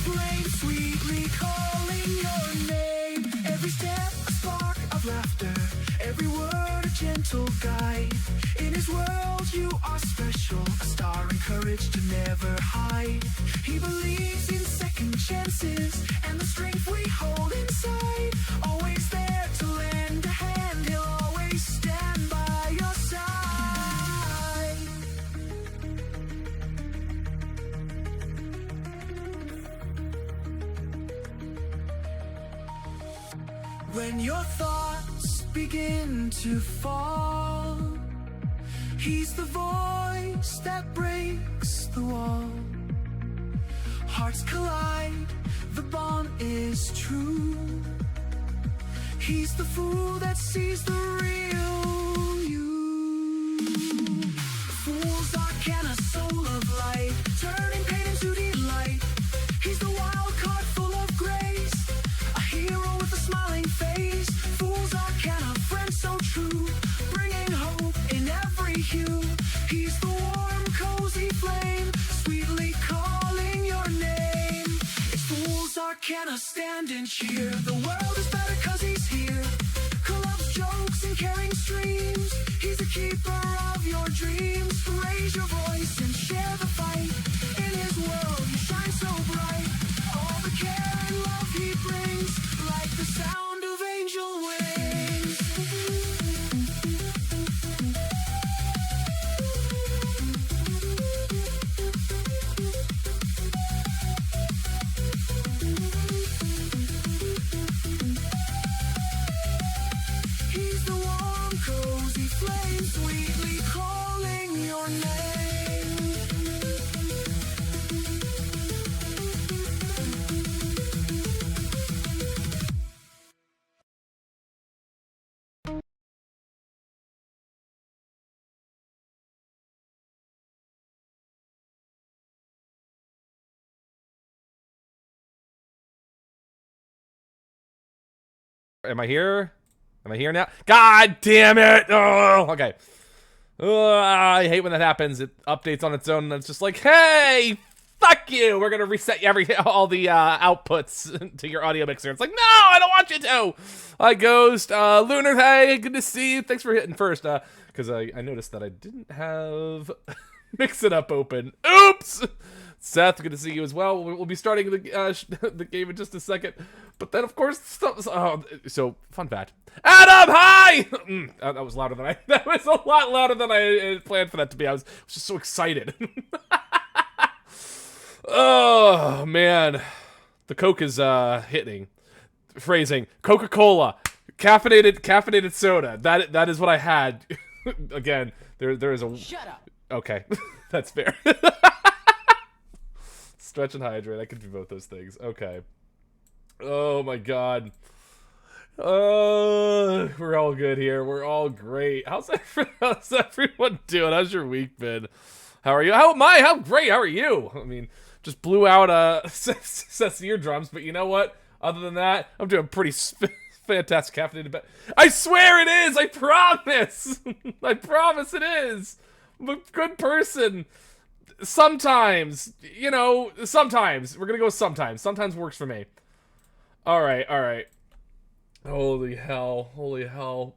flame, sweetly calling your name. Every step a spark of laughter, every word a gentle guide. In his world you are special, a star and courage to never hide. He believes in second chances and the strength we hold inside. Always there to lend a hand, he'll always stand by your side. When your thoughts begin to fall, he's the voice that breaks the wall. Hearts collide, the bond is true. He's the fool that sees the real you. Fools arcana, soul of light, turning pain into delight. He's the wild card full of grace, a hero with a smiling face. Fools arcana, friend so true, bringing hope in every hue. He's the warm, cozy flame, sweetly calling your name. It's Fools Arcana, stand and cheer. The world is better 'cause he's here. Collabs, jokes, and caring streams. He's the keeper of your dreams. Raise your voice and share the fight. In his world, you shine so bright. All the care and love he brings, like the sound of angel wings. He's the warm, cozy flame, sweetly calling your name. Am I here? Am I here now? God damn it! Oh, okay. I hate when that happens. It updates on its own, and it's just like, hey, fuck you! We're gonna reset all the outputs to your audio mixer. It's like, no, I don't want you to! Hi, Ghost. Lunar, hey, good to see you. Thanks for hitting first, because I noticed that I didn't have Mix It Up open. Oops! Seth, good to see you as well. We'll be starting the game in just a second. But then, of course, so fun fact. Adam, hi! That was louder than that was a lot louder than I planned for that to be. I was just so excited. Oh, man. The Coke is hitting. Phrasing. Coca-Cola. Caffeinated soda. That is what I had. Again, there is a... Shut up. Okay. That's fair. Stretch and hydrate. I can do both those things. Okay. Oh my god. We're all good here. We're all great. How's everyone doing? How's your week been? How are you? How am I? How great? How are you? I mean, just blew out Seth's eardrums, but you know what? Other than that, I'm doing pretty fantastic. Caffeinated, but I swear it is. I promise. I promise it is. I'm a good person. Sometimes, you know, sometimes. We're gonna go with sometimes. Sometimes works for me. Alright, alright. Holy hell. Holy hell.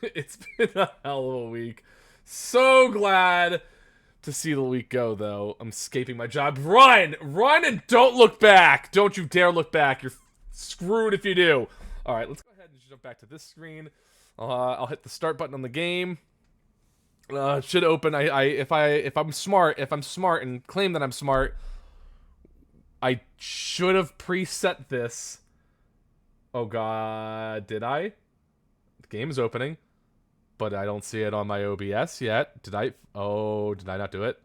It's been a hell of a week. So glad to see the week go, though. I'm escaping my job. Run! Run and don't look back! Don't you dare look back. You're screwed if you do. Alright, let's go ahead and jump back to this screen. I'll hit the start button on the game. It should open. If I'm smart and claim that I'm smart, I should have preset this. Oh god, did I? The game is opening, but I don't see it on my OBS yet. Did I? Oh, did I not do it?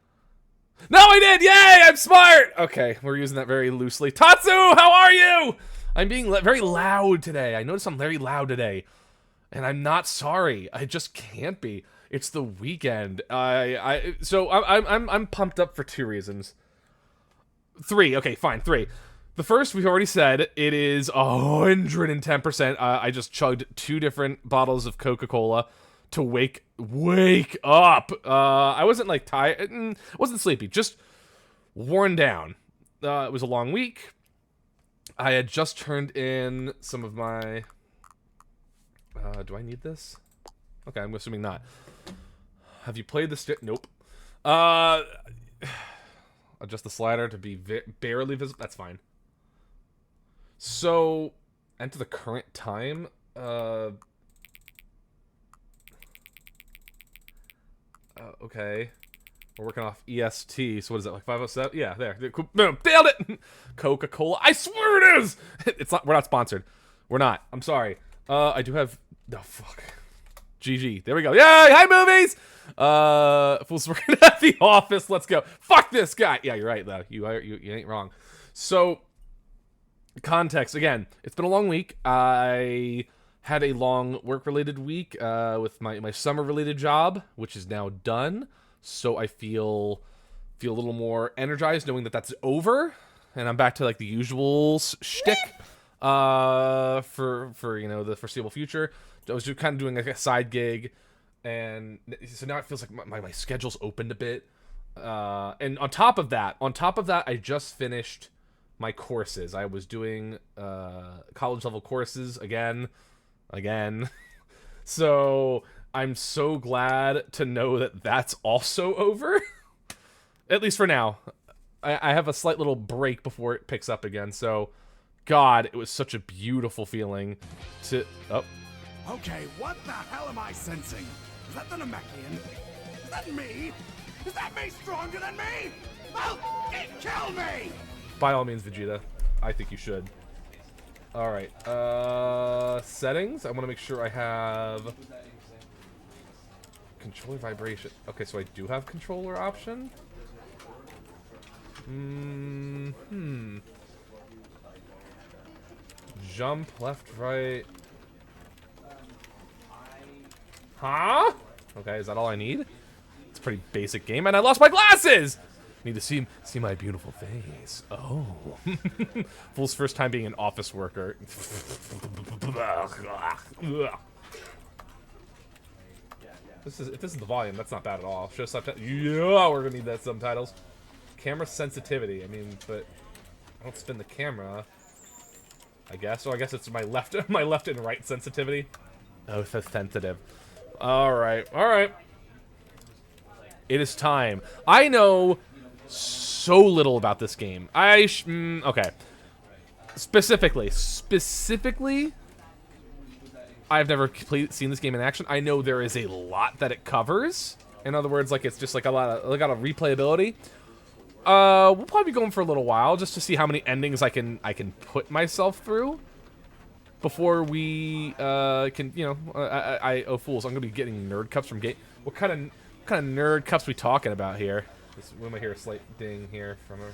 No, I did! Yay, I'm smart! Okay, we're using that very loosely. Tatsu, how are you? I'm being very loud today. I notice I'm very loud today, and I'm not sorry. I just can't be. It's the weekend. So I'm pumped up for two reasons. Three. Okay, fine. Three. The first, we've already said, it is 110%. I just chugged 2 different bottles of Coca-Cola to wake up. I wasn't like tired, wasn't sleepy, just worn down. It was a long week. I had just turned in some of my... do I need this? Okay, I'm assuming not. Have you played the Nope. Adjust the slider to be barely visible. That's fine. So, enter the current time. Okay. We're working off EST, so what is that, like 507? Yeah, there. Boom, nailed it! Coca-Cola. I swear it is! It's not, we're not sponsored. We're not. I'm sorry. I do have... Oh, fuck. GG. There we go. Yay! Hi, movies! Fools working at the office. Let's go. Fuck this guy! Yeah, you're right, though. You ain't wrong. So, context. Again, it's been a long week. I had a long work-related week with my summer-related job, which is now done. So I feel a little more energized knowing that that's over, and I'm back to like the usual shtick for the foreseeable future. I was kind of doing like a side gig, and so now it feels like my schedule's opened a bit. And on top of that, I just finished my courses. I was doing college level courses again. So I'm so glad to know that that's also over. At least for now. I have a slight little break before it picks up again. So, God, it was such a beautiful feeling to... Oh. Okay, what the hell am I sensing? Is that the Namekian? Is that me? Is that me stronger than me? Oh, kill me! By all means, Vegeta. I think you should. Alright, settings. I want to make sure I have... Controller vibration. Okay, so I do have controller option? Jump, left, right. Huh? Okay, is that all I need? It's a pretty basic game, and I lost my glasses! Need to see my beautiful face. Oh. Fool's first time being an office worker. If this is the volume, that's not bad at all. Show subtitles. Yeah, we're gonna need that subtitles. Camera sensitivity. I mean, but I don't spin the camera. I guess. So I guess it's my left and right sensitivity. Oh, so sensitive. All right. It is time. I know so little about this game. Okay. Specifically, I've never seen this game in action. I know there is a lot that it covers. In other words, like it's just like a lot of replayability. We'll probably be going for a little while just to see how many endings I can put myself through before we can, oh fools, I'm gonna be getting nerd cups from Gate. What kind of nerd cups we talking about here? We might hear a slight ding here from her.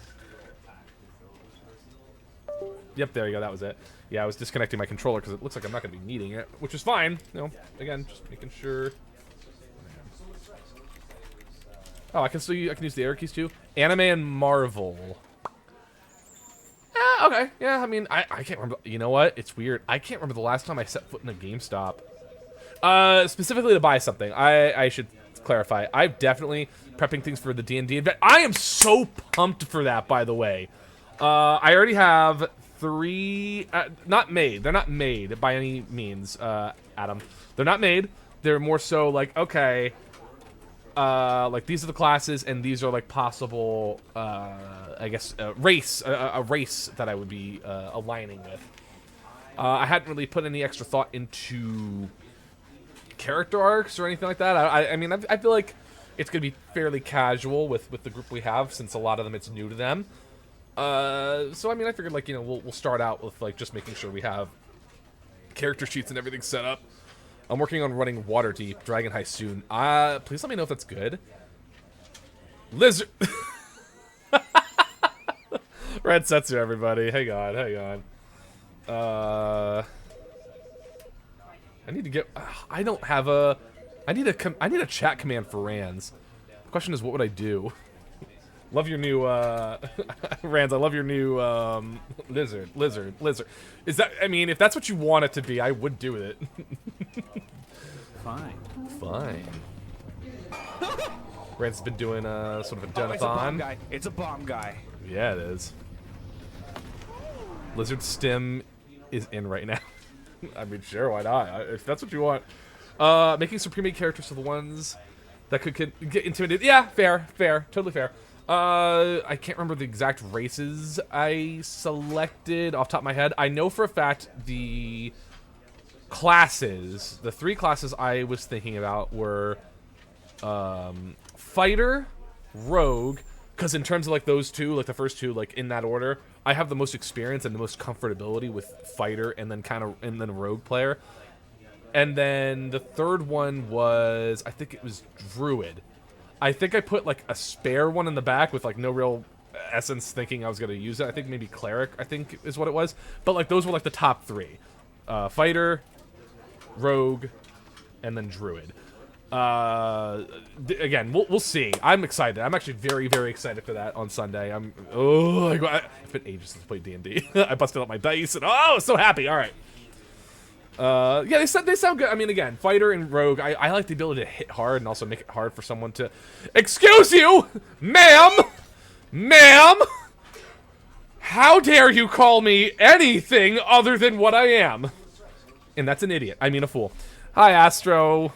Yep, there you go. That was it. Yeah, I was disconnecting my controller because it looks like I'm not going to be needing it, which is fine. Again, just making sure. Oh, I can use the arrow keys too. Anime and Marvel. Okay. Yeah, I mean, I can't remember. You know what? It's weird. I can't remember the last time I set foot in a GameStop. Specifically to buy something. I should clarify. I'm definitely prepping things for the D&D event. I am so pumped for that, by the way. I already have 3, not made. They're not made by any means, Adam. They're not made. They're more so like, okay, like these are the classes and these are like possible, I guess, a race that I would be aligning with. I hadn't really put any extra thought into character arcs or anything like that. I mean, I feel like it's going to be fairly casual with the group we have since a lot of them, it's new to them. So I mean, I figured like, we'll start out with like just making sure we have character sheets and everything set up. I'm working on running Waterdeep, Dragon Heist soon. Please let me know if that's good. Lizard. Red Setsu, everybody. Hang on. I need to get. I don't have a. I need a chat command for Rands. The question is, what would I do? Love your new Rands. I love your new lizard. Is that? I mean, if that's what you want it to be, I would do it. Fine. Rands has been doing sort of a donathon. It's a bomb guy. Yeah, it is. Lizard Stim is in right now. I mean, sure, why not? If that's what you want. Making some pre-made characters for the ones that could get intimidated. Yeah, fair, totally fair. I can't remember the exact races I selected off the top of my head. I know for a fact the classes, the 3 classes I was thinking about were Fighter, Rogue, because in terms of like those two, like the first two, like in that order, I have the most experience and the most comfortability with Fighter and then Rogue player. And then the third one was, I think it was Druid. I think I put like a spare one in the back with like no real essence thinking I was going to use it. I think maybe Cleric, I think is what it was. But like those were like the top 3. Fighter, Rogue, and then Druid. Again, we'll see. I'm excited. I'm actually very, very excited for that on Sunday. It's been ages since I played D&D. I busted out my dice and so happy. All right. Yeah, they sound good. I mean, again, Fighter and Rogue, I like the ability to hit hard and also make it hard for someone to... Excuse you, ma'am! Ma'am! How dare you call me anything other than what I am? And that's an idiot. I mean a fool. Hi, Astro.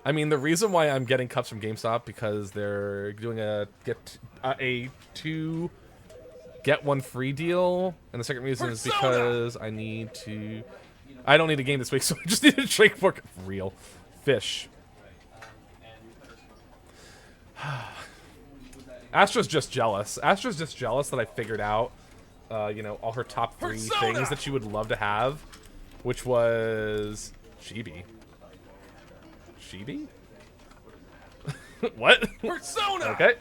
I mean, the reason why I'm getting cups from GameStop because they're doing a 2 get 1 free deal, and the second reason is because I don't need a game this week, so I just need to drink more real fish. Astra's just jealous. Astra's just jealous that I figured out, all her top 3 things that she would love to have, which was Chibi. Chibi? What? Persona! Okay.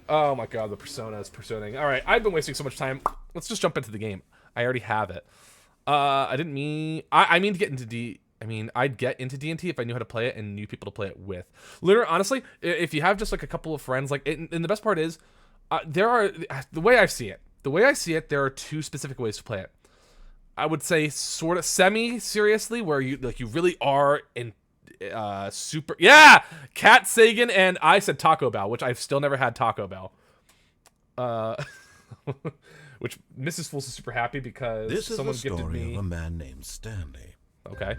Oh my god, the Persona is personing. Alright, I've been wasting so much time. Let's just jump into the game. I already have it. I mean to get into I'd get into D&T if I knew how to play it and knew people to play it with. Literally, honestly, if you have just like a couple of friends, like, and the best part is, the way I see it, there are 2 specific ways to play it. I would say sort of semi-seriously, where you really are in super... Yeah! Cat Sagan, and I said Taco Bell, which I've still never had Taco Bell. Which Mrs. Fools is super happy because someone gifted me... This is the story of a man named Stanley. Okay.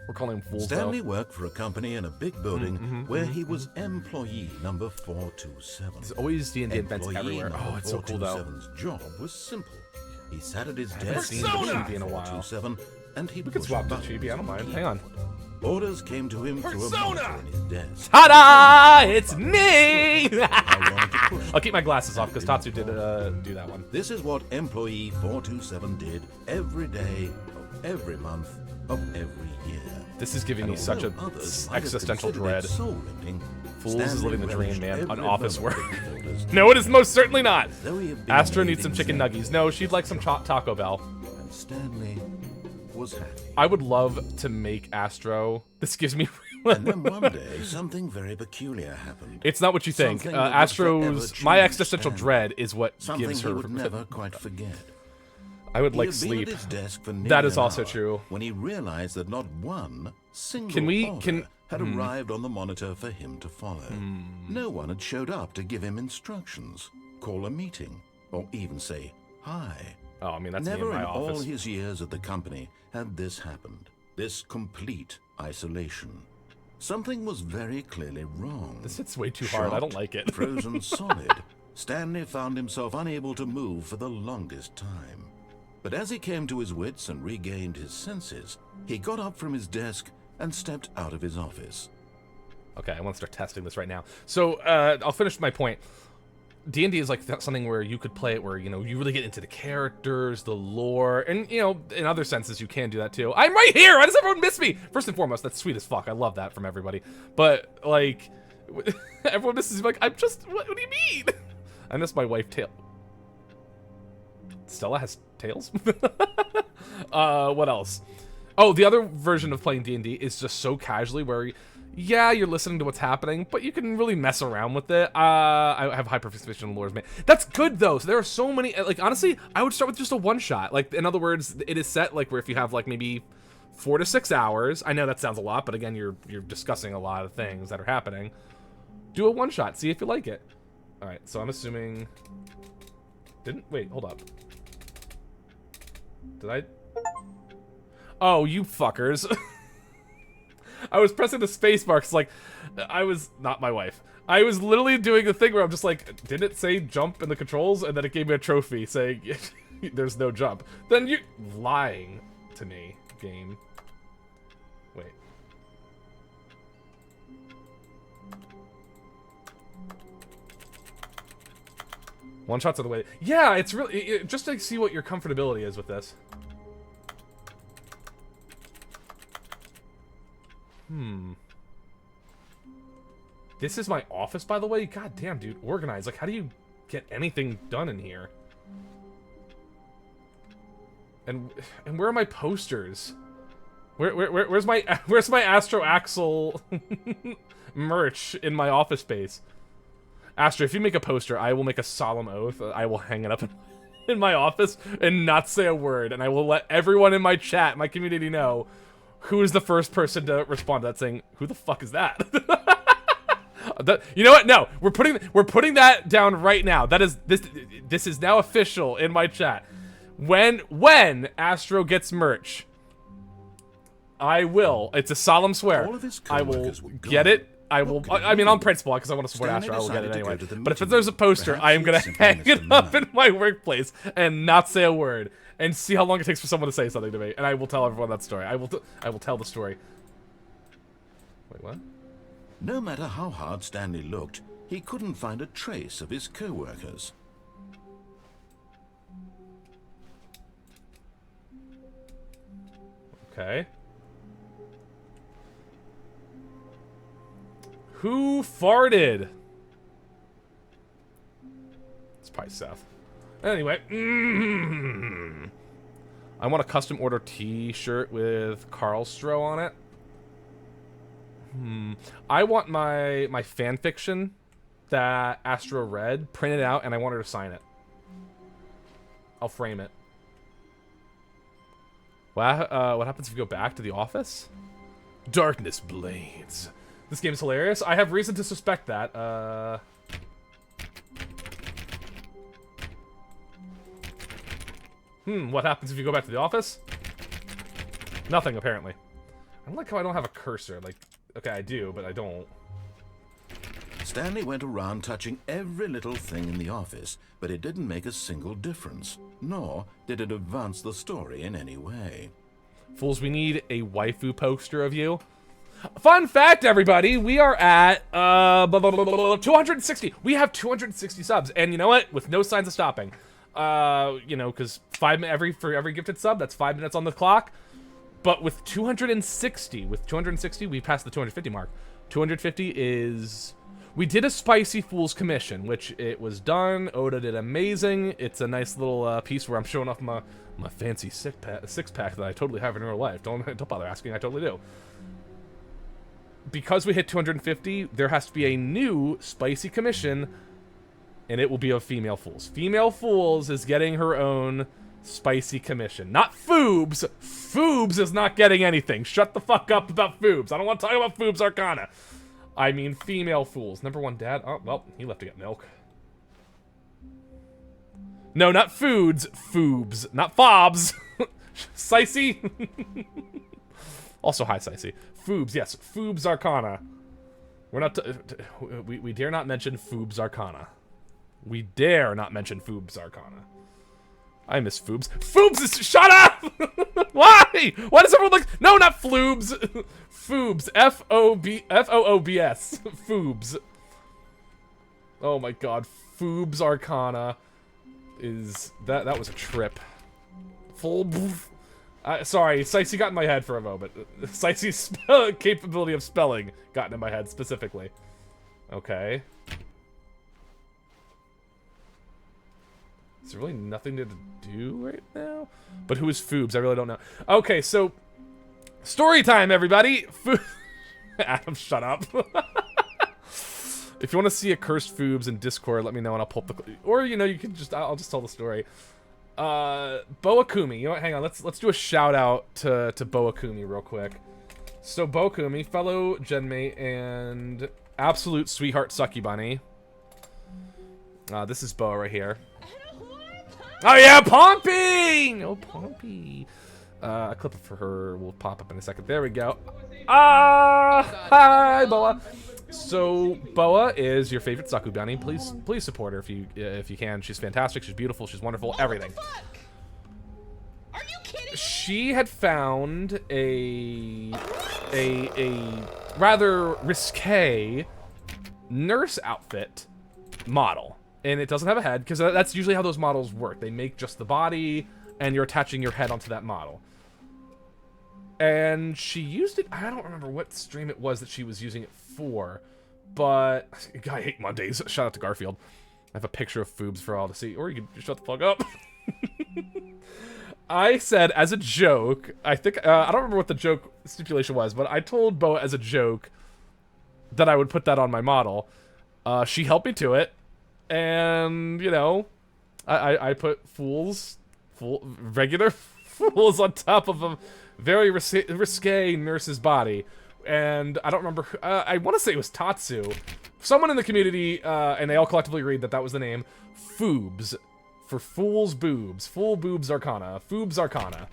We're calling him Fools, Stanley though. worked for a company in a big building where he was employee number 427. There's always D&D events everywhere. Oh, it's so cool, though. 427's job was simple. He sat at his I haven't desk seen the Chibi in a while. 427, and he We could swap to Chibi, I don't mind. Hang on. Orders came to him through a monitor in his desk. Ta-da! It's me! I wanted to push I'll keep my glasses off because Tatsu did do that one. This is what employee 427 did every day of every month of every year. This is giving me such a existential dread. Soul-lifting, Fools is living the dream, man. every On office work. moment of orders. No, it is most certainly not. Though he had been Astra made needs some chicken exactly nuggies. No, she'd like some Taco Bell. and Stanley was happy. I would love to make Astro. This gives me... And then one day, something very peculiar happened. It's not what you think. Something that would forever Astro's... change My existential Stanley. dread is what Something gives he her... would never quite forget. I would He like had been sleep. at his desk for That nearly is an also hour true. when he realized that not one single Can we- order can- had arrived on the monitor for him to follow. No one had showed up to give him instructions, call a meeting, or even say hi. Oh, I mean, that's me Never in my in all office. his years at the company had this happened. This complete isolation. Something was very clearly wrong. This hits way too hard. I don't Shocked, like it. Frozen solid, Stanley found himself unable to move for the longest time. But as he came to his wits and regained his senses, he got up from his desk and stepped out of his office. Okay, I want to start testing this right now. So, I'll finish my point. D&D is like something where you could play it where, you really get into the characters, the lore, and, in other senses you can do that too. I'm right here! Why does everyone miss me? First and foremost, that's sweet as fuck. I love that from everybody. But, like, everyone misses me. Like, I'm just, what do you mean? I miss my wife, Stella has tails? What else? Oh, the other version of playing D&D is just so casually where, yeah, you're listening to what's happening, but you can really mess around with it. I have high participation in lores, man. That's good, though. So there are so many, like, honestly, I would start with just a one-shot. Like, in other words, it is set, like, where if you have, like, maybe 4 to 6 hours, I know that sounds a lot, but again, you're discussing a lot of things that are happening. Do a one-shot. See if you like it. All right, so I'm assuming... Didn't... Wait, hold up. Did I... Oh, you fuckers. I was pressing the space bar 'cause, like, I was... Not my wife. I was literally doing the thing where I'm just like, didn't it say jump in the controls? And then it gave me a trophy saying there's no jump. Then you're lying to me, game. Wait. One shots of the way. Yeah, it's really... just to see what your comfortability is with this. This is my office, by the way? God damn, dude. Organized. Like, how do you get anything done in here? And where are my posters? Where's my Astro Axel merch in my office space? Astro, if you make a poster, I will make a solemn oath. I will hang it up in my office and not say a word. And I will let everyone in my chat, my community, know who is the first person to respond to that saying, who the fuck is that? You know what? No, we're putting that down right now. That is this is now official in my chat. When Astro gets merch, I will. It's a solemn swear. I will get it. I will. I mean, on principle, because I want to support Astro, I will get it anyway. But if there's a poster, I am gonna hang it up in my workplace and not say a word, and see how long it takes for someone to say something to me, and I will tell everyone that story. I will tell the story. Wait, what? No matter how hard Stanley looked, he couldn't find a trace of his co-workers. Okay. Who farted? It's probably Seth. Anyway. I want a custom order t-shirt with Carl Stroh on it. I want my fan fiction that Astro read printed out, and I want her to sign it. I'll frame it. What happens if you go back to the office? Darkness blades. This game's hilarious. I have reason to suspect that. What happens if you go back to the office? Nothing, apparently. I don't like how I don't have a cursor. Like, okay, I do, but I don't. Stanley went around touching every little thing in the office, but it didn't make a single difference, nor did it advance the story in any way. Fools, we need a waifu poster of you. Fun fact, everybody, we are at 260. We have 260 subs, and you know what? With no signs of stopping. You know, because for every gifted sub, that's 5 minutes on the clock. But with 260, we passed the 250 mark. 250 is... We did a Spicy Fools commission, which it was done. Oda did amazing. It's a nice little piece where I'm showing off my fancy six-pack that I totally have in real life. Don't bother asking, I totally do. Because we hit 250, there has to be a new Spicy commission, and it will be of Female Fools. Female Fools is getting her own Spicy commission. Not Foobs. Foobs is not getting anything. Shut the fuck up about Foobs. I don't want to talk about Foobs Arcana. I mean Female Fools. Number one dad. Oh, well, he left to get milk. No, not Foods. Foobs. Not Fobs. Sicey. Also, hi, Sicey. Foobs, yes. Foobs Arcana. We're not... we dare not mention Foobs Arcana. We dare not mention Foobs Arcana. I miss Foobs. Foobs is... Shut up! Why? Why does everyone like... No, not Floobs. Foobs. F-O-O-B-S. Foobs. Oh my god. Foobs Arcana is... That was a trip. Full... Sorry, Sicey got in my head for a moment. Sicey's capability of spelling got in my head specifically. Okay. Is there really nothing to do right now? But who is Foobs? I really don't know. Okay, so... Story time, everybody! Adam, shut up. If you want to see a cursed Foobs in Discord, let me know and I'll pull up the... Or, you know, you can just... I'll just tell the story. Boakumi. You know what? Hang on. Let's do a shout out to Boakumi real quick. So Boakumi, fellow genmate and absolute sweetheart sucky bunny. This is Boa right here. Oh yeah, Pompey! Oh, Pompey. A clip for her will pop up in a second. There we go. Hi, Boa. So Boa is your favorite Saku bunny. Please support her if you can. She's fantastic. She's beautiful. She's wonderful. Everything. Are you kidding? She had found a rather risque nurse outfit model, and it doesn't have a head because that's usually how those models work. They make just the body, and you're attaching your head onto that model. And she used it. I don't remember what stream it was that she was using it for, but God, I hate Mondays. Shout out to Garfield. I have a picture of Foobs for all to see, or you can shut the fuck up. I said as a joke, I think, I don't remember what the joke stipulation was, but I told Boa as a joke that I would put that on my model. She helped me to it, and, you know, I put regular fools on top of a very risque nurse's body. And I don't remember, I want to say it was Tatsu. Someone in the community, and they all collectively agreed that that was the name, Foobs. For Fool's Boobs. Fool Boobs Arcana. Foobs Arcana.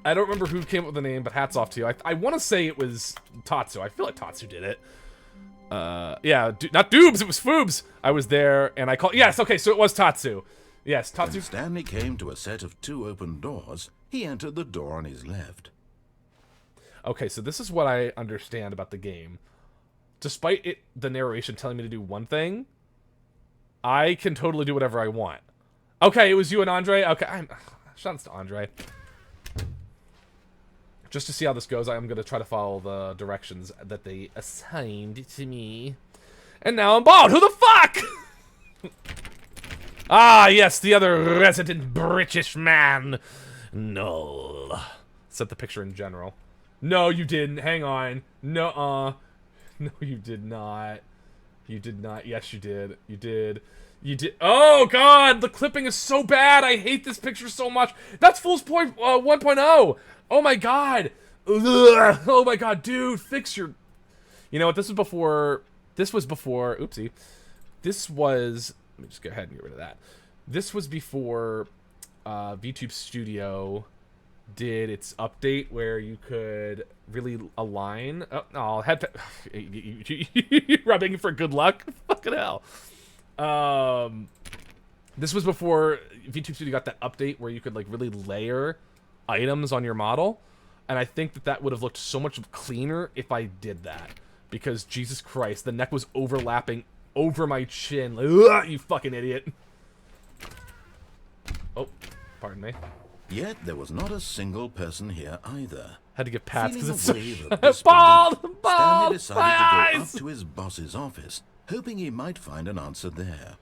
I don't remember who came up with the name, but hats off to you. I want to say it was Tatsu. I feel like Tatsu did it. Yeah, not Doobs, it was Foobs. I was there, and I called... Yes, okay, so it was Tatsu. Yes, Tatsu... When Stanley came to a set of 2 open doors, he entered the door on his left. Okay, so this is what I understand about the game. Despite the narration telling me to do one thing, I can totally do whatever I want. Okay, it was you and Andre? Okay, shout out to Andre. Just to see how this goes, I'm going to try to follow the directions that they assigned to me. And now I'm bald! Who the fuck?! Ah, yes, the other resident British man. No. Set the picture in general. No, you didn't. Hang on. No, no, you did not. You did not. Yes, you did. You did. You did. Oh, God! The clipping is so bad! I hate this picture so much! That's Fool's Point 1.0! Oh, my God! Ugh. Oh, my God, dude! Fix your... You know what? This was before... This was before... Oopsie. This was... Let me just go ahead and get rid of that. This was before VTube Studio did its update where you could really align... Oh, head... You're rubbing for good luck? Fucking hell. This was before VTube Studio got that update where you could, like, really layer items on your model. And I think that that would have looked so much cleaner if I did that. Because, Jesus Christ, the neck was overlapping over my chin. Like, ugh, you fucking idiot. Oh, pardon me. Yet there was not a single person here either. Had to give pats because it's Feeling a so... wave of Bald! disbelief, Bald! Stanley decided to go Eyes! up to his boss's office, hoping he might find an answer there.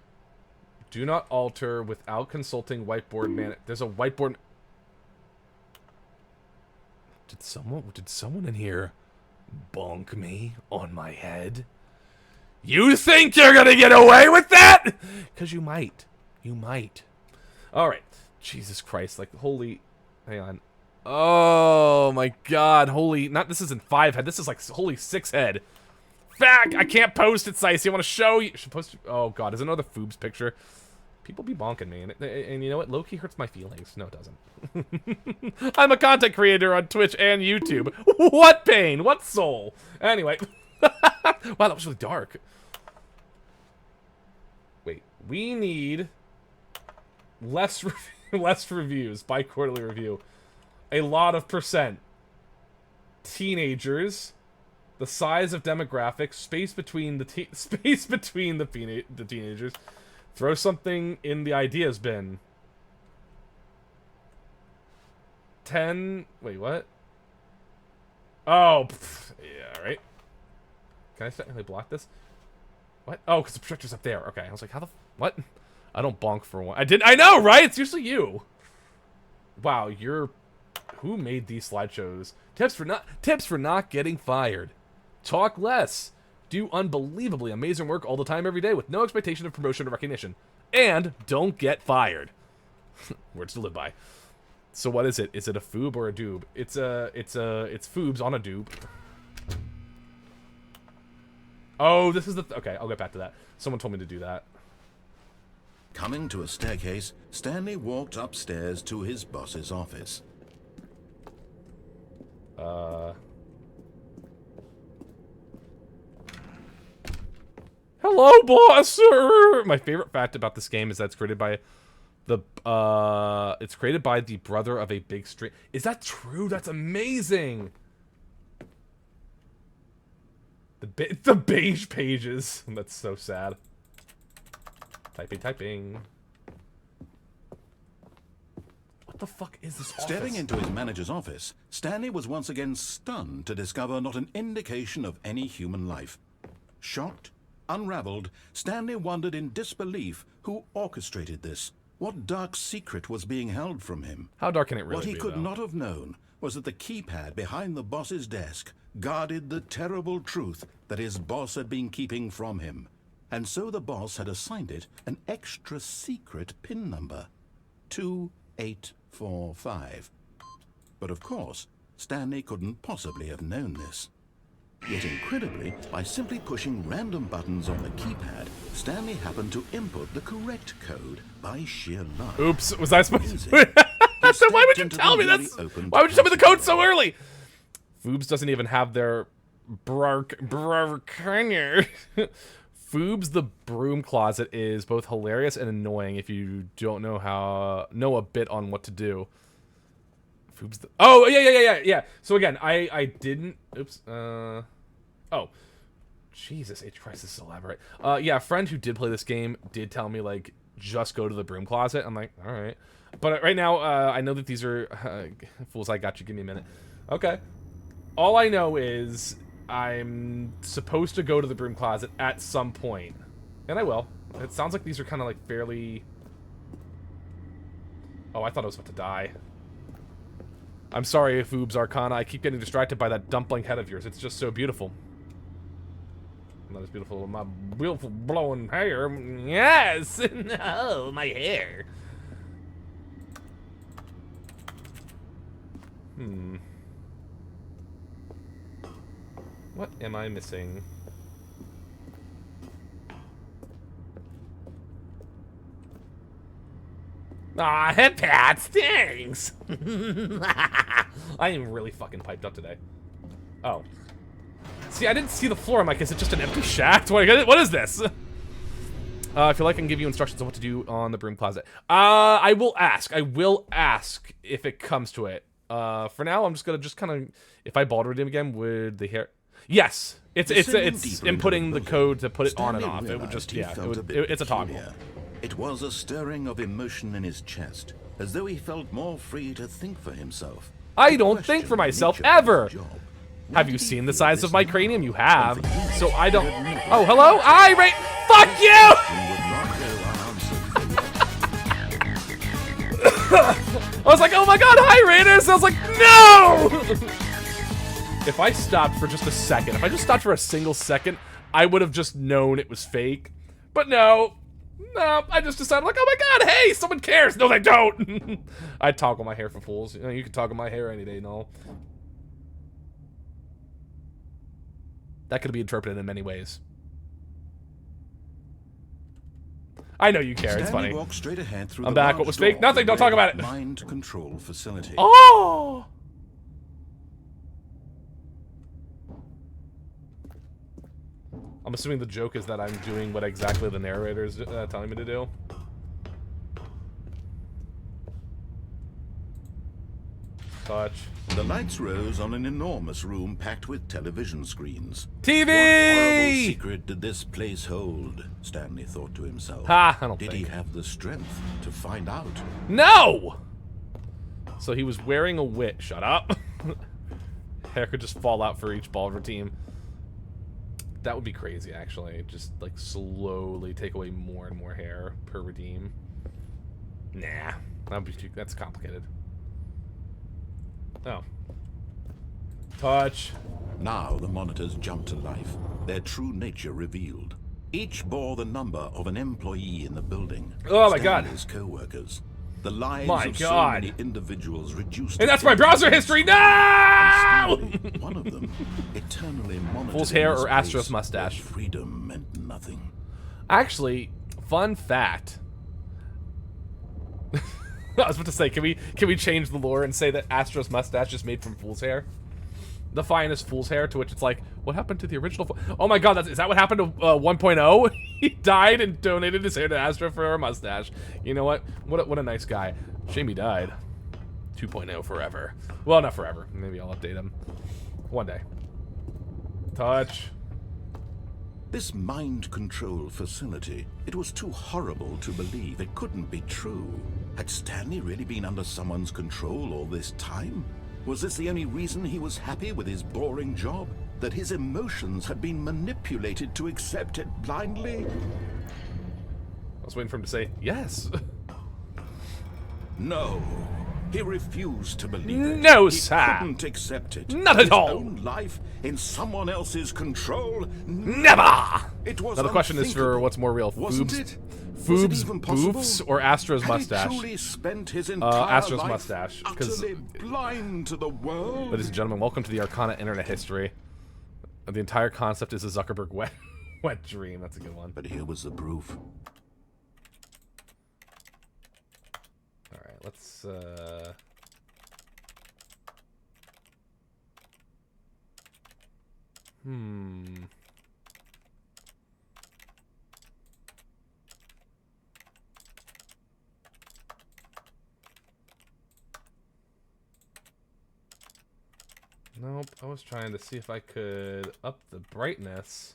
Do not alter without consulting whiteboard man. There's a whiteboard... Did someone in here bonk me on my head? You think you're gonna get away with that? Because you might. You might. Alright. Jesus Christ. Like, holy... Hang on. Oh, my God. Holy... Not... This isn't 5 head. This is, like, holy 6 head. Fuck! I can't post it, Sice. You want to show... You should post... Oh, God. Is another Foobs picture? People be bonking me. And you know what? Low-key hurts my feelings. No, it doesn't. I'm a content creator on Twitch and YouTube. What pain? What soul? Anyway. Wow, that was really dark. Wait. We need... less reviews by quarterly review. A lot of percent. Teenagers. The size of demographics. Space between the teenagers. Throw something in the ideas bin. 10. Wait, what? Oh, yeah, right. Can I technically block this? What? Oh, because the projector's up there. Okay, I was like, how the... What? I don't bonk for one. I know, right? It's usually you. Wow, you're... Who made these slideshows? Tips for not getting fired. Talk less. Do unbelievably amazing work all the time, every day, with no expectation of promotion or recognition. And don't get fired. Words to live by. So what is it? Is it a foob or a doob? It's foobs on a doob. Oh, this is the... Okay, I'll get back to that. Someone told me to do that. Coming to a staircase, Stanley walked upstairs to his boss's office. Hello, boss. My favorite fact about this game is that it's created by the brother of a big stream. Is that true? That's amazing. The beige pages. That's so sad. Typing. What the fuck is this office? Stepping into his manager's office, Stanley was once again stunned to discover not an indication of any human life. Shocked, unraveled, Stanley wondered in disbelief who orchestrated this. What dark secret was being held from him? How dark can it really What he be, could though? not have known was that the keypad behind the boss's desk guarded the terrible truth that his boss had been keeping from him. And so the boss had assigned it an extra secret PIN number, 2845. But of course, Stanley couldn't possibly have known this. Yet incredibly, by simply pushing random buttons on the keypad, Stanley happened to input the correct code by sheer luck. Oops, was I supposed Easy. to? So why would you Stepped tell into me the this? newly opened Why would you tell me the code passage. so early? Foobs doesn't even have their Foobs the broom closet is both hilarious and annoying if you don't know a bit on what to do. Foobs the yeah. So again, I didn't oh. Jesus H Christ, this is elaborate. Yeah, a friend who did play this game did tell me, like, just go to the broom closet. I'm like, alright. But right now, I know that these are fools. I got you, give me a minute. Okay. All I know is I'm supposed to go to the broom closet at some point. And I will. It sounds like these are kind of like fairly... Oh, I thought I was about to die. I'm sorry, Foobs Arcana. I keep getting distracted by that dumpling head of yours. It's just so beautiful. Not as beautiful as my beautiful blowing hair. Yes! No, my hair. What am I missing? Ah, head pats, thanks! I am really fucking piped up today. Oh. See, I didn't see the floor. I'm like, is it just an empty shaft? What is this? I feel like I can give you instructions on what to do on the broom closet. I will ask. I will ask if it comes to it. For now, I'm just gonna kind of... If I bald him again, would the hair... Yes! It's inputting the code to put it on and off. It would just... Yeah, it's a toggle. It was a stirring of emotion in his chest, as though he felt more free to think for himself. I don't think for myself, ever! Have you seen the size of my cranium? You have. So I don't... Oh, hello? Fuck you! I was like, oh my god, hi, Raiders! I was like, no! If I stopped for just a second, if I just stopped for a single second, I would have just known it was fake. But no, I just decided, like, oh my god, hey, someone cares. No, they don't. I toggle my hair for fools. You know, you can toggle my hair any day, no. That could be interpreted in many ways. I know you care. It's funny. Walked straight ahead through I'm the back. large What was fake? door Nothing. Don't talk about it. Mind control facility. Oh! I'm assuming the joke is that I'm doing what exactly the narrator is telling me to do. Touch. The lights rose on an enormous room packed with television screens. TV! What horrible secret did this place hold? Stanley thought to himself. Ha! I don't Did think. he have the strength to find out? No! So he was wearing a wig. Shut up. Hair could just fall out for each Balver team. That would be crazy, actually. Just, like, slowly take away more and more hair per redeem. Nah. That's complicated. Oh. Touch. Now the monitors jumped to life, their true nature revealed. Each bore the number of an employee in the building. Oh my god. Stanley's co-workers. The lives My of god. so many individuals reduced. And to that's my browser history! No! Stanley, one of them, eternally monitored. Fool's hair in this or Astros place mustache? where freedom meant nothing. Actually, fun fact. I was about to say, can we change the lore and say that Astro's mustache is made from fool's hair? The finest fool's hair, to which it's like, what happened to the original? Oh my god, is that what happened to 1.0? He died and donated his hair to Astro for a mustache. You know what? What a nice guy. Shame he died. 2.0 forever. Well, not forever. Maybe I'll update him one day. Touch. This mind control facility, it was too horrible to believe. It couldn't be true. Had Stanley really been under someone's control all this time? Was this the only reason he was happy with his boring job? That his emotions had been manipulated to accept it blindly? I was waiting for him to say yes. No. He refused to believe it. No, he sir. Couldn't accept it. Not at all. His own life in someone else's control? Never! It was Now the question is for what's more real, Wasn't Foobs, it? Was it Foobs, even possible? Boofs, or Astro's Had he mustache? truly spent his entire Astro's life mustache, 'cause- utterly blind to the world? Ladies and gentlemen, welcome to the Arcana Internet History. The entire concept is a Zuckerberg wet dream. That's a good one. But here was the proof. Alright, let's, Nope, I was trying to see if I could up the brightness.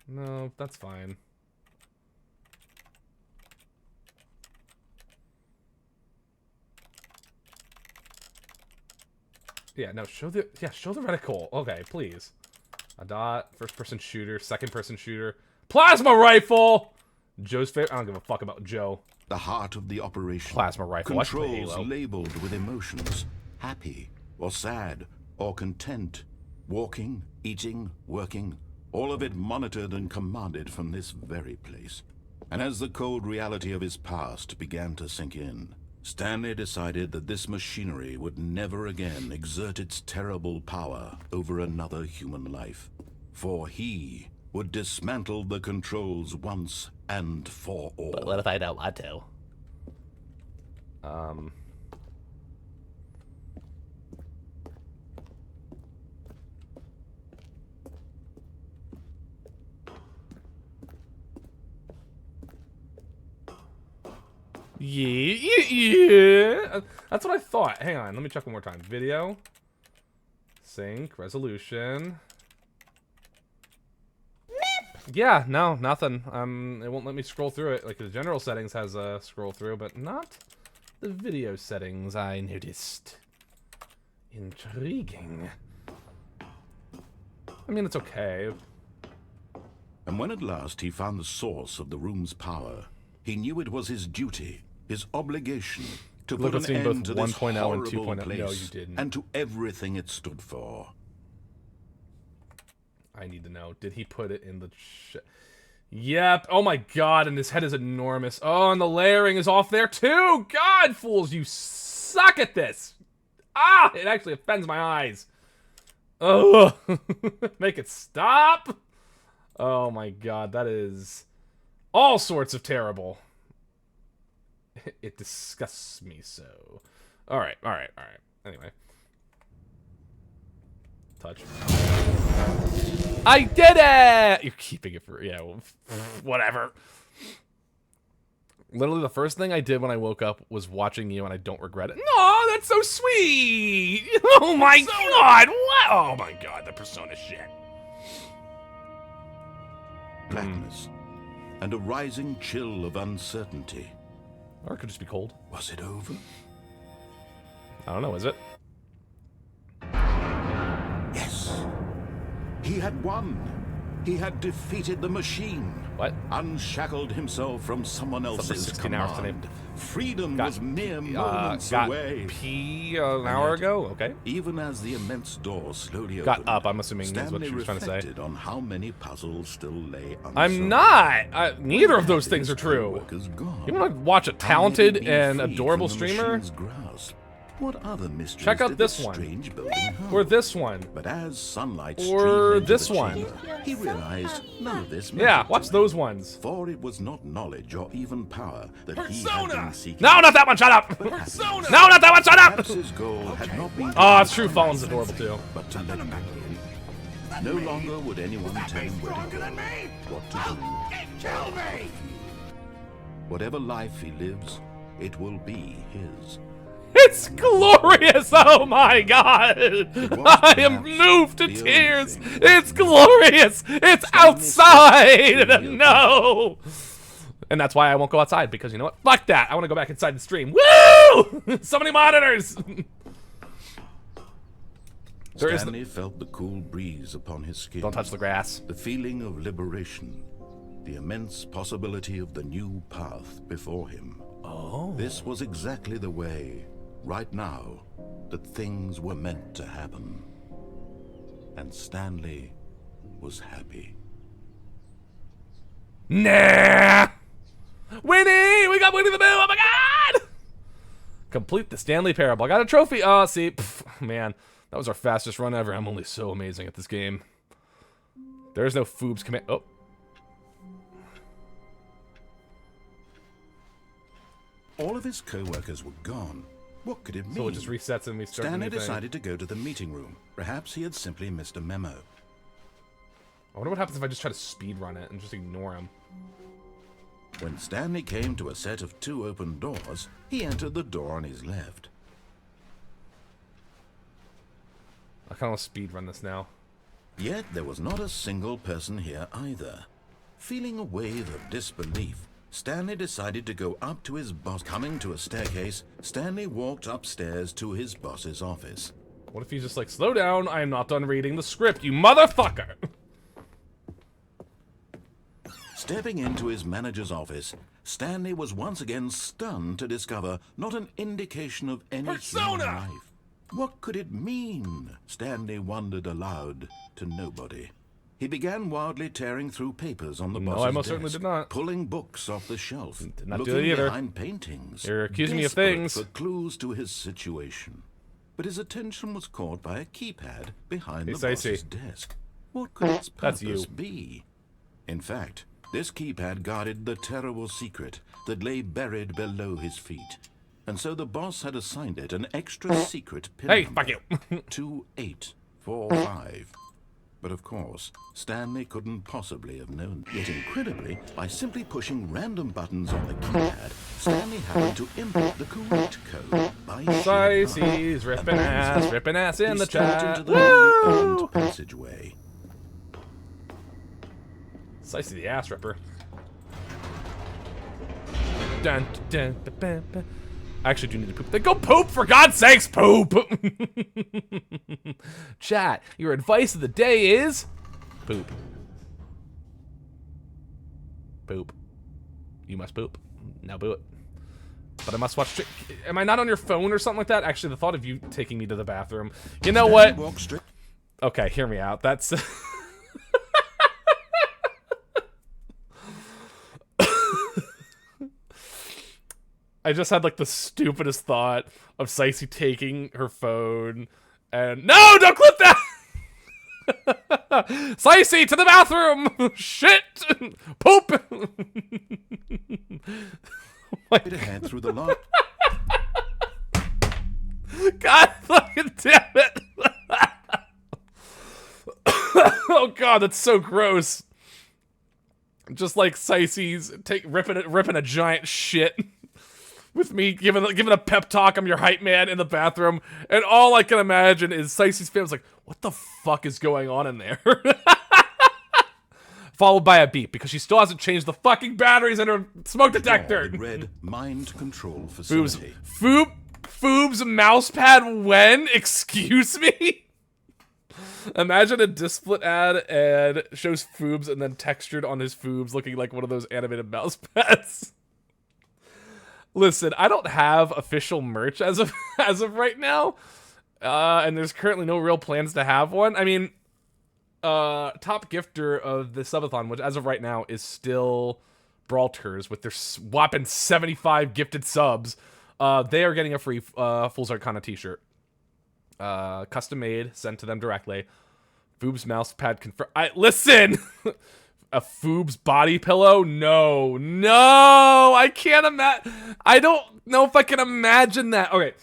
No, that's fine. Yeah, no, show the reticle. Okay, please. A dot, first person shooter, second person shooter. Plasma rifle! Joe's favorite. I don't give a fuck about Joe. The heart of the operation. Plasma rifle. Watch the Controls Halo. labeled with emotions. Happy, or sad, or content. Walking, eating, working. All of it monitored and commanded from this very place. And as the cold reality of his past began to sink in, Stanley decided that this machinery would never again exert its terrible power over another human life. For he would dismantle the controls once and for all. But what if I don't want to? Yeah. That's what I thought. Hang on, let me check one more time. Video. Sync. Resolution. Yeah, no, nothing. It won't let me scroll through it. Like the general settings has a scroll through, but not the video settings, I noticed. Intriguing. I mean, it's okay. And when at last he found the source of the room's power, he knew it was his duty, his obligation, to Look, put I've an seen both end to this 1.0 and horrible 2.0. place No, you didn't. and to everything it stood for. I need to know. Did he put it in the Yep. Oh my god, and his head is enormous. Oh, and the layering is off there too! God, fools, you suck at this! Ah! It actually offends my eyes. Ugh. Make it stop! Oh my god, that is all sorts of terrible. It disgusts me so. Alright. Anyway. Touch. I did it! You're keeping it for, yeah, whatever. Literally the first thing I did when I woke up was watching you, and I don't regret it. No, that's so sweet! Oh my god, what? Oh my god, the Persona shit. Blackness and a rising chill of uncertainty. Or it could just be cold. Was it over? I don't know, is it? Yes. He had won. He had defeated the machine. What? Unshackled himself from someone for else's 16 hours command. today. Freedom was mere moments got away. pee an hour ago? Okay. Even as the immense door slowly Got opened, up, I'm assuming is what Stanley she was trying to say. reflected on how many puzzles still lay unsolved. I'm not! Neither of those things are His true. co-workers gone. You want to watch a How may he talented be and freed adorable from the streamer? machine's grasp? What other mysteries Check out did this this one. strange building hold? Or this one. But as sunlight Or streamed into this the one. chamber, he realized none of this mattered Yeah, to watch him. those ones. For it was not knowledge or even power that he had Persona! been seeking. No, not that one, shut up! Persona! No, not that one, shut up! Perhaps his goal had not been to Oh, it's true, find Fallen's his adorable senses, too. but to Is that live the with Namekian? him. Is that No me? longer would anyone Is that tell me him where to stronger go, than me? what to Oh, do. kill me! Whatever life he lives, it will be his. It's glorious! Oh my god! was I am perhaps moved to the only tears! thing. It's glorious! It's outside! No! And that's why I won't go outside, because you know what? Fuck that! I want to go back inside and stream. Woo! So many monitors! There is Stanley felt the cool breeze upon his skin. Don't touch the grass. The feeling of liberation. The immense possibility of the new path before him. Oh. This was exactly the way, right now, that things were meant to happen. And Stanley was happy. Nah! Winnie! We got Winnie the Pooh! Oh my god! Complete the Stanley Parable. I got a trophy. Oh, see. Pff, man. That was our fastest run ever. I'm only so amazing at this game. There's no Foobs command. Oh. All of his co-workers were gone. What could it mean? So it just resets and we start Stanley a new thing. decided to go to the meeting room. Perhaps he had simply missed a memo. I wonder what happens if I just try to speed run it and just ignore him. When Stanley came to a set of 2 open doors, he entered the door on his left. I kind of want to speed run this now. Yet there was not a single person here either. Feeling a wave of disbelief, Stanley decided to go up to his boss. Coming to a staircase, Stanley walked upstairs to his boss's office. What if he's just like, slow down, I am not done reading the script, you motherfucker! Stepping into his manager's office, Stanley was once again stunned to discover not an indication of any human Persona! life. What could it mean? Stanley wondered aloud to nobody. He began wildly tearing through papers on the No, boss's I most desk, certainly did not. pulling books off the shelf, Did not do looking it either. behind paintings, You're accusing me of desperate things. for clues to his situation. But his attention was caught by a keypad behind Hey, the Stacey. boss's desk. What could its That's purpose you. be? In fact, this keypad guarded the terrible secret that lay buried below his feet. And so the boss had assigned it an extra secret pin Hey, number, fuck you. 2845. But of course, Stanley couldn't possibly have known. Yet incredibly, by simply pushing random buttons on the keypad, Stanley happened to input the correct code by sheer luck. He's ripping ass in He the stepped chat. into the newly Woo! opened passageway. Slicey the ass ripper. Dun, dun, dun, dun, dun. I actually do need to poop. Then go poop, for God's sakes, poop! Chat, your advice of the day is... Poop. Poop. You must poop. Now boo it. But I must watch... Am I not on your phone or something like that? Actually, the thought of you taking me to the bathroom... You know what? Stanley walked straight. Okay, hear me out. That's... I just had like the stupidest thought of Cicey taking her phone and no, don't clip that. Cicey to the bathroom. Shit. Poop. Ahead through the lock. God fucking damn it. Oh god, that's so gross. Just like Cicey's ripping a giant shit. With me giving a pep talk, I'm your hype man in the bathroom, and all I can imagine is Cicey's family's like, what the fuck is going on in there? Followed by a beep, because she still hasn't changed the fucking batteries in her smoke detector. It read mind control Foob's, facility. Foob's mousepad when? Excuse me? Imagine a Displit ad and shows Foobs and then textured on his Foobs looking like one of those animated mousepads. Listen, I don't have official merch as of right now, and there's currently no real plans to have one. I mean, top gifter of the subathon, which as of right now is still Brawlters with their whopping 75 gifted subs. They are getting a free Fool's Arcana t-shirt. Custom made, sent to them directly. Foob's mouse pad confirm. Listen! A Foob's body pillow? No. No! I can't imagine. I don't know if I can imagine that. Okay.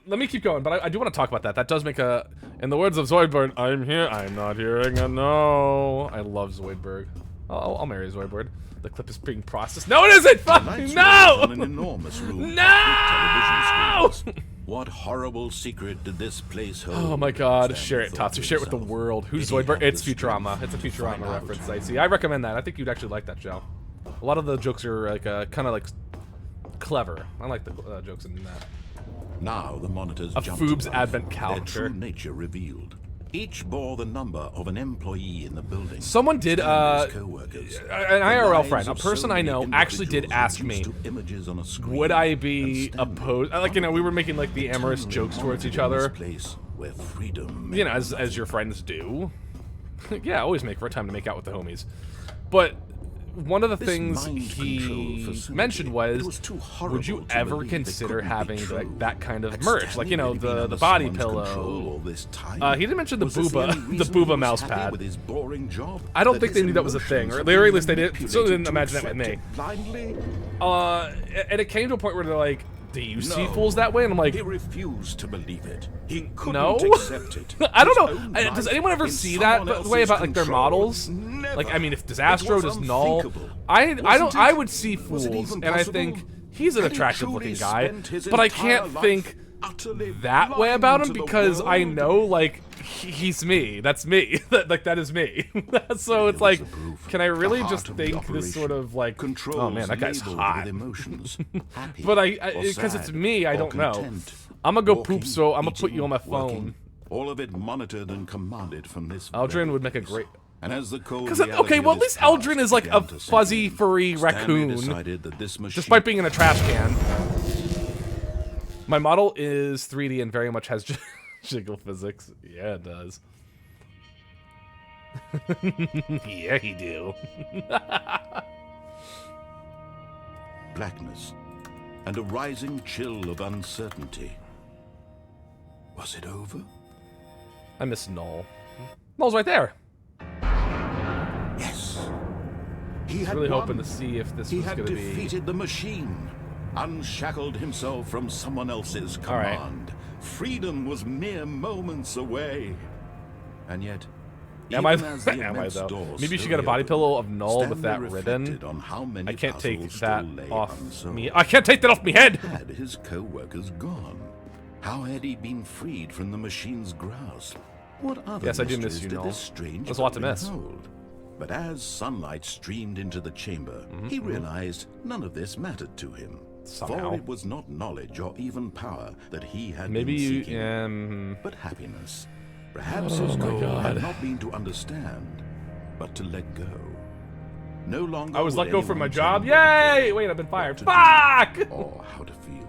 Let me keep going, but I do want to talk about that. That does make a... In the words of Zoidberg, I'm here, I'm not hearing a no. I love Zoidberg. I'll marry Zoidberg. The clip is being processed. No, it isn't! Fuck! No! On an enormous room No! with television screens. What horrible secret did this place hold? Oh my god, Stanley share it, thought Tatsu. to Share it with the himself. world. Who's Did he Zoidberg? have It's the Futurama. strength It's a to Futurama find out? reference, I see. I recommend that. I think you'd actually like that show. A lot of the jokes are like kind of like clever. I like the jokes in that. Now the monitors A jumped Foob's to life, advent their calendar. true nature revealed. Each bore the number of an employee in the building. Someone did, Stanley's co-workers, an the IRL lives friend, a of so person I many know, actually did individuals ask me, reduced to images on a screen, would I and be Stanley, opposed? Like, you know, we were making like the amorous eternally jokes towards each haunted in this other. place where freedom You know, meant as your friends do. Yeah, always make for a time to make out with the homies. But one of the This things mind-controlled he facility, mentioned it was, was too horrible would you to ever believe they consider couldn't be having true. like that kind of Had merch? Stanley Like, you know, really been the under body someone's control pillow. all this time? He didn't mention the Was this the booba, only the reason he booba was mouse happy pad. with his boring job? I don't That think they his knew that was a thing, emotions or were they, or at being least they didn't. So they didn't manipulated imagine that with me. to blindly? And it came to a point where they're like, "Do you see No. fools that way?" And I'm like, He refused to believe it. He couldn't No. accept it. I don't His know. own Does life anyone ever in see that someone way else's about like their control. models? Never. Like, I mean, if It Disastro was does null, unthinkable. I Wasn't I it? would see Was it fools, even and I possible? think he's an Had he attractive truly looking guy, spent his but I entire can't life think utterly that way about him blind to the because I world? know like he's me. That's me. that is me. So it's It was like, the proof. can I The really heart just of the think this sort operation. of like, Controls oh man, that guy's labeled hot. with emotions, happy But or because it's sad me, I or don't know. content, I'm gonna go walking, poop, so I'm gonna put eating, you on my working, phone. all of it monitored and commanded from this. Aldrin very would make a place. great. And as the cold Because reality okay, well of at his least Eldrin past is like a began to sink fuzzy, in, furry Stanley raccoon, decided that this machine despite being in a trash can. My model is 3D and very much has jiggle physics. Yeah, it does. Yeah, he do. blackness and a rising chill of uncertainty. Was it over? I miss Null. Null's right there. Yes. He I was had really won. hoping to see if this He was had going to be. defeated the machine, unshackled himself from someone else's All right. command. Freedom was mere moments away. And yet, Am I? even as the Am I immense though? doors Maybe you should slowly get a body opened, pillow of Null with Stanley that reflected ribbon. on how many I can't take puzzles that still lay off unsolved. me. I can't take that off me head. Had his co-workers gone? How had he been freed from the machine's grasp? What other Yes, I do miss mysteries you, did Noel. this strange There's a lot to building miss. hold? But as sunlight streamed into the chamber, he realized none of this mattered to him. Somehow. For it was not knowledge or even power that he had Maybe been you. seeking, but happiness. Perhaps his my goal had God. not been to understand, but to let go. No longer I was would let go from my anyone job. tell him what to Yay! do, Wait, I've been fired. to do, Fuck! or how to feel.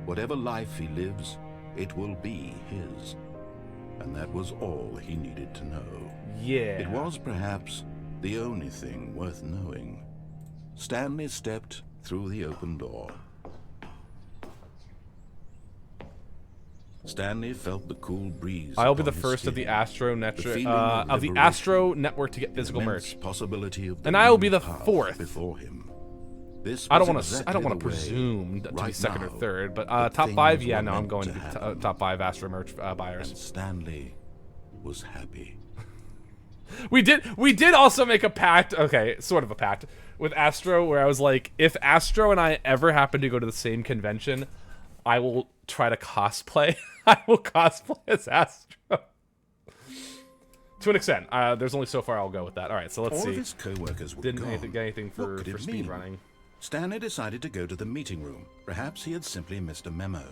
Whatever life he lives, it will be his. And that was all he needed to know. Yeah. It was perhaps the only thing worth knowing. Stanley stepped through the open door. Stanley felt the cool breeze. I'll be the upon his first of the skin, Astro the Network feeling of the liberation, Astro Network to get the physical immense merch. possibility of And I will be new the path fourth. before him. This I don't want want to. I don't want to presume to be right second or now, third, but that top things 5. Yeah, were no, I'm meant going to to be happen. top 5 Astro merch And buyers. Stanley was happy. We did also make a pact. Okay, sort of a pact with Astro, where I was like, if Astro and I ever happen to go to the same convention, I will try to cosplay. I will cosplay as Astro. To an extent. There's only so far I'll go with that. All right, so let's All see. of his co-workers were Didn't gone. get anything What for could it speed mean? running. Stanley decided to go to the meeting room. Perhaps he had simply missed a memo.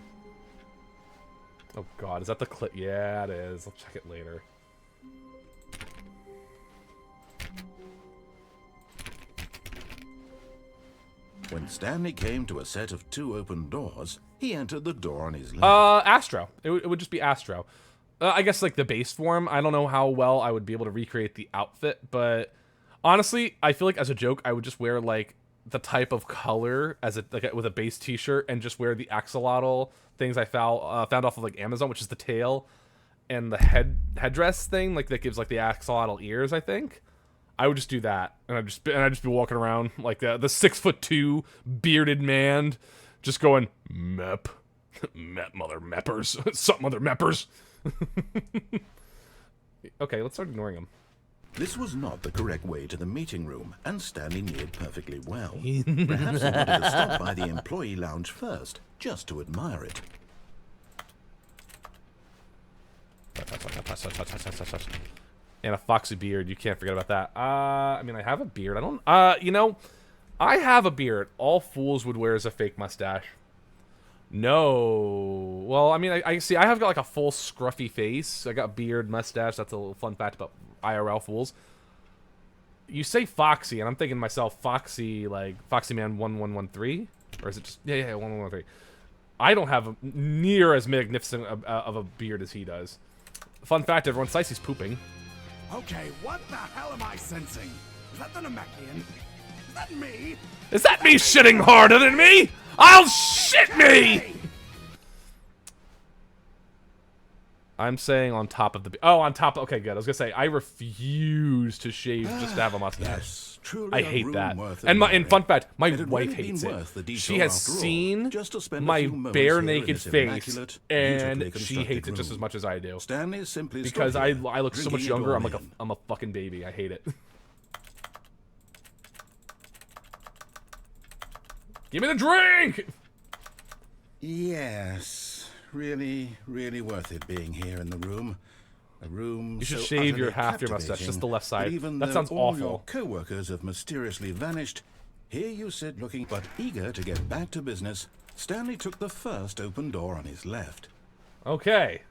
Oh God, is that the clip? Yeah, it is. I'll check it later. When Stanley came to a set of 2 open doors, he entered the door on his left. Astro. It would just be Astro. I guess like the base form. I don't know how well I would be able to recreate the outfit, but honestly, I feel like as a joke, I would just wear like the type of color as a like with a base T-shirt and just wear the axolotl things I found off of like Amazon, which is the tail and the headdress thing like that gives like the axolotl ears. I think I would just do that, and I'd just be walking around like the 6'2" bearded man, just going mep, mep mother meppers, something other meppers. Okay, let's start ignoring him. This was not the correct way to the meeting room, and Stanley knew it perfectly well. Perhaps he wanted to stop by the employee lounge first, just to admire it. And a foxy beard, you can't forget about that. I mean, I have a beard. I don't, you know, I have a beard. All fools would wear is a fake mustache. No. Well, I mean, I see, I have got like a full scruffy face. I got beard, mustache. That's a little fun fact about IRL fools. You say Foxy, and I'm thinking to myself, Foxy, like Foxy Man 1113? Or is it just, yeah, 1113. I don't have near as magnificent of a beard as he does. Fun fact, everyone, Sicey's pooping. Okay, what the hell am I sensing? Is that the Namekian? Is that me? Is that me shitting harder than me? I'll shit me! I'm saying on top of the... Oh, on top... Okay, good. I was going to say, I refuse to shave just to have a mustache. Yes, truly I a hate room that. worth And admiring. fun fact, my It had wife really hates been it. worth the detour She has after all, seen just to spend a my few moments bare here in naked this face, immaculate, and beautifully she hates it constructed just as room. much as I do. Stanley simply Because stood I here, look so much drinking it younger, all in. I'm a fucking baby. I hate it. Give me the drink! Yes, really, really worth it being here in the room. A room You should so shave your utterly half your mustache, captivating just the left that side. even That though sounds all awful. your co-workers have mysteriously vanished, here you sit looking but eager to get back to business. Stanley took the first open door on his left. Okay.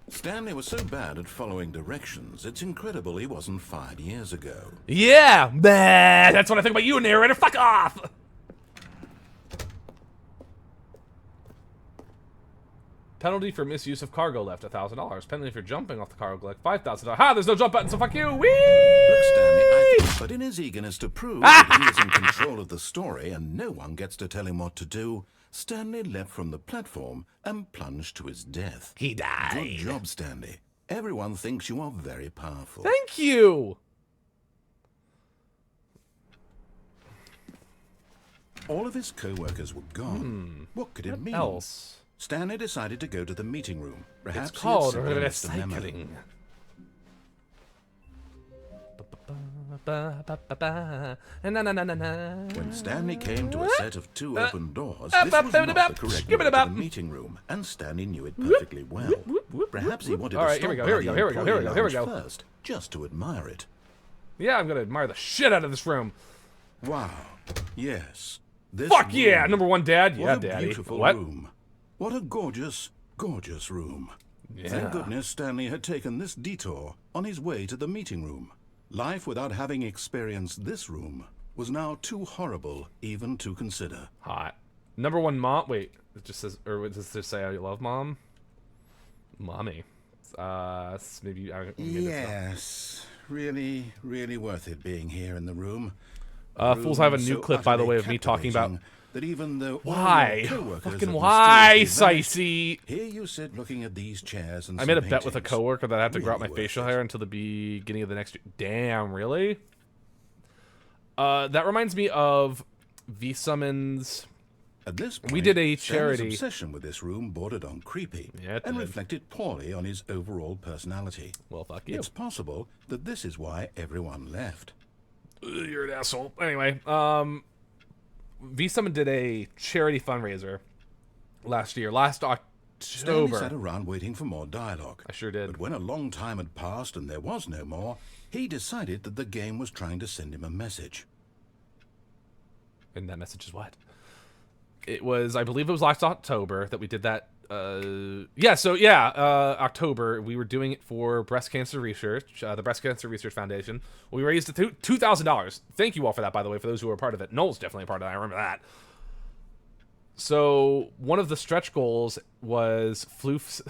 Stanley was so bad at following directions, it's incredible he wasn't fired years ago. Yeah! Bah, that's what I think about you, narrator. Fuck off! Penalty for misuse of cargo lift, $1,000. Penalty for jumping off the cargo lift, $5,000. Ha! There's no jump button, so fuck you! Whee! Look, Stanley, I think, but in his eagerness to prove that he is in control of the story and no one gets to tell him what to do, Stanley leapt from the platform and plunged to his death. He died. Good job, Stanley. Everyone thinks you are very powerful. Thank you! All of his co-workers were gone. What could it mean? Else? Stanley decided to go to the meeting room. Perhaps It's he had called simply missed a memo. recycling. When Stanley came to a set of two open doors, this was not the correct way to the meeting room, and Stanley knew it perfectly well. Perhaps he wanted All to right, stop here we go, by here we the go, here we go, here we go, here we employee go. lounge first, just to admire it. Yeah, I'm gonna admire the shit out of this room. Wow. Yes. This Fuck yeah! room. Number one, Dad. What Yeah, a Daddy. beautiful What? room. What a gorgeous, gorgeous room. Yeah. Thank goodness Stanley had taken this detour on his way to the meeting room. Life without having experienced this room was now too horrible even to consider. Hot. Number one, Mom. Wait, it just says, or does this just say I love Mom? Mommy. Maybe. Maybe Yes, really, really worth it being here in the room. Fools, I have a room new so clip, by the way, of utterly me talking about captivating that even though all why. your coworkers Fucking have why, mysteriously vanished, Sicey. here you sit looking at these chairs and I made a some bet with a paintings. coworker that I have to grow out my Really worth facial it. hair until the beginning of the next year. Damn, really? That reminds me of V Summons. At this point, We did a Stanley's charity. obsession with this room bordered on creepy Yeah, it and did. reflected poorly on his overall personality. Well, fuck you. It's possible that this is why everyone left. You're an asshole. Anyway, V Summon did a charity fundraiser last Stanley sat October. around waiting for more dialogue. I sure did. But when a long time had passed and there was no more, he decided that the game was trying to send him a message. And that message is what? It was, I believe it was last October that we did that. October. We were doing it for breast cancer research, the Breast Cancer Research Foundation. We raised $2,000. Thank you all for that, by the way, for those who were a part of it. Noel's definitely a part of that. I remember that. So one of the stretch goals was Floof's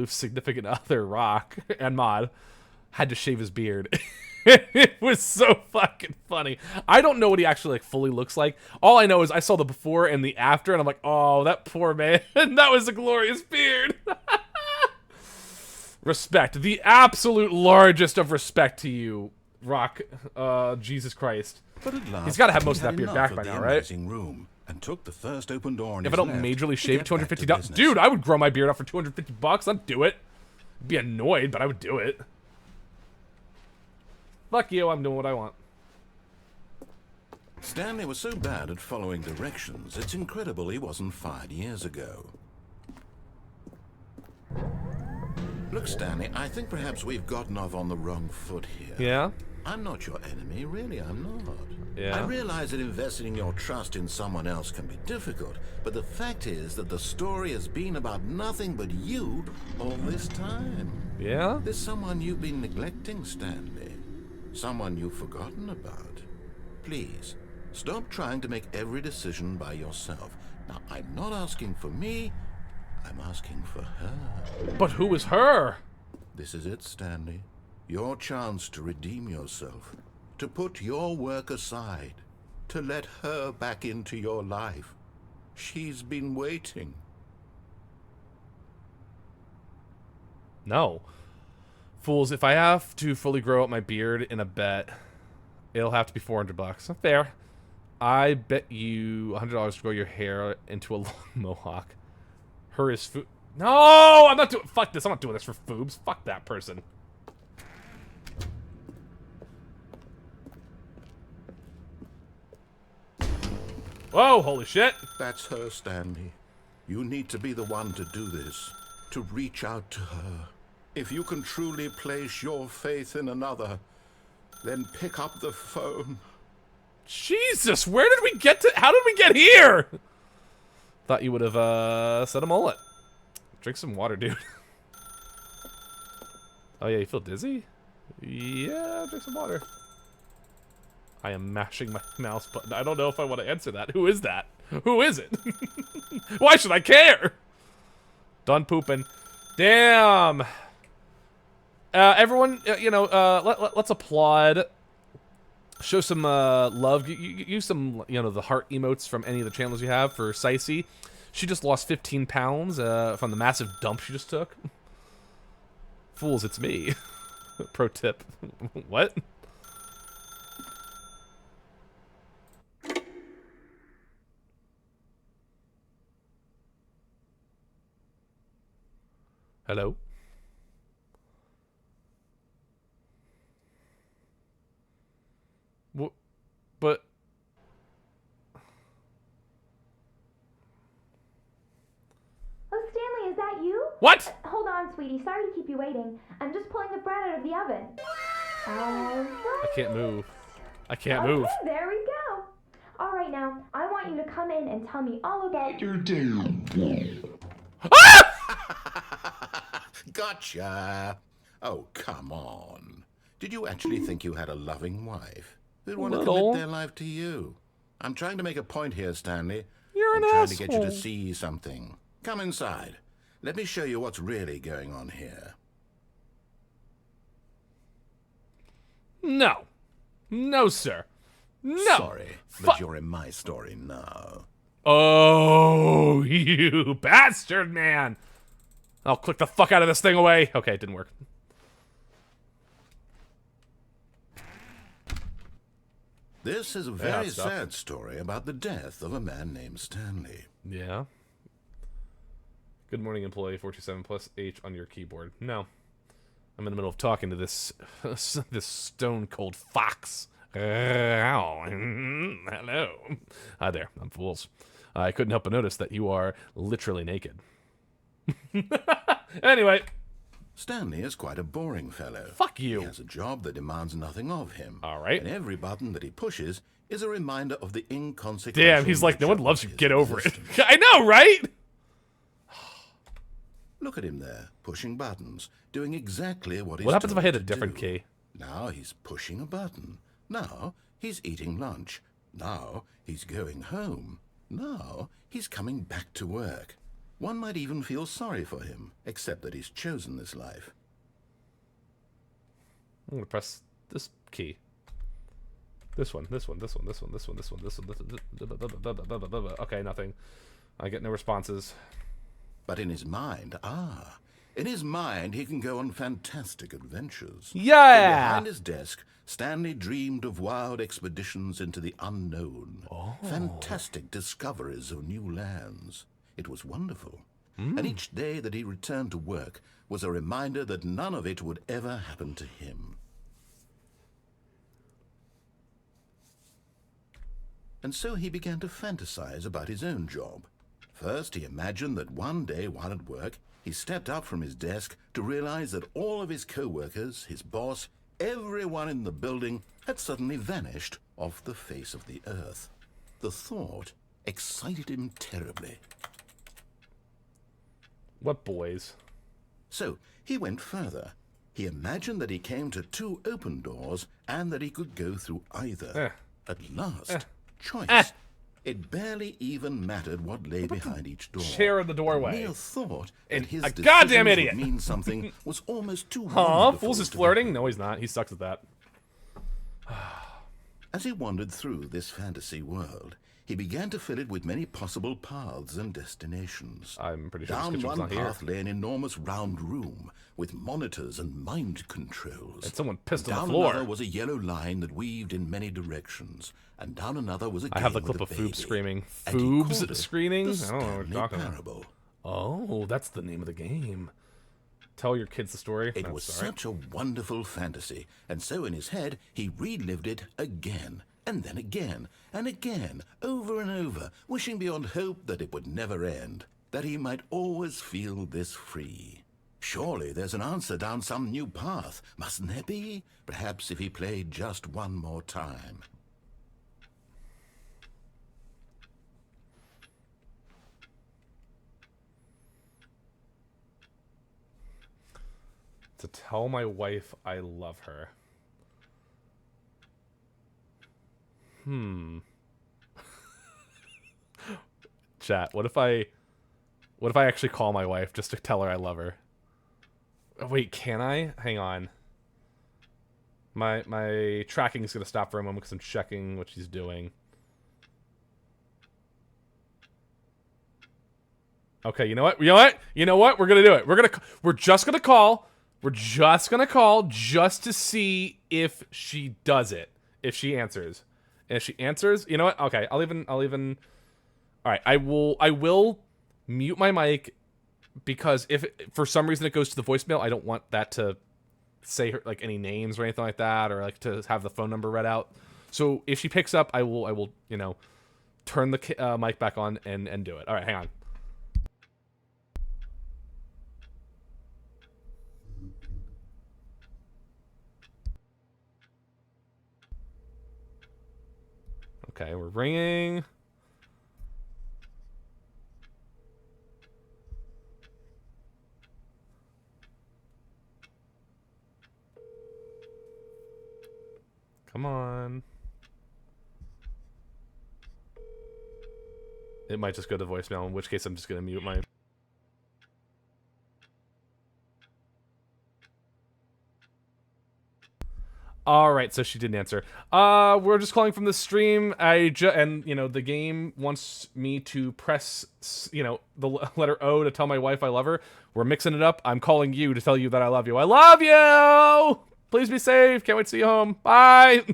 significant other, Rock, and Mod, had to shave his beard. It was so fucking funny. I don't know what he actually like fully looks like. All I know is I saw the before and the after, and I'm like, oh, that poor man. That was a glorious beard. Respect. The absolute largest of respect to you, Rock. Jesus Christ. But at last, He's got to have most of he that had beard enough back by of the now, right? amazing room and took the first open door on If his I don't left majorly to shave get back to $250, business. dude, I would grow my beard out for $250. I'd do it. Be annoyed, but I would do it. Fuck you, I'm doing what I want. Stanley was so bad at following directions, it's incredible he wasn't fired years ago. Look, Stanley, I think perhaps we've gotten off on the wrong foot here. Yeah? I'm not your enemy, really, I'm not. Yeah. I realize that investing your trust in someone else can be difficult, but the fact is that the story has been about nothing but you all this time. Yeah? There's someone you've been neglecting, Stanley. Someone you've forgotten about. Please, stop trying to make every decision by yourself. Now, I'm not asking for me, I'm asking for her. But who is her? This is it, Stanley. Your chance to redeem yourself. To put your work aside. To let her back into your life. She's been waiting. No. Fools, if I have to fully grow out my beard in a bet, it'll have to be $400. Fair. I bet you $100 to grow your hair into a long mohawk. Her is food. No! I'm not doing. Fuck this. I'm not doing this for foobs. Fuck that person. Whoa, holy shit. That's her, Stanley. You need to be the one to do this. To reach out to her. If you can truly place your faith in another, then pick up the phone. Jesus, where did we get to? How did we get here? Thought you would have said a mullet. Drink some water, dude. Oh yeah, you feel dizzy? Yeah, drink some water. I am mashing my mouse button. I don't know if I want to answer that. Who is that? Who is it? Why should I care? Done pooping. Damn. Everyone, let's applaud. Show some love. Use some, the heart emotes from any of the channels you have for Cicey. She just lost 15 pounds from the massive dump she just took. Fools, it's me. Pro tip. What? Hello? What? But... Oh, Stanley, is that you? What? Hold on, sweetie. Sorry to keep you waiting. I'm just pulling the bread out of the oven. All right. I can't move. I can't move. Okay, there we go. All right, now, I want you to come in and tell me all about your day. Gotcha. Oh, come on. Did you actually think you had a loving wife who'd want to Little. commit their life to you? I'm trying to make a point here, Stanley. You're an I'm trying to get you to asshole. see something. Come inside. Let me show you what's really going on here. No. No, sir. No. Sorry, Fu- but you're in my story now. Oh, you bastard, man. I'll click the fuck out of this thing away. Okay, it didn't work. This is a Yeah, very stuff. sad story about the death of a man named Stanley. Yeah. Good morning, employee. 427 plus H on your keyboard. No. I'm in the middle of talking to this this stone cold fox. Hello. Hi there. I'm Fools. I couldn't help but notice that you are literally naked. Anyway. Stanley is quite a boring fellow. Fuck you. He has a job that demands nothing of him. All right. And every button that he pushes is a reminder of the inconsequential Damn, he's like, no one nature loves of you. his Get over it. existence. I know, right? Look at him there, pushing buttons, doing exactly what he's What happens if I told hit a to different do. key? Now he's pushing a button. Now he's eating lunch. Now he's going home. Now he's coming back to work. One might even feel sorry for him, except that he's chosen this life. I'm gonna press this key. This one. Okay, nothing. I get no responses. But in his mind, in his mind, he can go on fantastic adventures. Yeah! Behind his desk, Stanley dreamed of wild expeditions into the unknown. Fantastic discoveries of new lands. It was wonderful. And each day that he returned to work was a reminder that none of it would ever happen to him. And so he began to fantasize about his own job. First, he imagined that one day while at work, he stepped up from his desk to realize that all of his co-workers, his boss, everyone in the building had suddenly vanished off the face of the earth. The thought excited him terribly. What boys? So he went further. He imagined that he came to 2 open doors and that he could go through either. At last, choice. It barely even mattered what lay behind each door. Chair in the doorway. The mere thought that his a decisions goddamn would idiot. mean something was almost too Huh? wonderful Fools is to be flirting? No, he's not. He sucks at that. As he wandered through this fantasy world, he began to fill it with many possible paths and destinations. I'm pretty sure Down this kitchen's one not here. path lay an enormous round room with monitors and mind controls. And someone pissed on Down the floor. another was a yellow line that weaved in many directions, and down another was a I have the game clip with of a Foobs baby. screaming. And he called Foobs it screaming? the I don't know what you're Stanley talking about. Parable. Oh, that's the name of the game. Tell your kids the story. It was such a wonderful fantasy, and so in his head he relived it again, and then again, and again, over and over, wishing beyond hope that it would never end, that he might always feel this free. Surely there's an answer down some new path, mustn't there be? Perhaps if he played just one more time. To tell my wife I love her. Chat, what if I actually call my wife just to tell her I love her? Oh, wait, can I? Hang on. My tracking is gonna stop for a moment because I'm checking what she's doing. Okay, you know what? We're gonna do it. We're just gonna call. We're just gonna call just to see if she does it. If she answers. And if she answers, you know what? Okay, I'll even Alright, I will mute my mic because if for some reason it goes to the voicemail, I don't want that to say her like any names or anything like that, or like to have the phone number read out. So if she picks up, I will turn the mic back on and do it. All right, hang on. Okay, we're ringing. Come on. It might just go to voicemail, in which case I'm just going to mute my... Alright, so she didn't answer. We're just calling from the stream. And, the game wants me to press, the letter O to tell my wife I love her. We're mixing it up. I'm calling you to tell you that I love you. I love you! Please be safe. Can't wait to see you home. Bye!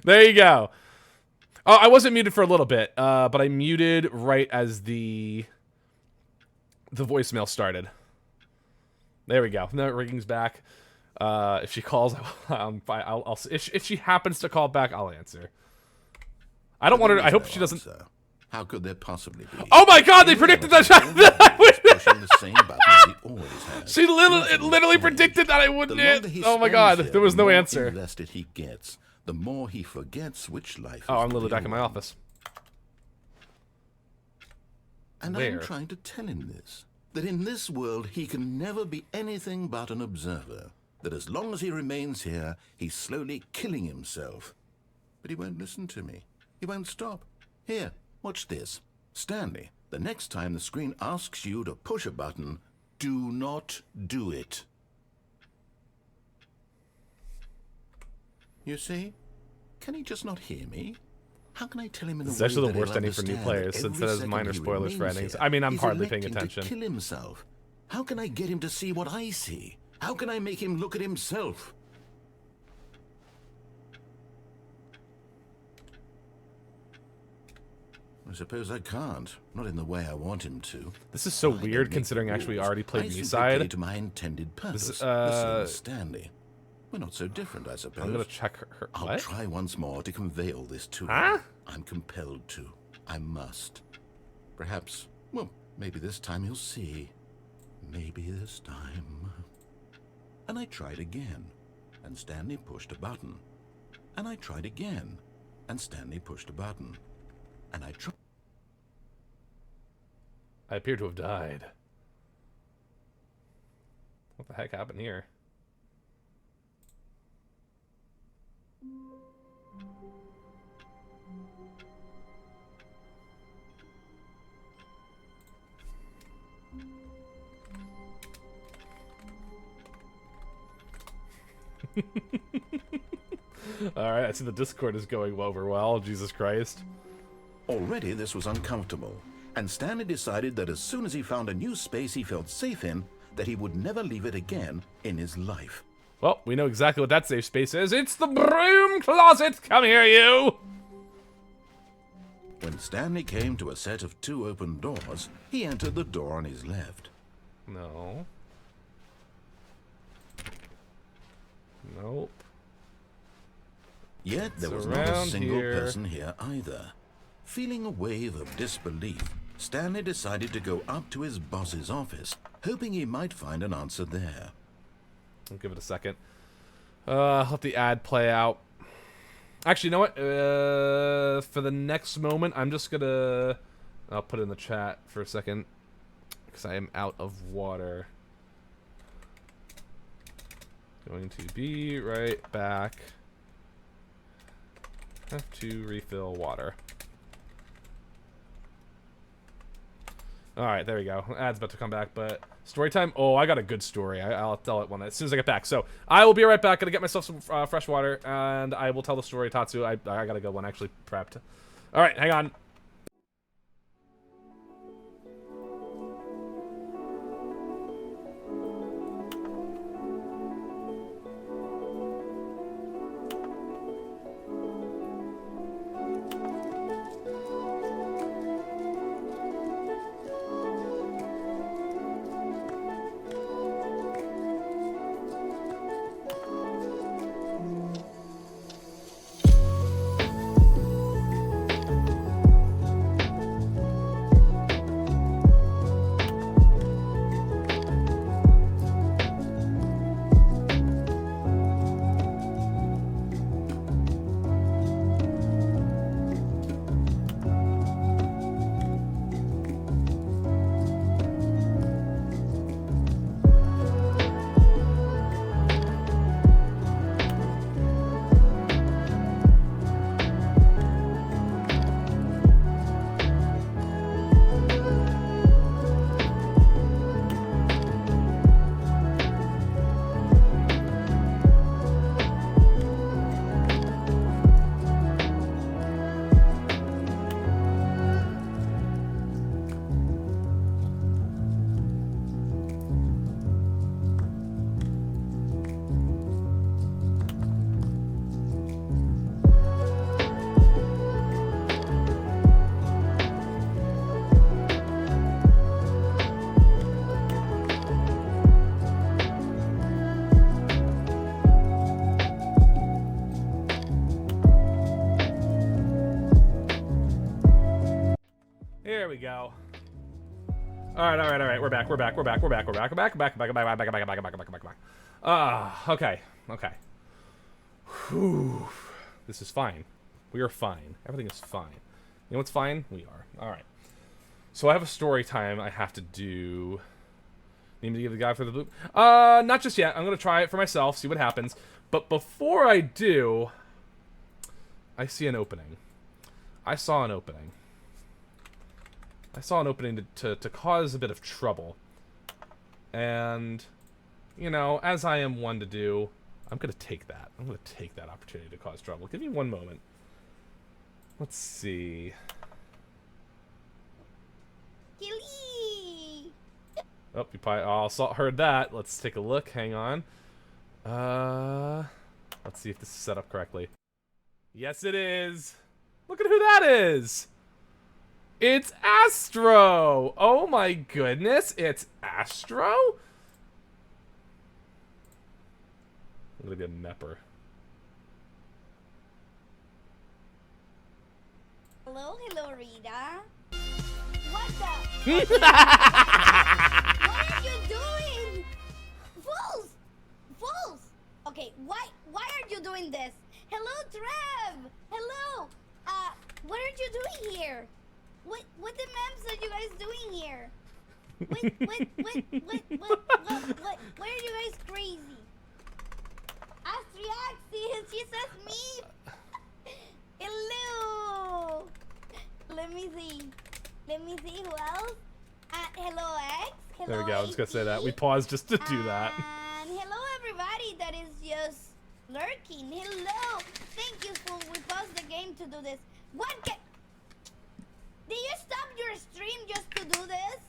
There you go. Oh, I wasn't muted for a little bit, but I muted right as the voicemail started. There we go. Now it rings back. If she calls, I'll if she happens to call back, I'll answer. I don't want her. I hope she doesn't. How could there possibly be? Oh my God! They predicted that. Pushing the same button he always has. She literally predicted that I wouldn't. Oh my God! There was no answer. The invested he gets, the more he forgets which life. Oh, I'm literally back in my office. And Where? I'm trying to tell him this: that in this world he can never be anything but an observer. That as long as he remains here, he's slowly killing himself. But he won't listen to me. He won't stop. Here, watch this. Stanley, the next time the screen asks you to push a button, do not do it. You see? Can he just not hear me? How can I tell him in a It's way actually that the worst he'll ending for new understand players, that since every it has second minor he spoilers for remains endings. here, I mean, I'm he's hardly paying electing attention. to kill himself. How can I get him to see what I see? How can I make him look at himself? I suppose I can't. Not in the way I want him to. This is so I don't weird make considering the actually rules. already played I simply B-side. play to my intended purpose. This, The same as Stanley. We're not so different, I suppose. I'm gonna check her. I'll What? try once more to convey all this to Huh? him. I'm compelled to. I must. Perhaps, well, maybe this time he'll see. Maybe this time. And I tried again, and Stanley pushed a button. And I tried again, and Stanley pushed a button. And I tried. I appear to have died. What the heck happened here? Alright, I see the Discord is going over well. Jesus Christ. Already this was uncomfortable, and Stanley decided that as soon as he found a new space he felt safe in, that he would never leave it again in his life. Well, we know exactly what that safe space is. It's the broom closet! Come here, you! When Stanley came to a set of 2 open doors, he entered the door on his left. No. Nope. Yet there was It's not a around single here. person here either. Feeling a wave of disbelief, Stanley decided to go up to his boss's office, hoping he might find an answer there. I'll give it a second. Let the ad play out. Actually, you know what? For the next moment, I'm just gonna... I'll put it in the chat for a second. Because I am out of water. Going to be right back. Have to refill water. Alright, there we go. Ad's about to come back, but... Story time? Oh, I got a good story. I'll tell it as soon as I get back. So, I will be right back. Gonna get myself some fresh water, and I will tell the story, Tatsu. I got a good one actually prepped. Alright, hang on. There we go. Alright. We're back. Okay. Whew. This is fine. We are fine. Everything is fine. You know what's fine? We are. Alright. So I have a story time I have to do. Need me to give the guy for the blue? Not just yet. I'm gonna try it for myself, see what happens. But before I do, I see an opening. I saw an opening to cause a bit of trouble. And, you know, as I am one to do, I'm gonna take that. I'm gonna take that opportunity to cause trouble. Give me one moment. Let's see. Killy. Oh, you probably all heard that. Let's take a look. Hang on. Let's see if this is set up correctly. Yes, it is. Look at who that is. It's Astro. Oh my goodness, it's Astro. I'm gonna be a mepper. Hello, Rita. What the? What are you doing? Fools! Okay, why are you doing this? Hello, Trev. Hello. What are you doing here? What the memes are you guys doing here? What? Why are you guys crazy? Astriaxis, she says me. Hello. Let me see who else. Hello, X. Hello, There we go. I was gonna say that. We AT. paused just to do that. And hello, everybody that is just lurking. Hello. Thank you, fool. We paused the game to do this. Did you stop your stream just to do this?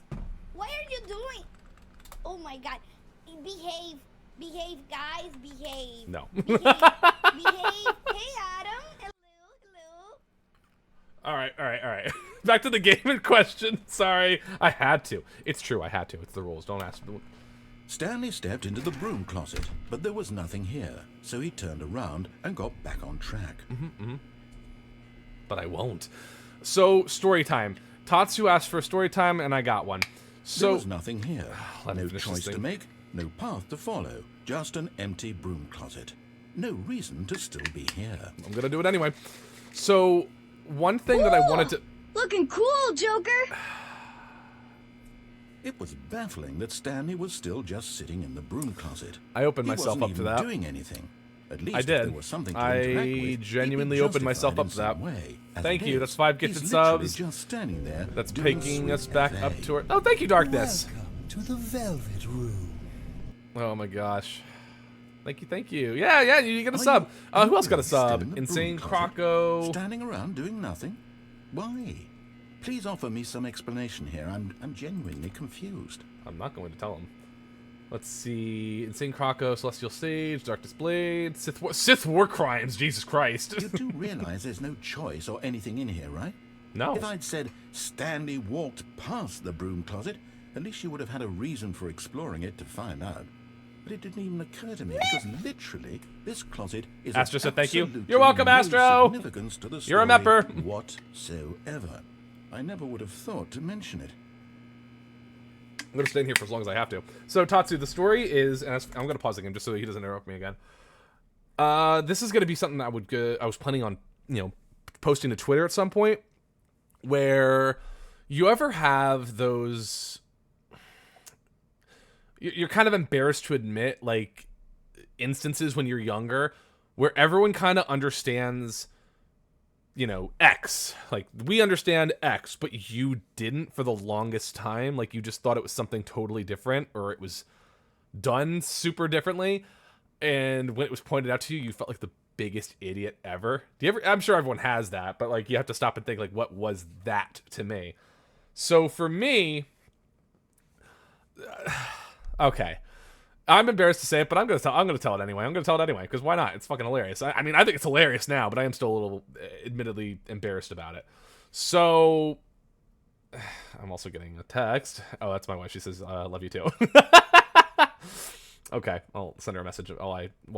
What are you doing? Oh my god. Behave. Behave, guys. Behave. No. Behave. Hey, Adam. Hello. All right. Back to the game in question. Sorry, I had to. It's true, I had to. It's the rules. Don't ask. Stanley stepped into the broom closet, but there was nothing here, so he turned around and got back on track. But I won't. So, story time. Tatsu asked for a story time, and I got one. So There was nothing here. Let me No finish choice this to thing. make, no path to follow, just an empty broom closet. No reason to still be here. I'm gonna do it anyway. So, one thing that I wanted to. Looking cool, Joker. It was baffling that Stanley was still just sitting in the broom closet. I opened He myself wasn't up to even that. doing anything. At least I if did. there was something to I interact with, he'd be genuinely opened myself justified up in to that. some way. As Thank it you, is, that's 5 he's gifted literally subs. just standing there. That's doing taking sweet us back FA. up to our. Oh, thank you, Darkness. Welcome to the Velvet Room. Oh my gosh. Thank you. Yeah, you get a Are sub. you Who else got a really still in sub? the Insane broom closet? Croco. Standing around doing nothing? Why? Please offer me some explanation here. I'm genuinely confused. I'm not going to tell him. Let's see. Insane Croco, Celestial Sage, Darkness Blade, Sith War Crimes. Jesus Christ. You do realize there's no choice or anything in here, right? No. If I'd said Stanley walked past the broom closet, at least you would have had a reason for exploring it to find out. But it didn't even occur to me because literally this closet is Astro of said thank you. absolutely You're welcome, no Astro. significance to the You're a story mepper. whatsoever. I never would have thought to mention it. I'm going to stay in here for as long as I have to. So, Tatsu, the story is, and I'm going to pause the game just so he doesn't interrupt me again. This is going to be something that I was planning on, posting to Twitter at some point, where you ever have those, you're kind of embarrassed to admit, like, instances when you're younger, where everyone kind of understands, X. Like, we understand X, but you didn't for the longest time. Like, you just thought it was something totally different, or it was done super differently. And when it was pointed out to you, you felt like the biggest idiot ever. I'm sure everyone has that, but, like, you have to stop and think, like, what was that to me? So, for me, okay. I'm embarrassed to say it, but I'm gonna tell it anyway. I'm gonna tell it anyway because why not? It's fucking hilarious. I mean, I think it's hilarious now, but I am still a little, admittedly, embarrassed about it. So, I'm also getting a text. Oh, that's my wife. She says, "Love you too." Okay, I'll send her a message while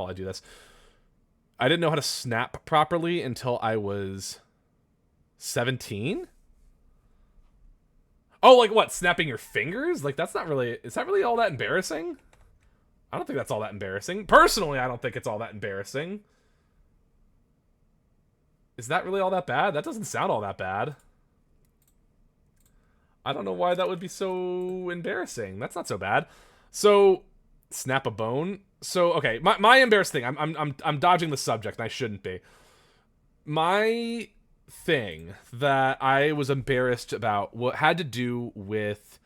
I do this. I didn't know how to snap properly until I was 17. Oh, like what? Snapping your fingers? Like that's not really. Is that really all that embarrassing? I don't think that's all that embarrassing. Personally, I don't think it's all that embarrassing. Is that really all that bad? That doesn't sound all that bad. I don't know why that would be so embarrassing. That's not so bad. So, snap a bone. So, okay, my embarrassing thing. I'm dodging the subject, and I shouldn't be. My thing that I was embarrassed about what had to do with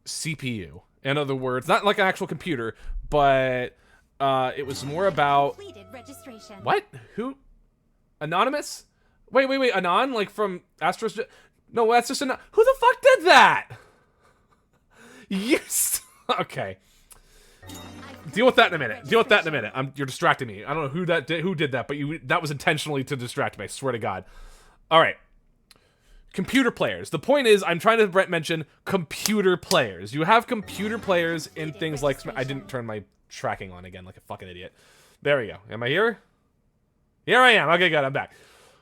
CPU. In other words, not like an actual computer, but It was more about Completed registration. what? Who? Anonymous? Wait. Anon, like from Astros? No, that's just Anon. Who the fuck did that? Yes. Okay. Deal with that in a minute. You're distracting me. I don't know who did that, but that was intentionally to distract me. I swear to God. All right. Computer players. The point is, I'm trying to mention computer players. You have computer players in things like... I didn't turn my tracking on again like a fucking idiot. There we go. Am I here? Here I am. Okay, good. I'm back.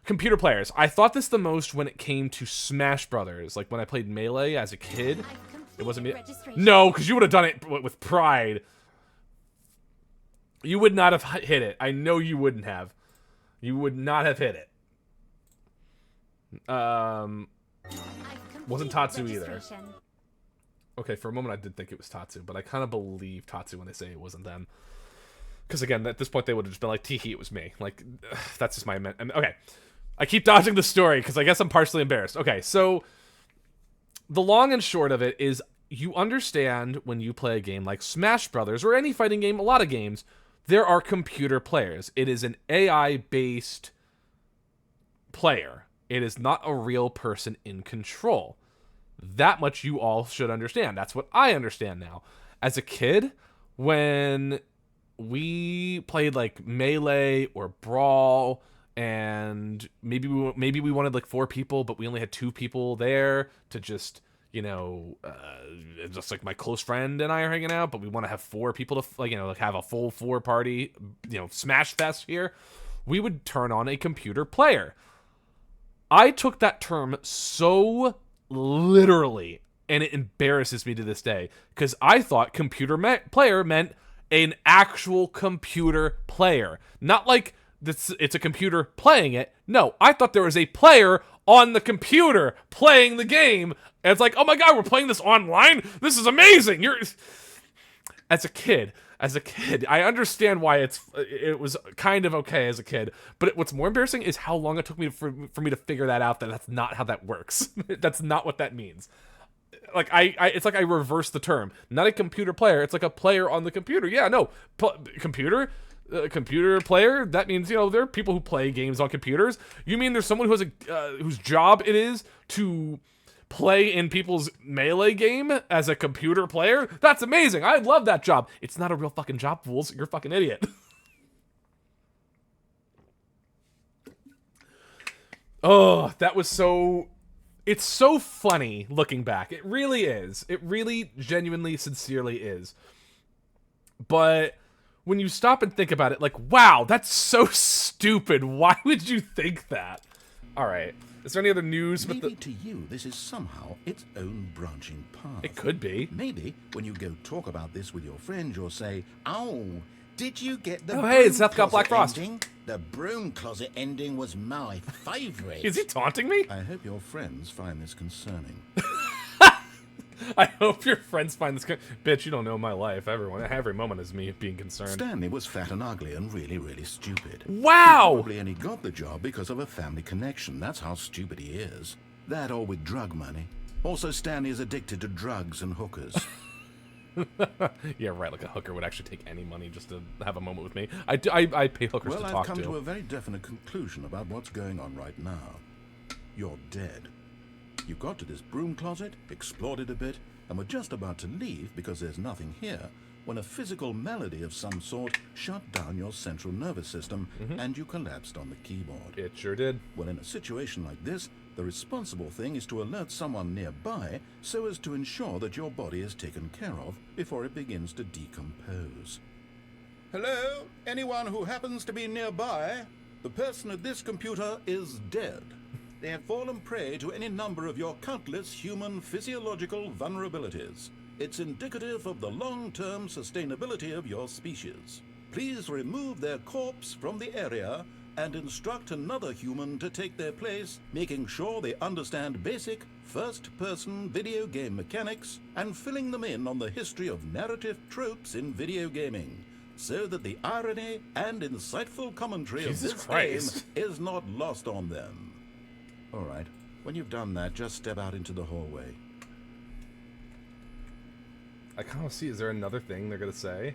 Computer players. I thought this the most when it came to Smash Brothers. Like when I played Melee as a kid. It wasn't me. No, because you would have done it with pride. You would not have hit it. I know you wouldn't have. You would not have hit it. Wasn't Tatsu either. Okay, for a moment I did think it was Tatsu, but I kind of believe Tatsu when they say it wasn't them. Because again, at this point they would have just been like, "Teehee, it was me." Like, that's just my... Okay. I keep dodging the story because I guess I'm partially embarrassed. Okay, so... The long and short of it is you understand when you play a game like Smash Brothers or any fighting game, a lot of games, there are computer players. It is an AI-based player. It is not a real person in control. That much you all should understand. That's what I understand now. As a kid, when we played like Melee or Brawl, and maybe we wanted like 4 people, but we only had 2 people there to just, you know, just like my close friend and I are hanging out, but we want to have 4 people to, like, you know, like have a full 4 party, you know, Smash Fest here. We would turn on a computer player. I took that term so literally, and it embarrasses me to this day, because I thought computer player meant an actual computer player. Not like it's a computer playing it. No, I thought there was a player on the computer playing the game. And it's like, oh my God, we're playing this online? This is amazing! As a kid, I understand why it was kind of okay as a kid, but what's more embarrassing is how long it took me for me to figure that out, that that's not how that works. That's not what that means. Like, it's like I reversed the term. Not a computer player, it's like a player on the computer. Yeah, no, computer player, that means, you know, there are people who play games on computers. You mean there's someone who has whose job it is to play in people's Melee game as a computer player? That's amazing. I love that job. It's not a real fucking job, fools. You're a fucking idiot. Oh, that was so... It's so funny looking back. It really is. It really, genuinely, sincerely is. But when you stop and think about it, like, wow, that's so stupid. Why would you think that? All right. Is there any other news? Maybe to you, this is somehow its own branching path. It could be. Maybe when you go talk about this with your friends, you'll say, "Oh, did you get the Oh, hey, it's Seth got Black closet Frost. ending? The broom closet ending was my favorite." Is he taunting me? I hope your friends find this concerning. I hope your friends find this... Bitch, you don't know my life. Every moment is me being concerned. Stanley was fat and ugly and really, really stupid. Wow! He probably only got the job because of a family connection. That's how stupid he is. That or with drug money. Also, Stanley is addicted to drugs and hookers. Yeah, right, like a hooker would actually take any money just to have a moment with me. I pay hookers Well, to I've talk come to. to a very definite conclusion about what's going on right now. You're dead. You got to this broom closet, explored it a bit, and were just about to leave because there's nothing here, when a physical melody of some sort shut down your central nervous system and you collapsed on the keyboard. It sure did. Well, in a situation like this, the responsible thing is to alert someone nearby so as to ensure that your body is taken care of before it begins to decompose. Hello? Anyone who happens to be nearby? The person at this computer is dead. They have fallen prey to any number of your countless human physiological vulnerabilities. It's indicative of the long-term sustainability of your species. Please remove their corpse from the area and instruct another human to take their place, making sure they understand basic first-person video game mechanics and filling them in on the history of narrative tropes in video gaming, so that the irony and insightful commentary Jesus of this Christ. game is not lost on them. All right, when you've done that, just step out into the hallway. I kind of see, is there another thing they're going to say?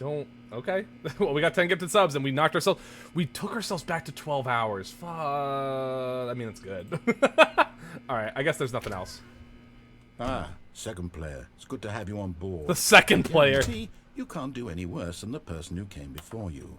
don't... Okay. Well, we got 10 gifted subs, and we knocked ourselves... We took ourselves back to 12 hours. I mean, that's good. Alright, I guess there's nothing else. Ah, second player. It's good to have you on board. The second player. Guarantee you can't do any worse than the person who came before you.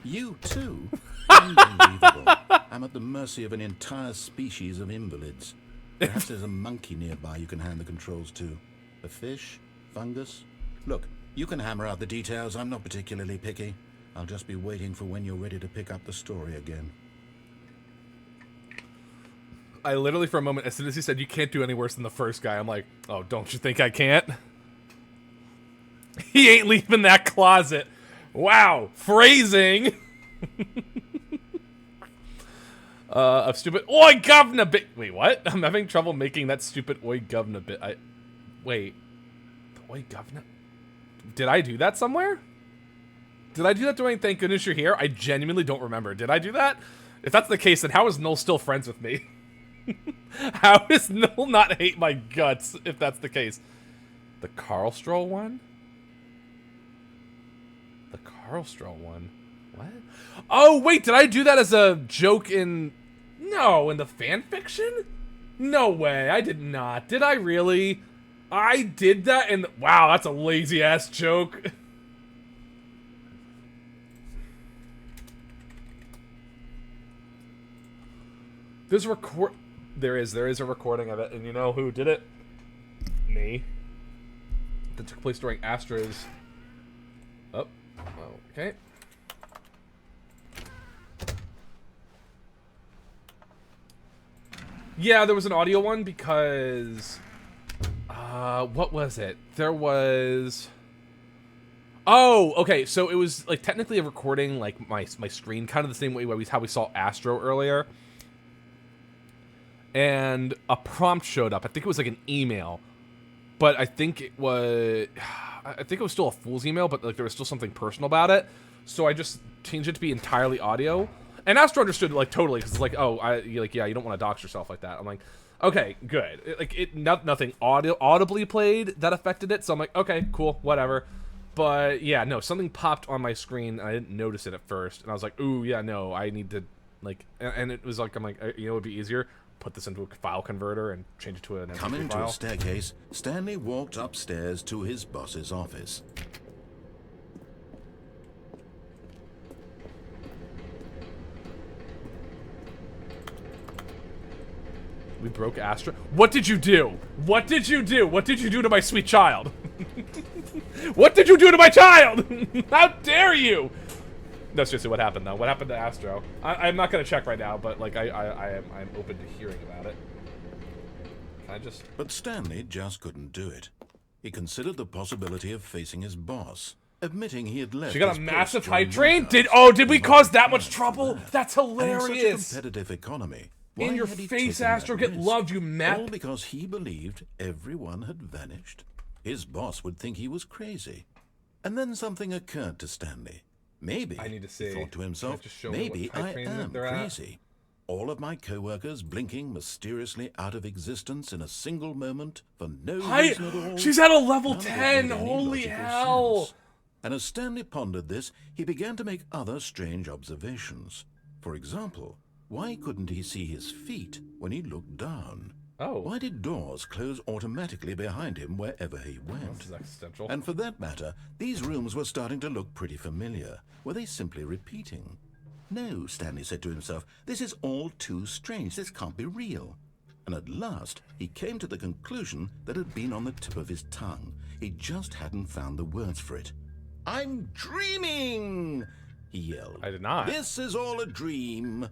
You too? Unbelievable. I'm at the mercy of an entire species of invalids. Perhaps there's a monkey nearby you can hand the controls to. A fish? Fungus? Look, you can hammer out the details. I'm not particularly picky. I'll just be waiting for when you're ready to pick up the story again. I literally, for a moment, as soon as he said, you can't do any worse than the first guy, I'm like, oh, don't you think I can't? He ain't leaving that closet. Wow. Phrasing. Of stupid oi governor bit. Wait, what? I'm having trouble making that stupid oi governor bit. Wait. The oi governor? Did I do that somewhere? Did I do that during Thank Goodness You're Here? I genuinely don't remember. Did I do that? If that's the case, then how is Noel still friends with me? How does Noel not hate my guts if that's the case? The Carl Stroll one? The Carl Stroll one? What? Oh, wait, did I do that as a joke in... No, in the fan fiction? No way, I did not. Did I really? I did that in the... Wow, that's a lazy-ass joke. There's a record... There is a recording of it, and you know who did it? Me. That took place during Astra's... Oh, okay. Yeah, there was an audio one because... what was it? There was... Oh, okay, so it was, like, technically a recording, like, my screen, kind of the same way how we saw Astro earlier. And a prompt showed up. I think it was, like, an email. But I think it was... I think it was still a fool's email, but, like, there was still something personal about it. So I just changed it to be entirely audio. And Astro understood it, like, totally, because it's like, oh, yeah, you don't want to dox yourself like that. I'm like, okay, good. Nothing audibly played that affected it, so I'm like, okay, cool, whatever. But, yeah, no, something popped on my screen, and I didn't notice it at first, and I was like, ooh, yeah, no, I need to, like, and it was like, I'm like, you know, it would be easier, put this into a file converter and change it to an MP3 file. Coming to a staircase, Stanley walked upstairs to his boss's office. We broke Astra. What did you do? What did you do? What did you do to my sweet child? What did you do to my child? How dare you? No, seriously, what happened though? What happened to Astro? I'm not gonna check right now, but like I'm open to hearing about it. Can I just... But Stanley just couldn't do it. He considered the possibility of facing his boss, admitting he had left. She got a his massive post hype during train? workouts. Did we cause that much trouble? That's And in such a hilarious. competitive economy, In why your had he face, taken that Astro, get risk? loved, you map. All because he believed everyone had vanished. His boss would think he was crazy. And then something occurred to Stanley. Maybe, I need to see. he thought to himself, Just show me what maybe type I training am they're at. crazy. All of my co-workers blinking mysteriously out of existence in a single moment for no reason at all. She's at a level None of it 10. made any Holy logical hell. sense. And as Stanley pondered this, he began to make other strange observations. For example, why couldn't he see his feet when he looked down? Oh. Why did doors close automatically behind him wherever he went? This is existential. And for that matter, these rooms were starting to look pretty familiar. Were they simply repeating? No, Stanley said to himself, this is all too strange. This can't be real. And at last, he came to the conclusion that had been on the tip of his tongue. He just hadn't found the words for it. I'm dreaming, he yelled. I did not. This is all a dream.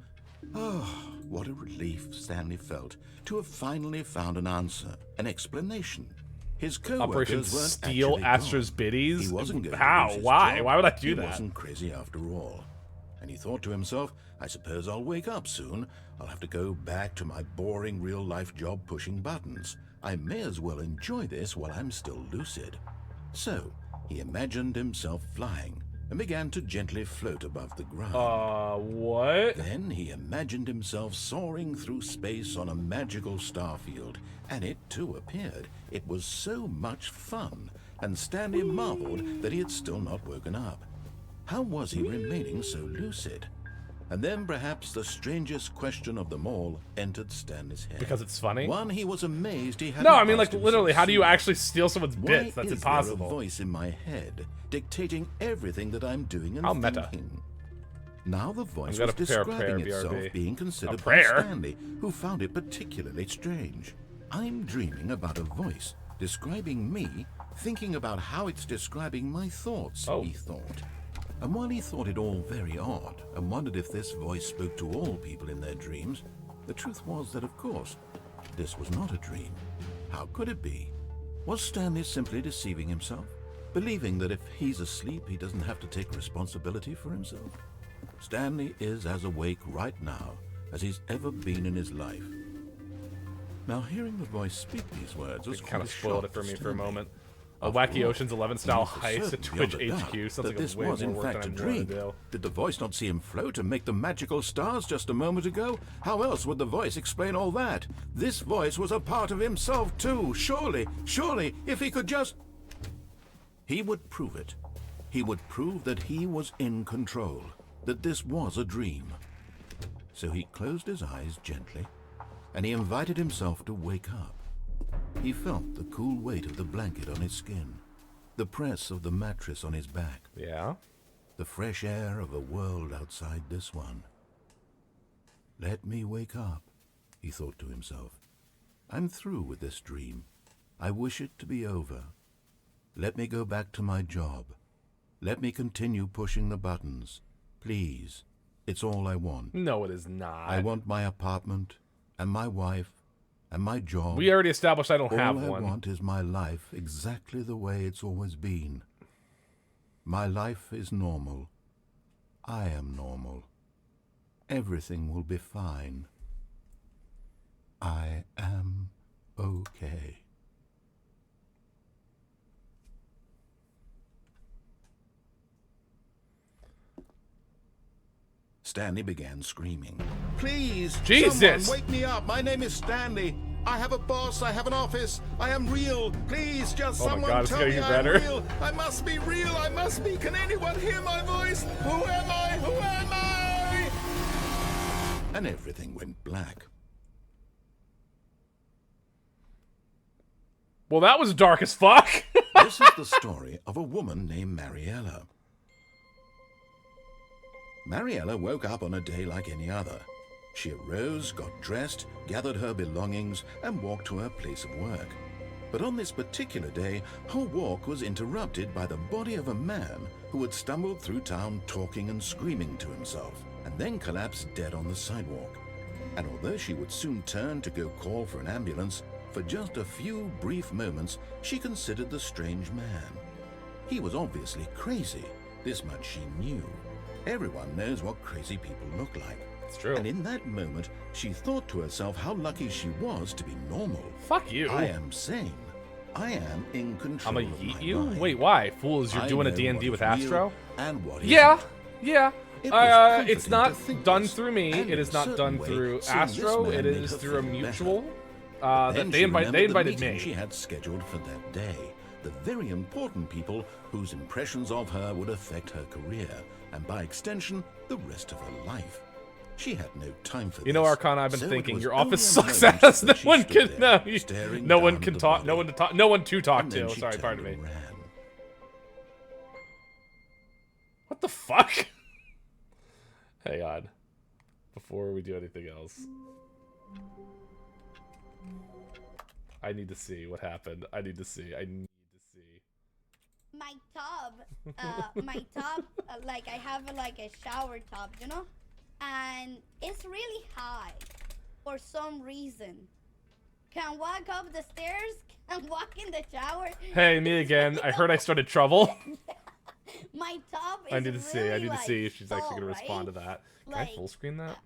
Oh, what a relief Stanley felt to have finally found an answer, an explanation. His Operation co-workers weren't Steal actually Astra's gone. biddies? He wasn't going How? to lose his Why? job. Why would I do He that? wasn't crazy after all. And he thought to himself, I suppose I'll wake up soon. I'll have to go back to my boring real-life job pushing buttons. I may as well enjoy this while I'm still lucid. So, he imagined himself flying, and began to gently float above the ground. What? Then he imagined himself soaring through space on a magical starfield, and it too appeared. It was so much fun, and Stanley marveled that he had still not woken up. How was he remaining so lucid? And then perhaps the strangest question of them all entered Stanley's head. Because it's funny? One, he was amazed he had. No, I mean, like, literally, how do you actually steal someone's bits? That's impossible. There a voice in my head dictating everything that I'm doing and How thinking? meta. Now the voice I'm was gonna prepare a describing prayer, itself BRB. being considered A by prayer? Stanley, who found it particularly strange. I'm dreaming about a voice describing me, thinking about how it's describing my thoughts, he thought. And while he thought it all very odd, and wondered if this voice spoke to all people in their dreams, the truth was that, of course, this was not a dream. How could it be? Was Stanley simply deceiving himself, believing that if he's asleep, he doesn't have to take responsibility for himself? Stanley is as awake right now as he's ever been in his life. Now, hearing the voice speak these words was Kind of quite a spoiled shock it for to me for a Stanley. moment. A Of Wacky course, Ocean's 11 style he was heist at certain Twitch beyond a doubt HQ. Sounds that like this a way was more in work fact than a I'm willing to dream. do. Did the voice not see him float and make the magical stars just a moment ago? How else would the voice explain all that? This voice was a part of himself too. Surely, if he could just... He would prove it. He would prove that he was in control, that this was a dream. So he closed his eyes gently, and he invited himself to wake up. He felt the cool weight of the blanket on his skin, the press of the mattress on his back, Yeah? the fresh air of a world outside this one. Let me wake up, he thought to himself. I'm through with this dream. I wish it to be over. Let me go back to my job. Let me continue pushing the buttons. Please, it's all I want. No, it is not. I want my apartment, and my wife, and my job. We already established I don't have All I one. want is my life exactly the way it's always been. My life is normal. I am normal. Everything will be fine. I am okay. Stanley began screaming. Please, Jesus! someone wake me up. My name is Stanley. I have a boss. I have an office. I am real. Please, just Oh my someone God, it's tell getting me better. I'm real. I must be real. I must be. Can anyone hear my voice? Who am I? Who am I? And everything went black. Well, that was dark as fuck. This is the story of a woman named Mariella. Mariella woke up on a day like any other. She arose, got dressed, gathered her belongings, and walked to her place of work. But on this particular day, her walk was interrupted by the body of a man who had stumbled through town talking and screaming to himself, and then collapsed dead on the sidewalk. And although she would soon turn to go call for an ambulance, for just a few brief moments, she considered the strange man. He was obviously crazy. This much she knew. Everyone knows what crazy people look like. It's true. And in that moment, she thought to herself how lucky she was to be normal. Fuck you. I am sane. I am in control I'm gonna of yeet my you? mind. Wait, why? Fools, you're I doing a know D&D what with is real Astro? And what Yeah, isn't. yeah. It was It's comforting not to think done this, through me. and It in is a not certain done way, through seeing this Astro. man It made is her through a feel mutual. better. That Then they she invited remembered the me. meeting she had scheduled for that day. The very important people whose impressions of her would affect her career, and by extension, the rest of her life. She had no time for this. You know, Arcana, I've been so it thinking was your only office a sucks moment ass. that No she one stood can there, no. staring No one down can the talk. body. No one to talk. No one to talk And then to. she Sorry, turned pardon me. and ran. What the fuck? Hang on. Before we do anything else, I need to see what happened. I need to see. I need to see. My tub, like I have like a shower tub, you know, and it's really high for some reason. Can walk up the stairs, can walk in the shower. Hey, me again. I heard I started trouble. My tub is I need to see. I really, need to like, see if she's actually tall, gonna respond to right? that. Can I Like, full screen that?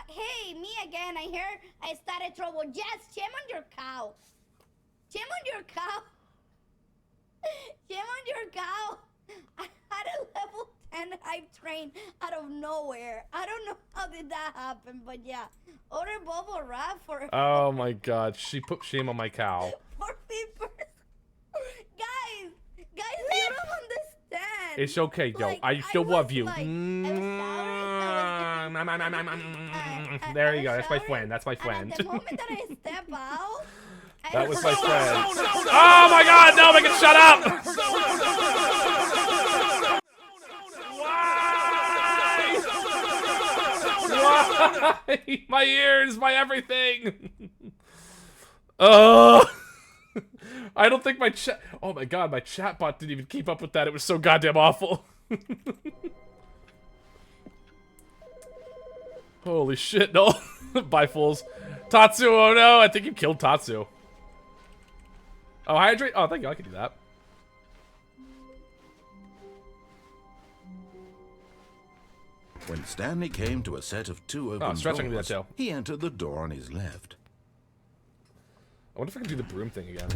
Hey, me again. I hear I started trouble. Yes, shame on your cow. Shame on your cow. Shame on your cow. I had a level hype train out of nowhere. I don't know how did that happen, but yeah. Order bubble wrap for Oh my god, she put shame on my cow. for people. Guys, you don't understand. It's okay, yo. Like, I still was, love you. like, I was showering, There you go. I was That's my showering, friend. That's my and friend. at the moment that I step out, That was my I- friend. Oh my god, no, make it shut up! Why? My ears, my everything. Oh. I don't think my chat. Oh my god, my chatbot didn't even keep up with that. It was so goddamn awful. Holy shit, no. Bye, fools. Tatsu, oh no, I think you killed Tatsu. Oh, hydrate? Oh, thank you, I can do that. When Stanley came to a set of 2 open stretching doors, that tail. he entered the door on his left. I wonder if I can do the broom thing again.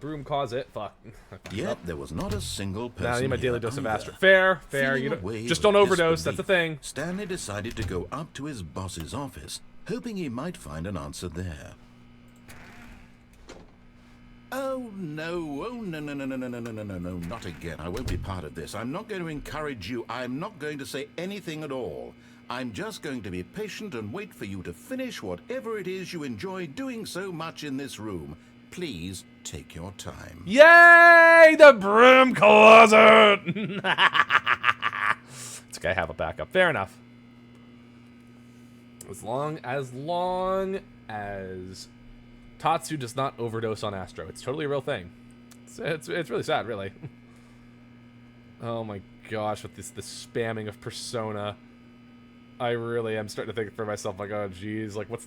Broom closet. Fuck. Yet there was not a single person. Now I need my daily here dose of either. Astro. Fair. Feeling You a don't, wave just of don't overdose. That's the disbelief, thing. Stanley decided to go up to his boss's office, hoping he might find an answer there. Oh no, no, not again. I won't be part of this. I'm not going to encourage you. I'm not going to say anything at all. I'm just going to be patient and wait for you to finish whatever it is you enjoy doing so much in this room. Please take your time. Yay! The broom closet! It's okay, I have a backup. Fair enough. As long as Tatsu does not overdose on Astro. It's totally a real thing. It's really sad, really. Oh my gosh, with this spamming of Persona, I really am starting to think for myself, like, oh geez, like what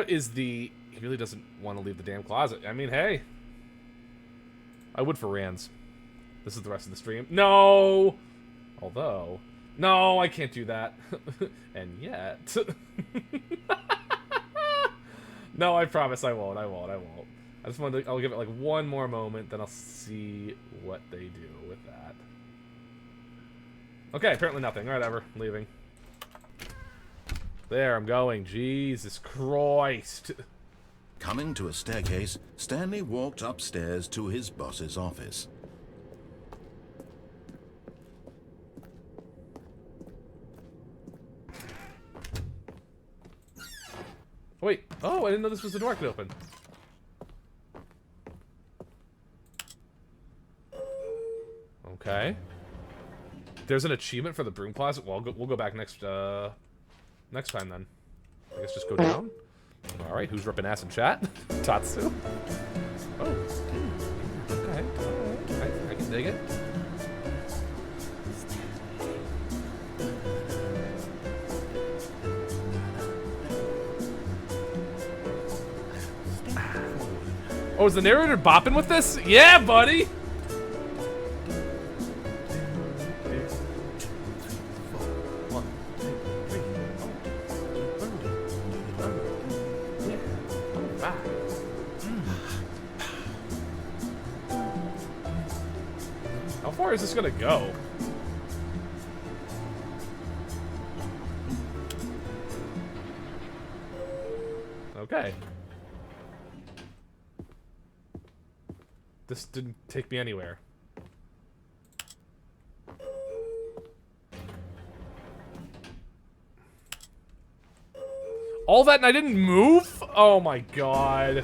is the he really doesn't want to leave the damn closet. I mean, hey. I would for Rands. This is the rest of the stream. No! Although, no, I can't do that. And yet. No, I promise I won't. I just wanted to, I'll give it like one more moment, then I'll see what they do with that. Okay, apparently nothing. Whatever, I'm leaving. There, I'm going. Jesus Christ. Coming to a staircase, Stanley walked upstairs to his boss's office. Wait. Oh, I didn't know this was the door I could open. Okay. There's an achievement for the broom closet. Well, we'll go back next time then. I guess just go down. All right, who's ripping ass in chat? Tatsu. Oh. Okay. All right. I can dig it. Oh, is the narrator bopping with this? Yeah, buddy! How far is this gonna go? Okay. This didn't take me anywhere. All that and I didn't move? Oh my god.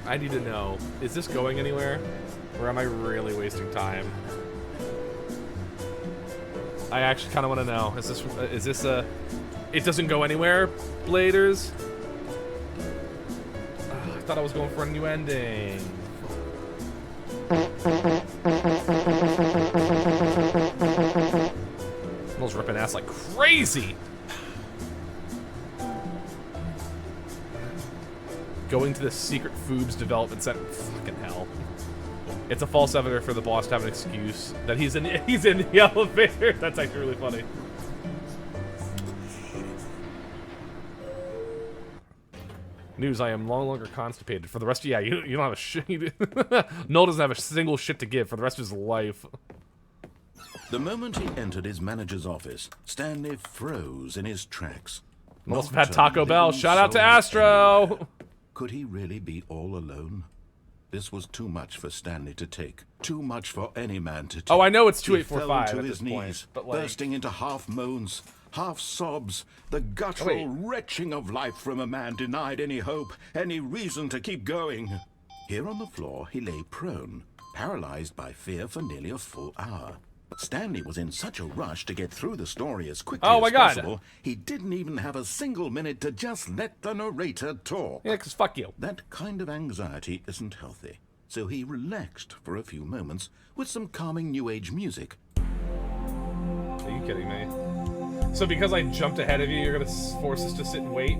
I need to know, is this going anywhere? Or am I really wasting time? I actually kind of want to know. Is this a... It doesn't go anywhere, Bladers? I thought I was going for a new ending. Smells ripping ass like crazy! Going to the secret Foobs development center. Fucking hell. It's a false evidence for the boss to have an excuse that he's in the elevator. That's actually really funny. News, I am no longer constipated. For the rest of you don't have a shit. Noel doesn't have a single shit to give for the rest of his life. The moment he entered his manager's office, Stanley froze in his tracks. Must have Not had a Taco Bell. living Shout out to soul Astro. anywhere. Could he really be all alone? This was too much for Stanley to take. Too much for any man to take. Oh, I know it's He fell 2845 to at his this knees, point, but like, bursting into half moans, half sobs, the guttural wait. retching of life from a man denied any hope, any reason to keep going. Here on the floor, he lay prone, paralyzed by fear for nearly a full hour. Stanley was in such a rush to get through the story as quickly Oh my as God. possible, he didn't even have a single minute to just let the narrator talk. yeah, because fuck you. That kind of anxiety isn't healthy, so he relaxed for a few moments with some calming New Age music. Are you kidding me? So because I jumped ahead of you, you're gonna force us to sit and wait?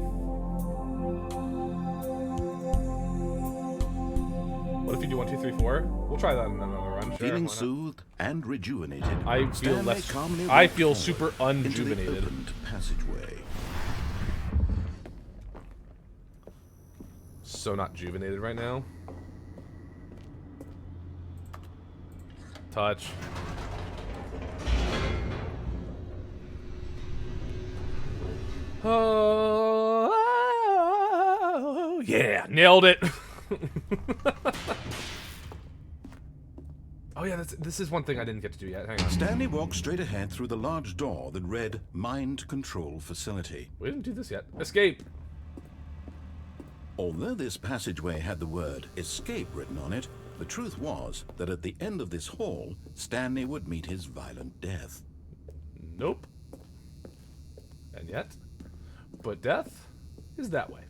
What if you do 1, 2, 3, 4? We'll try that in another run. Sure, Feeling why not? soothed and rejuvenated, I feel Stanley less. calmly I walked feel forward super into the unjuvenated. opened passageway. So not juvenated right now. Touch. Oh, yeah, nailed it. Oh yeah, this is one thing I didn't get to do yet. Hang on. Stanley walked straight ahead through the large door that read Mind Control Facility. We didn't do this yet. Escape. Although this passageway had the word escape written on it, the truth was that at the end of this hall, Stanley would meet his violent death. Nope. And yet, but death is that way.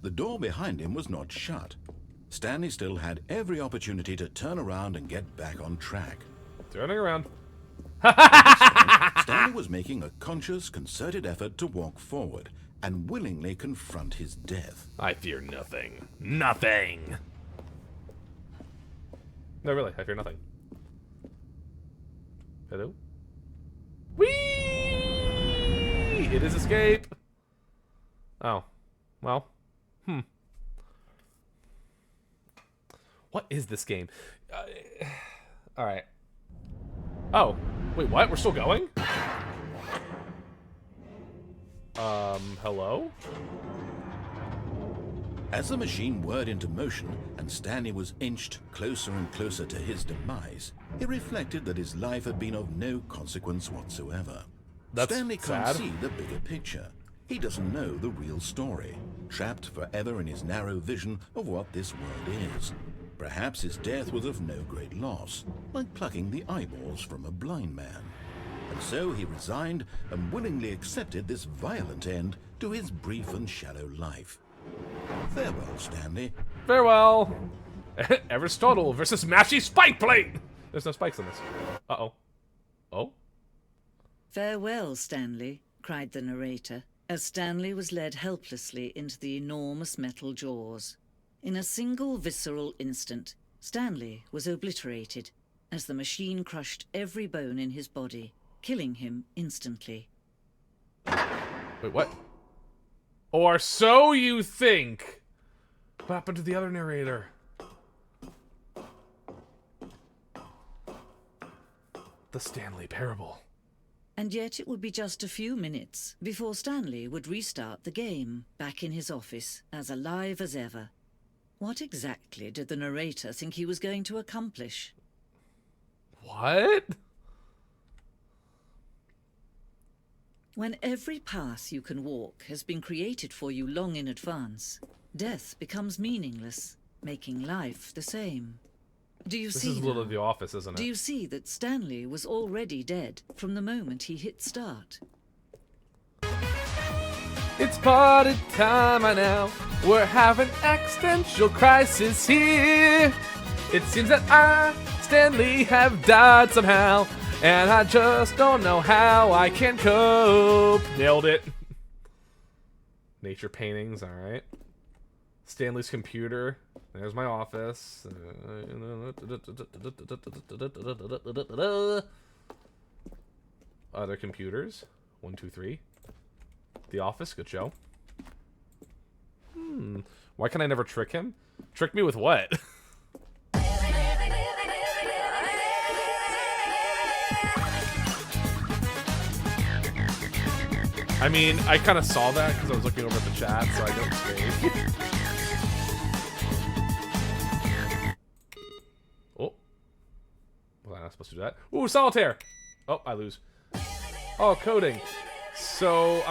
The door behind him was not shut. Stanley still had every opportunity to turn around and get back on track. Turning around. Stanley was making a conscious, concerted effort to walk forward and willingly confront his death. I fear nothing. Nothing. No, really, I fear nothing. Hello? Whee! It is escape. Oh. Well. What is this game? Alright. Oh. Wait, what? We're still going? Hello? As the machine whirred into motion and Stanley was inched closer and closer to his demise, he reflected that his life had been of no consequence whatsoever. That's Stanley can't sad. see the bigger picture. He doesn't know the real story, trapped forever in his narrow vision of what this world is. Perhaps his death was of no great loss, like plucking the eyeballs from a blind man. And so he resigned and willingly accepted this violent end to his brief and shallow life. Farewell, Stanley. Farewell. Aristotle versus Mashy Spike Plate. There's no spikes on this. Uh-oh. Oh? "Farewell, Stanley," cried the narrator, as Stanley was led helplessly into the enormous metal jaws. In a single visceral instant, Stanley was obliterated as the machine crushed every bone in his body, killing him instantly. Wait, what? Or so you think. What happened to the other narrator? The Stanley Parable. And yet it would be just a few minutes before Stanley would restart the game, back in his office, as alive as ever. What exactly did the narrator think he was going to accomplish? What? When every path you can walk has been created for you long in advance, death becomes meaningless, making life the same. Do you This see is a little now? of The Office, isn't Do it? you see that Stanley was already dead from the moment he hit start? It's party time right now. We're having existential crisis here. It seems that I, Stanley, have died somehow, and I just don't know how I can cope. Nailed it. Nature paintings, alright. Stanley's computer. There's my office. Other computers. 1, 2, 3. The Office, good show. Why can I never trick him? Trick me with what? I mean, I kind of saw that because I was looking over at the chat, so I don't stay. Oh. Was I not supposed to do that? Ooh, solitaire! Oh, I lose. Oh, coding. So,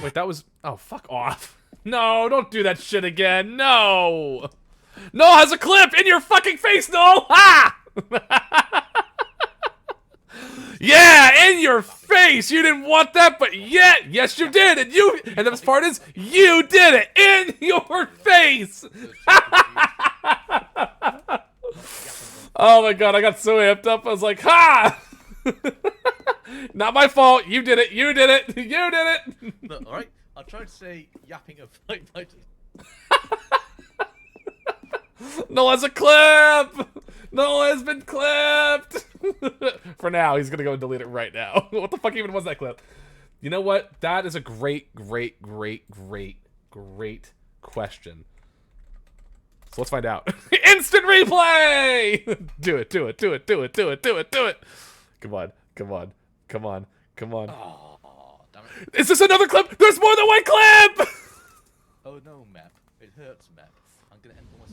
Wait, that was... Oh, fuck off. No, don't do that shit again. No! Noel has a clip in your fucking face, Noel! Ha! Yeah, in your face! You didn't want that, but yet, yes you did! And the best part is, you did it! In your face! Oh my god, I got so amped up, I was like, ha! Not my fault, you did it, you did it, you did it! Look, alright, I'll try to say yapping of like Noel has a clip! Noel has been clipped! For now, he's gonna go and delete it right now. What the fuck even was that clip? You know what? That is a great question. So let's find out. Instant replay! Do it, do it, do it, do it, do it, do it, do it! Come on, come on, come on, come on. Oh, damn it. Is this another clip? There's more than one clip! Oh no, Map. It hurts, Map. I'm gonna end almost.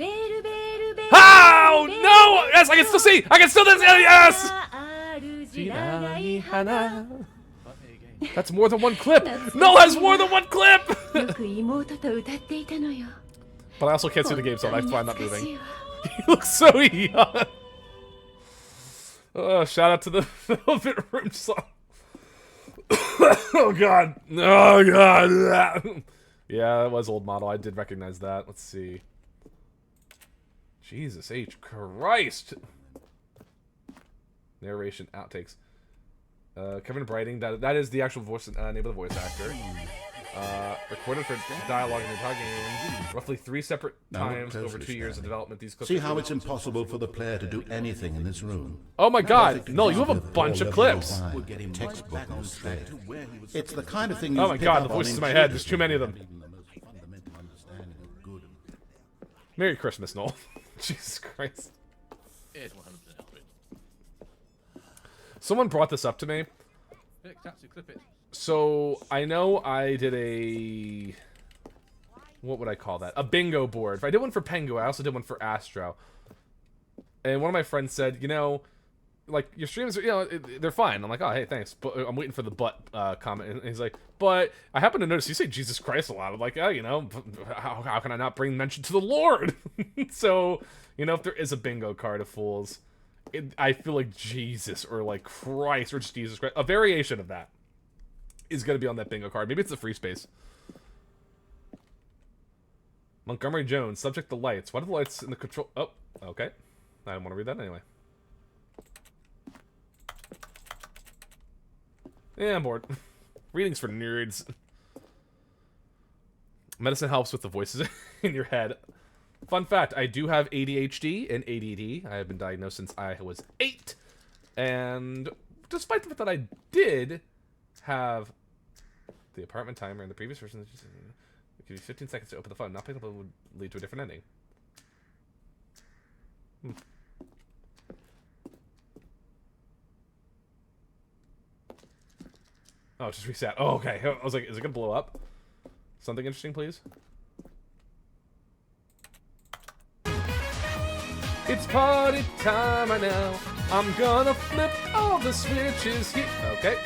How? No! Yes, I can still see! I can still see! Yes! That's more than one clip! No, has more than one clip! But I also can't see the game, so that's why I'm not moving. He looks so young! Oh, shout out to the Velvet Room song. Oh god. Oh god. Yeah, that was old model. I did recognize that. Let's see. Jesus H. Christ. Narration outtakes. Kevin Brighting. That is the actual voice name of the voice actor. Recorded for dialogue in the entire game. Roughly 3 separate times over 2 years of development. These clips See how it's impossible for the player to do anything in this room. Oh my god. No, you have a bunch of clips. Textbook mistake. It's the kind of thing you Oh my god, the voices in my head. There's too many of them. Merry Christmas, Noel. Jesus Christ. Here's what happens to help it. Someone brought this up to me. Clip it. So, I know I did a... What would I call that? A bingo board. If I did one for Pengu, I also did one for Astro. And one of my friends said, you know, like, your streams are, you know, they're fine. I'm like, oh, hey, thanks. But I'm waiting for the but comment. And he's like, but I happen to notice you say Jesus Christ a lot. I'm like, oh, you know, how can I not bring mention to the Lord? So, you know, if there is a bingo card of fools, I feel like Jesus or like Christ or just Jesus Christ, a variation of that is going to be on that bingo card. Maybe it's the free space. Montgomery Jones, subject to lights. Why do the lights in the control... Oh, okay. I didn't want to read that anyway. Yeah, I'm bored. Readings for nerds. Medicine helps with the voices in your head. Fun fact, I do have ADHD and ADD. I have been diagnosed since I was 8. And despite the fact that I did have the apartment timer in the previous version, it gives you 15 seconds to open the phone. Not picking up would lead to a different ending. Oh, it just reset. Oh, okay. I was like, is it gonna blow up? Something interesting, please? It's party time right now. I'm gonna flip all the switches here. Okay.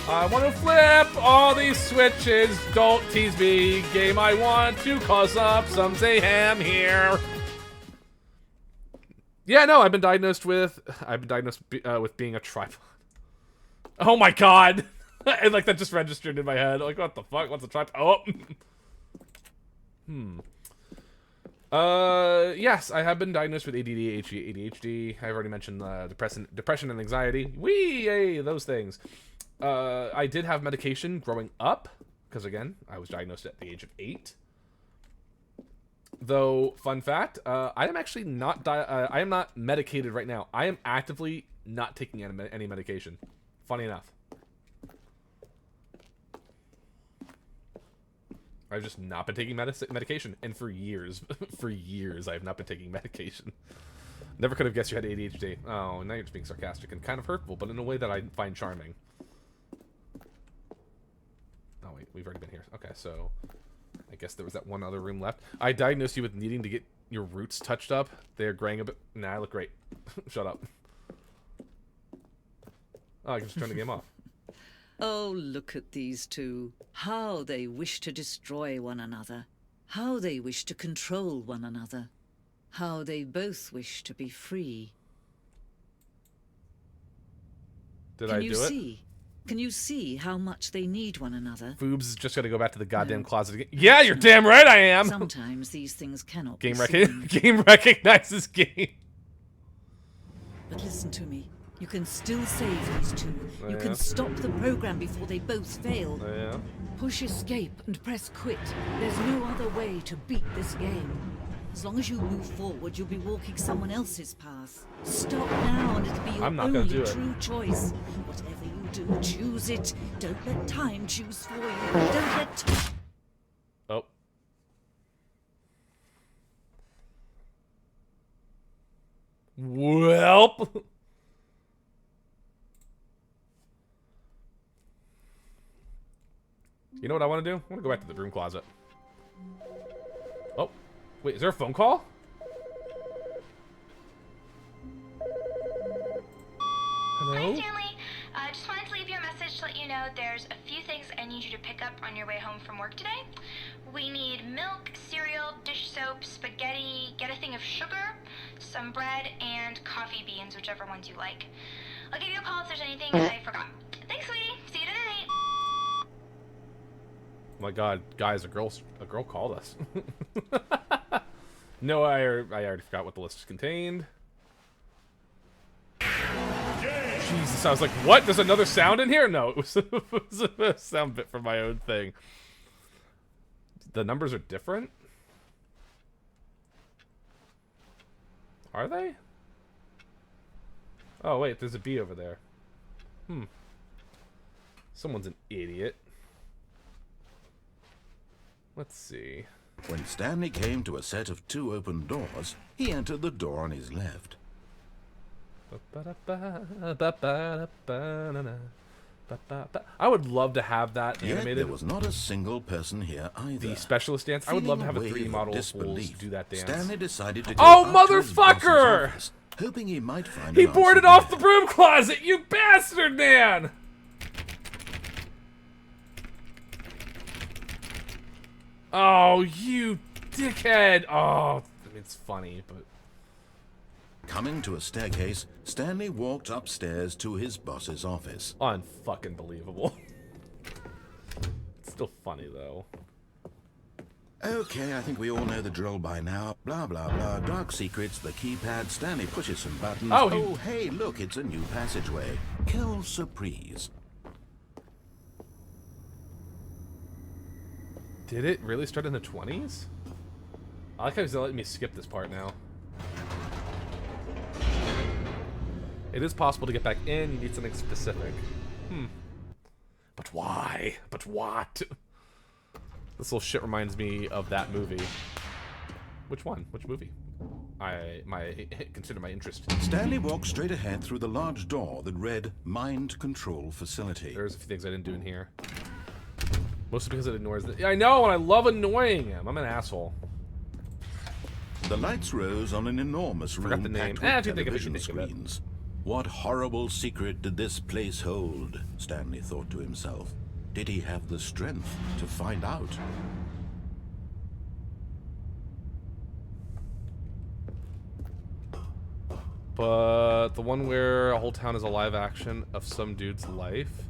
I want to flip all these switches. Don't tease me, game. I want to cause up some mayhem here. Yeah, no, I've been diagnosed with being a tripod. Oh my god. And like that just registered in my head. Like, what the fuck? What's a tripod? Oh. Yes, I have been diagnosed with ADD, ADHD. I've already mentioned depression and anxiety. Whee! Those things. I did have medication growing up, because again, I was diagnosed at the age of 8. Though, fun fact, I am actually not I am not medicated right now. I am actively not taking any medication. Funny enough. I've just not been taking medication, and for years, for years, I have not been taking medication. Never could have guessed you had ADHD. Oh, now you're just being sarcastic and kind of hurtful, but in a way that I find charming. Oh wait, we've already been here. Okay, so I guess there was that one other room left. I diagnosed you with needing to get your roots touched up. They're graying a bit. Nah, I look great. Shut up. Oh, I can just turn the game off. Oh, look at these two. How they wish to destroy one another. How they wish to control one another. How they both wish to be free. Did I do it? See? Can you see how much they need one another? Foobs is just gonna go back to the goddamn closet again. Yeah, you're damn right I am! Sometimes these things cannot game be seen. Game recognizes game. But listen to me. You can still save these two. You can stop the program before they both fail. Yeah. Push escape and press quit. There's no other way to beat this game. As long as you move forward, you'll be walking someone else's path. Stop now and it'll be your only true choice. Whatever you do, choose it. Don't let time choose for you. Don't let... Oh. Welp. You know what I want to do? I want to go back to the broom closet. Oh, wait, is there a phone call? Hello? Hi, Stanley. Just wanted to leave you a message to let you know there's a few things I need you to pick up on your way home from work today. We need milk, cereal, dish soap, spaghetti, get a thing of sugar, some bread, and coffee beans, whichever ones you like. I'll give you a call if there's anything I forgot. Thanks, sweetie. See you tonight. Oh my God, guys, a girl called us. No, I already forgot what the list contained. Jesus, I was like, what? There's another sound in here? No, it was a sound bit from my own thing. The numbers are different? Are they? Oh, wait, there's a B over there. Someone's an idiot. Let's see. When Stanley came to a set of 2 open doors, he entered the door on his left. I would love to have that Yet animated. there was not a single person here either. The specialist dance. I would love to have a 3D model of disbelief, fools do that dance. Stanley decided to go Oh, up to his boss's motherfucker! office, hoping he might find He an boarded answer off the there. broom closet, you bastard man! Oh, you dickhead! Oh, it's funny, but... Coming to a staircase, Stanley walked upstairs to his boss's office. Unfucking believable. It's still funny, though. Okay, I think we all know the drill by now. Blah, blah, blah. Dark secrets, the keypad. Stanley pushes some buttons. Oh, hey, look, it's a new passageway. Kill surprise. Did it really start in the 20s? I like how he's letting me skip this part now. It is possible to get back in. You need something specific. But why? But what? This little shit reminds me of that movie. Which one? Which movie? Consider my interest. Stanley walked straight ahead through the large door that read Mind Control Facility. There's a few things I didn't do in here. Mostly because it ignores the... I know, and I love annoying him. I'm an asshole. The lights rose on an enormous room the name. packed with If you think of it, you television think of it. screens. What horrible secret did this place hold? Stanley thought to himself. Did he have the strength to find out? But the one where a whole town is a live action of some dude's life.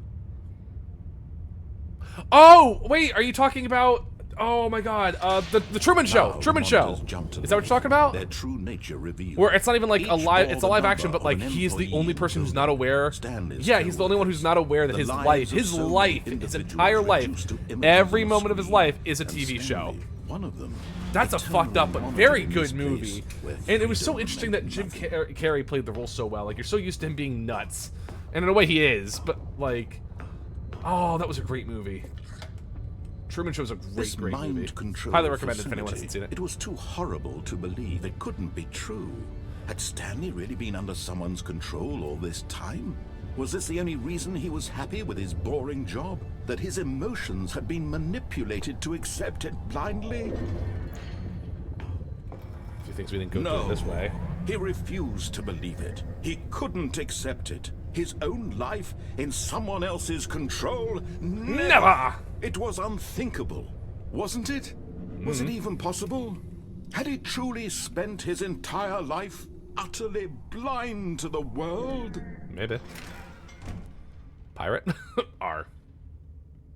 Oh, wait, are you talking about... Oh my God, the Truman Show. Now, Truman Show. monsters jumped to Is that what you're talking life, about? Their true nature revealed. Where it's not even like Each a live, bore it's a the live action, number but like of an he's the employee only person who's building. not aware. Stanley's Yeah, he's the only one who's not aware that The his lives life, of his so life, many his individuals entire life, reduced to images every on moment of his screen. life is a And TV show. Stanley, one of them, That's a eternally fucked up but monitored very in good space movie. where And it was so freedom interesting that meant Jim nothing. Carrey played the role so well. Like, you're so used to him being nuts. And in a way he is, but like... Oh, that was a great movie. Truman Show's a This great movie. mind control Highly recommended if anyone facility, hasn't seen it. It was too horrible to believe. It couldn't be true. Had Stanley really been under someone's control all this time? Was this the only reason he was happy with his boring job? That his emotions had been manipulated to accept it blindly? If he thinks we didn't go No. through it this way. He refused to believe it. He couldn't accept it. His own life in someone else's control? Never! It was unthinkable, wasn't it? Was it even possible? Had he truly spent his entire life utterly blind to the world? Maybe. Pirate? R.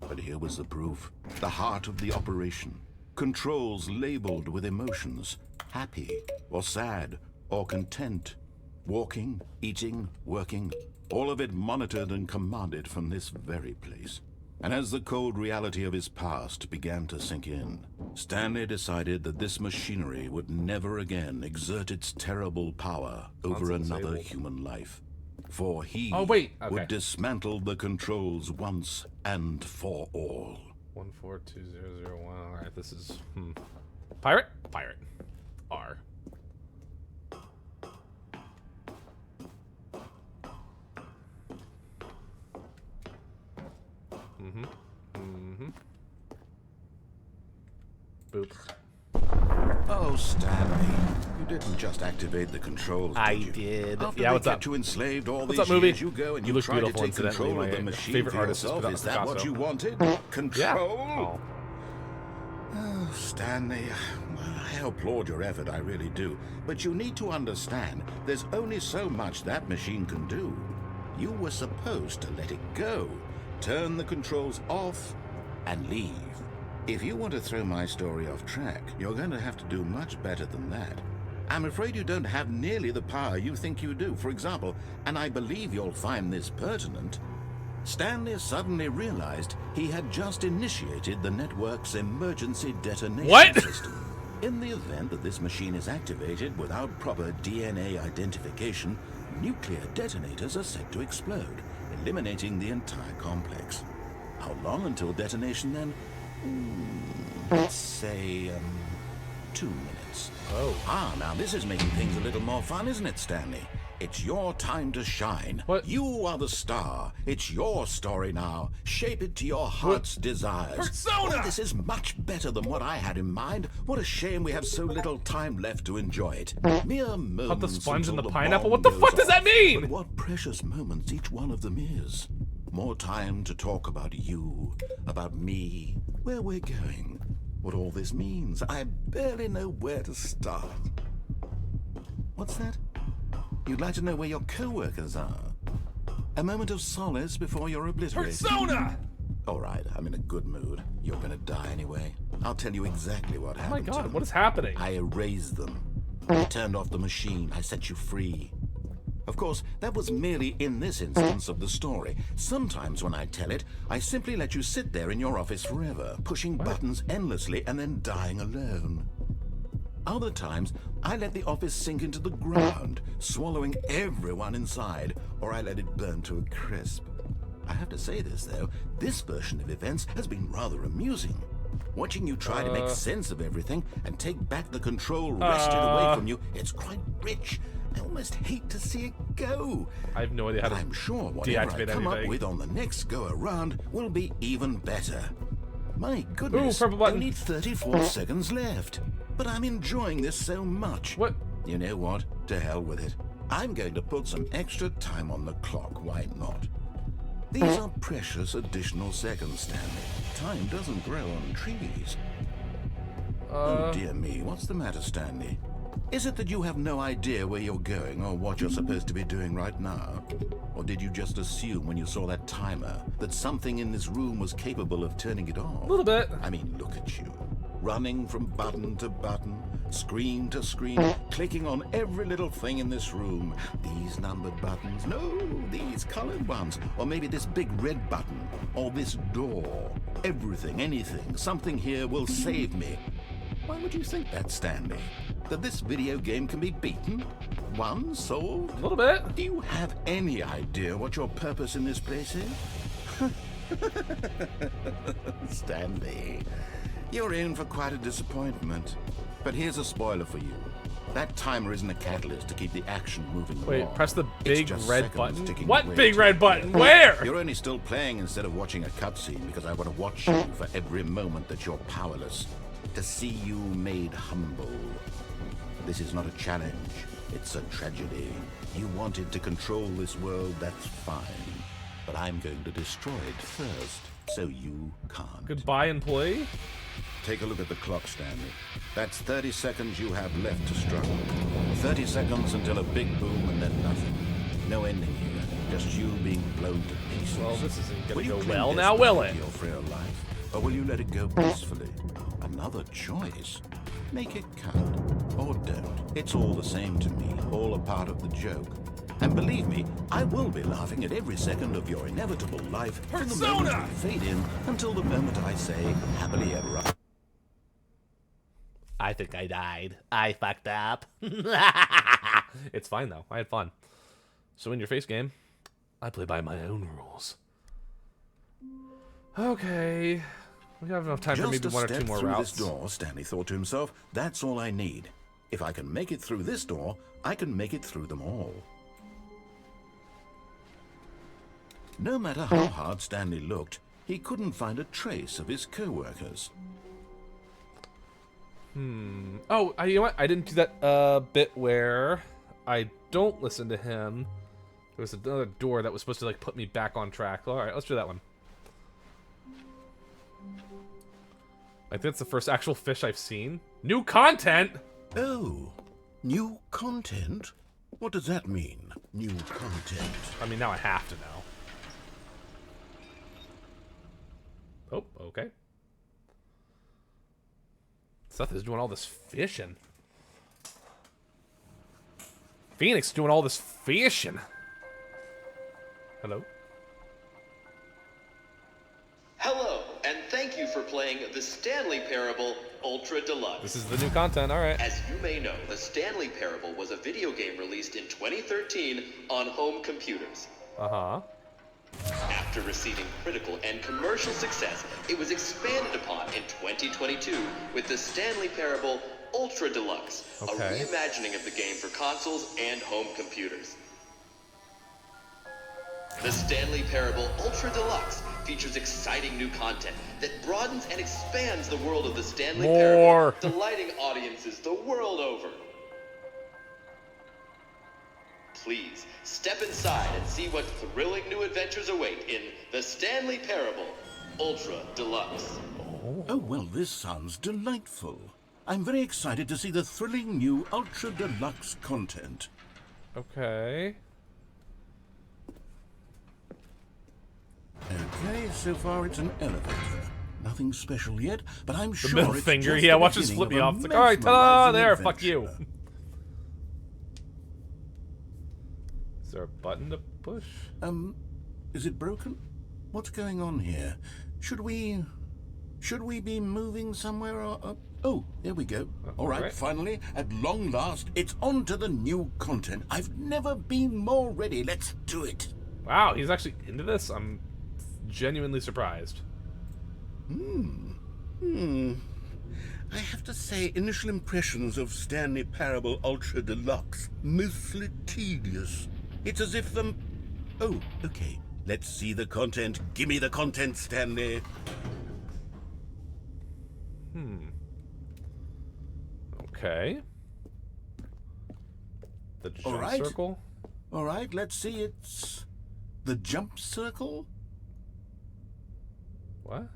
But here was the proof. The heart of the operation. Controls labeled with emotions. Happy, or sad, or content. Walking, eating, working. All of it monitored and commanded from this very place. And as the cold reality of his past began to sink in, Stanley decided that this machinery would never again exert its terrible power over another human life. For he would dismantle the controls once and for all. 142001. Alright, this is... Pirate? Pirate. R. Boop. Oh, Stanley, you didn't just activate the controls, I did you? did. After Yeah, they what's up? kept you enslaved all What's these up, movie? years, you go and You you look try to beautiful, take control incidentally. of the My machine favorite for artist is yourself. Is that what Picasso. you wanted? Control? Yeah. Oh. Oh, Stanley, I applaud your effort, I really do. But you need to understand, there's only so much that machine can do. You were supposed to let it go, turn the controls off, and leave. If you want to throw my story off track, you're going to have to do much better than that. I'm afraid you don't have nearly the power you think you do. For example, and I believe you'll find this pertinent, Stanley suddenly realized he had just initiated the network's emergency detonation system. In the event that this machine is activated without proper DNA identification, nuclear detonators are set to explode, eliminating the entire complex. How long until detonation then? Let's say, 2 minutes. Oh. Now this is making things a little more fun, isn't it, Stanley? It's your time to shine. What? You are the star. It's your story now. Shape it to your heart's desires. Persona! Oh, this is much better than what I had in mind. What a shame we have so little time left to enjoy it. Mere moments. Put the sponge in until the the pineapple? bomb What the goes fuck does that off. mean? But what precious moments each one of them is. More time to talk about you, about me, where we're going, what all this means. I barely know where to start. What's that? You'd like to know where your co-workers are? A moment of solace before you're obliterated. Persona! All right, I'm in a good mood. You're gonna die anyway. I'll tell you exactly what Oh my happened to god, them. what is happening? I erased them. I turned off the machine. I set you free. Of course, that was merely in this instance of the story. Sometimes when I tell it, I simply let you sit there in your office forever, pushing buttons endlessly and then dying alone. Other times, I let the office sink into the ground, swallowing everyone inside, or I let it burn to a crisp. I have to say this, though, this version of events has been rather amusing. Watching you try to make sense of everything and take back the control wrested away from you, it's quite rich. I almost hate to see it go. I have no idea how to I'm sure whatever I deactivate come up anything. with on the next go-around will be even better. My goodness, purple button. only 34 seconds left. But I'm enjoying this so much. What? You know what? To hell with it. I'm going to put some extra time on the clock. Why not? These are precious additional seconds, Stanley. Time doesn't grow on trees. Oh dear me, what's the matter, Stanley? Is it that you have no idea where you're going or what you're supposed to be doing right now? Or did you just assume when you saw that timer that something in this room was capable of turning it off? A little bit. I mean, look at you. Running from button to button, screen to screen, clicking on every little thing in this room. These numbered buttons, no, these colored ones. Or maybe this big red button, or this door. Everything, anything, something here will save me. Why would you think that, Stanley? That this video game can be beaten? Won? Solved? A little bit. Do you have any idea what your purpose in this place is? Stanley, you're in for quite a disappointment. But here's a spoiler for you. That timer isn't a catalyst to keep the action moving Wait, along. press the It's big just red seconds button? ticking What away big to red the button? end. Where? You're only still playing instead of watching a cutscene because I want to watch you for every moment that you're powerless. To see you made humble. This is not a challenge. It's a tragedy. You wanted to control this world, that's fine. But I'm going to destroy it first, so you can't. Goodbye, employee. Take a look at the clock, Stanley. That's 30 seconds you have left to struggle. 30 seconds until a big boom and then nothing. No ending here. Just you being blown to pieces. Well, this isn't Will gonna you go cling well now, will it? desperately to your frail life, or will you let it go peacefully? Another choice. Make it count, or don't. It's all the same to me, all a part of the joke. And believe me, I will be laughing at every second of your inevitable life from the moment you fade in until the moment I say happily ever after. I think I died. I fucked up. It's fine, though. I had fun. So in your face game, I play by my own rules. Okay. We have enough time for maybe one or two more routes. This door, Stanley thought to himself, that's all I need. If I can make it through this door, I can make it through them all. No matter how hard Stanley looked, he couldn't find a trace of his co-workers. Oh, you know what? I didn't do that bit where I don't listen to him. There was another door that was supposed to like put me back on track. All right, let's do that one. I think that's the first actual fish I've seen. New content? Oh, new content? What does that mean, new content? I mean, now I have to know. Oh, okay. Seth is doing all this fishing. Phoenix doing all this fishing. Hello? Hello, and thank you for playing the Stanley Parable Ultra Deluxe. This is the new content, alright. As you may know, the Stanley Parable was a video game released in 2013 on home computers. Uh-huh. After receiving critical and commercial success, it was expanded upon in 2022 with the Stanley Parable Ultra Deluxe, a reimagining of the game for consoles and home computers. The Stanley Parable Ultra Deluxe features exciting new content that broadens and expands the world of the Stanley Parable, delighting audiences the world over. Please, step inside and see what thrilling new adventures await in the Stanley Parable Ultra Deluxe. Oh, well, this sounds delightful. I'm very excited to see the thrilling new Ultra Deluxe content. Okay. Okay, so far it's an elevator. Nothing special yet, but I'm sure the middle it's finger, just yeah, the watch this beginning flip me of a off. It's like, alright, ta-da, there, mesmerizing fuck you. adventure. Is there a button to push? Is it broken? What's going on here? Should we be moving somewhere or... Oh, there we go. All right, finally, at long last, it's on to the new content. I've never been more ready. Let's do it. Wow, he's actually into this? I'm genuinely surprised. I have to say, initial impressions of Stanley Parable Ultra Deluxe, mostly tedious. It's as if the... Oh, okay. Let's see the content. Give me the content, Stanley. Okay. The jump circle? All right, let's see. It's the jump circle? What?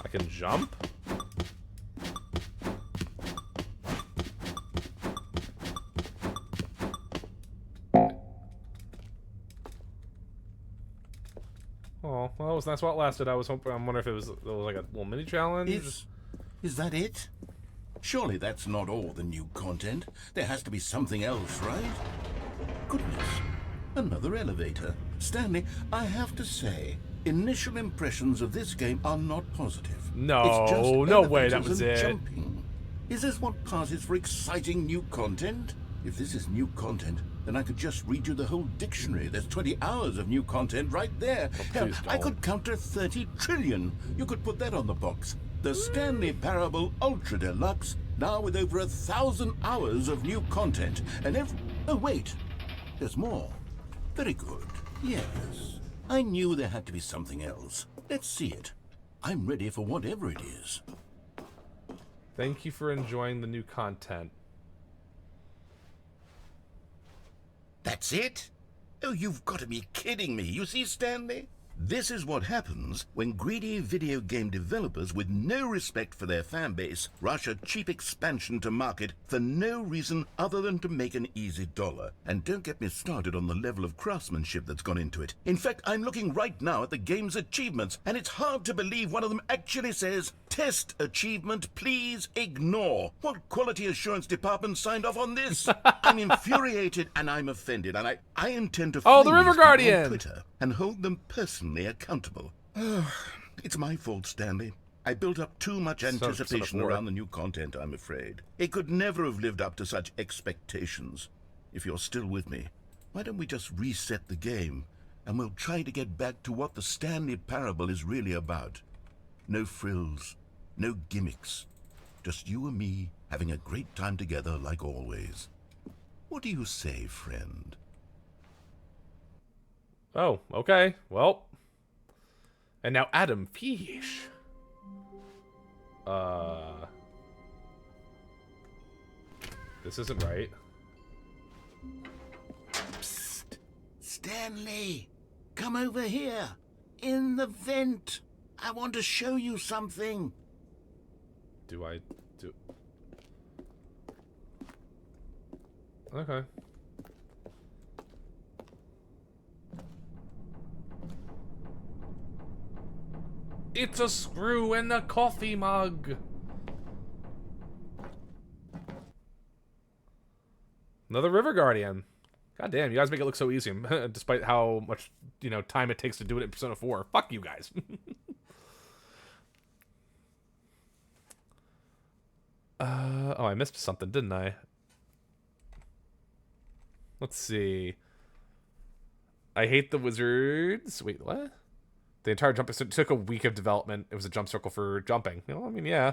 I can jump? Oh, well, that's what lasted. I'm wondering if it was like a little mini challenge. Is that it? Surely that's not all the new content. There has to be something else, right? Goodness. Another elevator. Stanley, I have to say, initial impressions of this game are not positive. No, It's just no way that elevators was and it. jumping. Is this what passes for exciting new content? If this is new content, then I could just read you the whole dictionary. There's 20 hours of new content right there. Hell, please I don't. could counter 30 trillion. You could put that on the box. The Stanley Parable Ultra Deluxe, now with over 1,000 hours of new content. And oh, wait. There's more. Very good. Yes. I knew there had to be something else. Let's see it. I'm ready for whatever it is. Thank you for enjoying the new content. That's it? Oh, you've got to be kidding me. You see, Stanley? This is what happens when greedy video game developers with no respect for their fan base rush a cheap expansion to market for no reason other than to make an easy dollar. And don't get me started on the level of craftsmanship that's gone into it. In fact, I'm looking right now at the game's achievements, and it's hard to believe one of them actually says, "Test achievement, please ignore." What quality assurance department signed off on this? I'm infuriated and I'm offended, and I intend to Oh, the flame River these people on Guardian! Twitter and hold them personally accountable. It's my fault, Stanley. I built up too much anticipation around the new content, I'm afraid. It could never have lived up to such expectations. If you're still with me, why don't we just reset the game, and we'll try to get back to what the Stanley Parable is really about. No frills, no gimmicks. Just you and me having a great time together like always. What do you say, friend? Oh, okay. Well. And now Adam Fish. This isn't right. Psst! Stanley! Come over here! In the vent! I want to show you something! Do I do... Okay. It's a screw in the coffee mug. Another River Guardian. God damn, you guys make it look so easy, despite how much, time it takes to do it in Persona 4. Fuck you guys. Oh, I missed something, didn't I? Let's see. I hate the wizards. Wait, what? The entire jump took a week of development. It was a jump circle for jumping. I mean, yeah.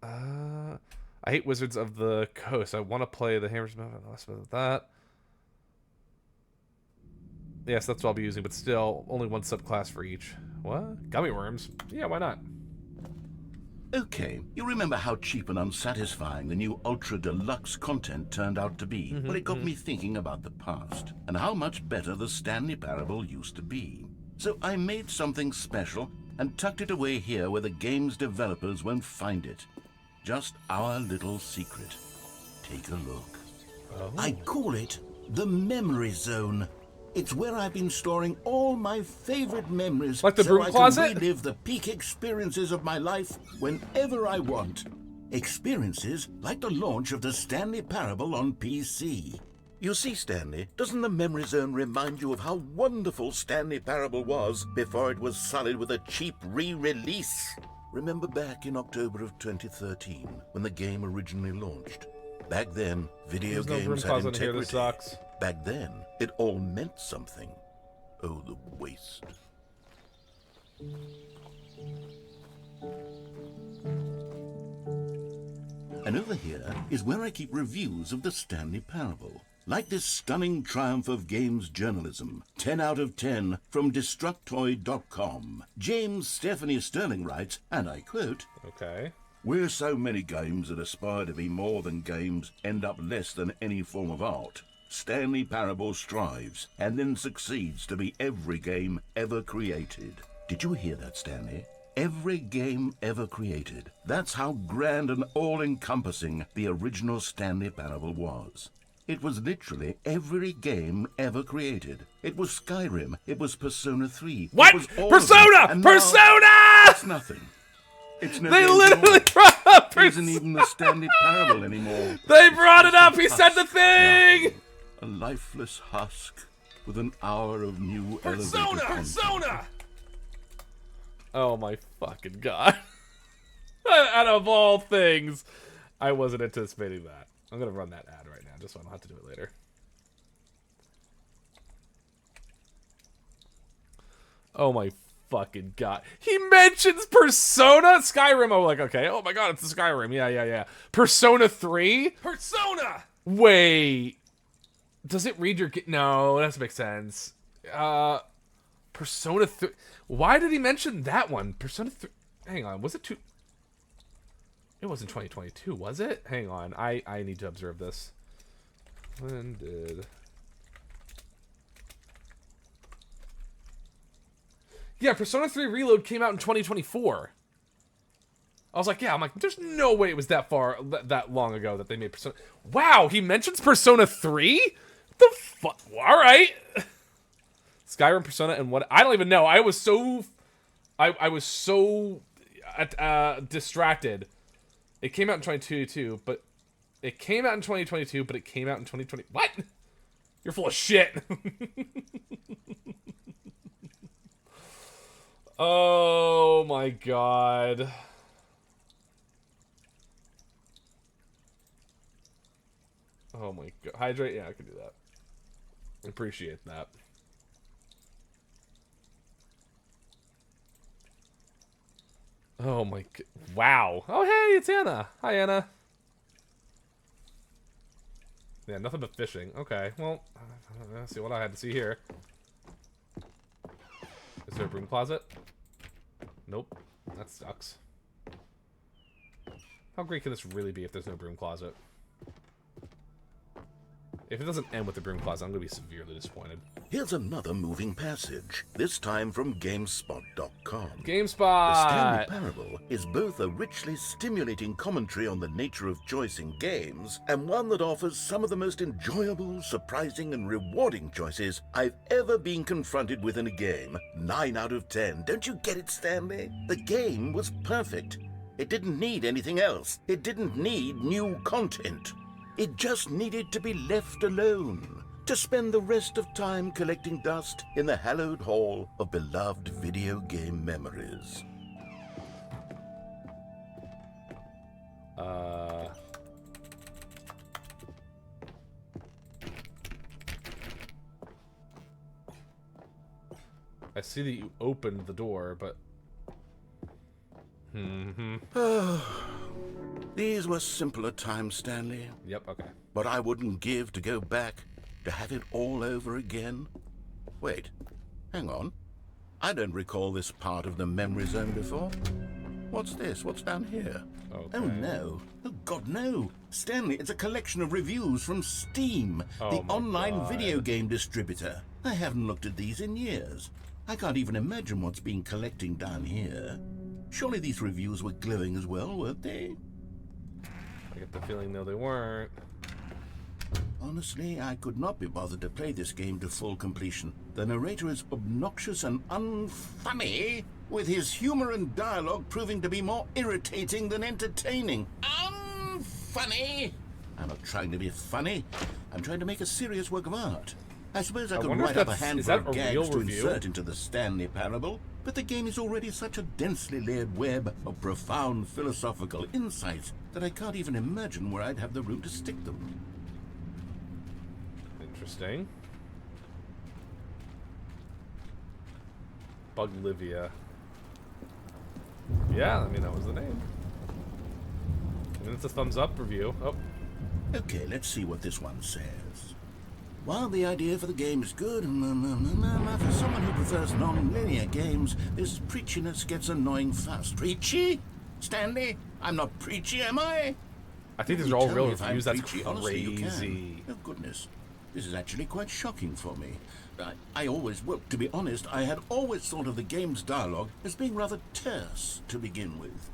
I hate Wizards of the Coast. I want to play the Hammers of that. Yes, that's what I'll be using, but still, only one subclass for each. What? Gummy worms? Yeah, why not? Okay, you remember how cheap and unsatisfying the new Ultra Deluxe content turned out to be? Well, it got me thinking about the past, and how much better the Stanley Parable used to be. So I made something special, and tucked it away here where the game's developers won't find it. Just our little secret. Take a look. Oh. I call it the Memory Zone. It's where I've been storing all my favorite memories, like the so broom I closet? can relive the peak experiences of my life whenever I want. Experiences like the launch of the Stanley Parable on PC. You see, Stanley, doesn't the Memory Zone remind you of how wonderful Stanley Parable was before it was sullied with a cheap re-release? Remember back in October of 2013, when the game originally launched? Back then, video There's no broom games had closet in here. This integrity. sucks. Back then, it all meant something. Oh, the waste. And over here is where I keep reviews of the Stanley Parable. Like this stunning triumph of games journalism, 10 out of 10 from Destructoid.com. James Stephanie Sterling writes, and I quote, Okay. "Where so many games that aspire to be more than games end up less than any form of art, Stanley Parable strives and then succeeds to be every game ever created." Did you hear that, Stanley? Every game ever created. That's how grand and all-encompassing the original Stanley Parable was. It was literally every game ever created. It was Skyrim. It was Persona 3. What? It was all Persona! of them. And now Persona! it's nothing. It's no They game literally at all. brought up It isn't even the Stanley Parable anymore. They brought it up! He said the thing! a lifeless husk with an hour of new Persona! elevator Persona! Oh my fucking god. Out of all things, I wasn't anticipating that. I'm gonna run that ad right now, just so I don't have to do it later. Oh my fucking god. He mentions Persona? Skyrim. I'm like, okay. Oh my god, it's the Skyrim. Yeah. Persona 3? Persona! Wait. Does it read your... No, that doesn't make sense. Persona 3... Why did he mention that one? Persona 3... Hang on, was it 2... It wasn't 2022, was it? Hang on, I need to observe this. When did... Yeah, Persona 3 Reload came out in 2024. I was like, yeah, I'm like, there's no way it was that long ago that they made Persona... Wow, he mentions Persona 3? The fuck? All right. Skyrim, Persona, and what? I don't even know. I was so distracted. It came out in 2022, but it came out in 2022, but it came out in 2020. What? You're full of shit. Oh my god. Oh my god. Hydrate? Yeah, I can do that. Appreciate that. Oh my god. Wow. Oh hey, it's Anna. Hi Anna. Yeah, nothing but fishing. Okay, well, let's see what I had to see here. Is there a broom closet? Nope. That sucks. How great can this really be if there's no broom closet? If it doesn't end with the broom closet, I'm going to be severely disappointed. Here's another moving passage, this time from GameSpot.com. GameSpot! The Stanley Parable is both a richly stimulating commentary on the nature of choice in games, and one that offers some of the most enjoyable, surprising, and rewarding choices I've ever been confronted with in a game. 9 out of 10. Don't you get it, Stanley? The game was perfect. It didn't need anything else. It didn't need new content. It just needed to be left alone, to spend the rest of time collecting dust in the hallowed hall of beloved video game memories. I see that you opened the door, but... These were simpler times, Stanley. Yep, okay. But I wouldn't give to go back, to have it all over again. Wait, hang on. I don't recall this part of the memory zone before. What's this? What's down here? Okay. Oh no. Oh god, no. Stanley, it's a collection of reviews from Steam, the online video game distributor. I haven't looked at these in years. I can't even imagine what's been collecting down here. Surely these reviews were glowing as well, weren't they? I get the feeling, no, they weren't. Honestly, I could not be bothered to play this game to full completion. The narrator is obnoxious and unfunny, with his humor and dialogue proving to be more irritating than entertaining. Unfunny! I'm not trying to be funny. I'm trying to make a serious work of art. I suppose I could write up a handful of gags to insert into the Stanley Parable, but the game is already such a densely layered web of profound philosophical insights that I can't even imagine where I'd have the room to stick them. Interesting. Buglivia. Yeah, I mean, that was the name. And it's a thumbs up review. Oh. Okay, let's see what this one says. While the idea for the game is good, for someone who prefers non-linear games, this preachiness gets annoying fast. Preachy? Stanley? I'm not preachy, am I? I think these are all real reviews. That's preachy. Honestly, you crazy. can. Oh, goodness. This is actually quite shocking for me. I always, well, to be honest, I had always thought of the game's dialogue as being rather terse to begin with.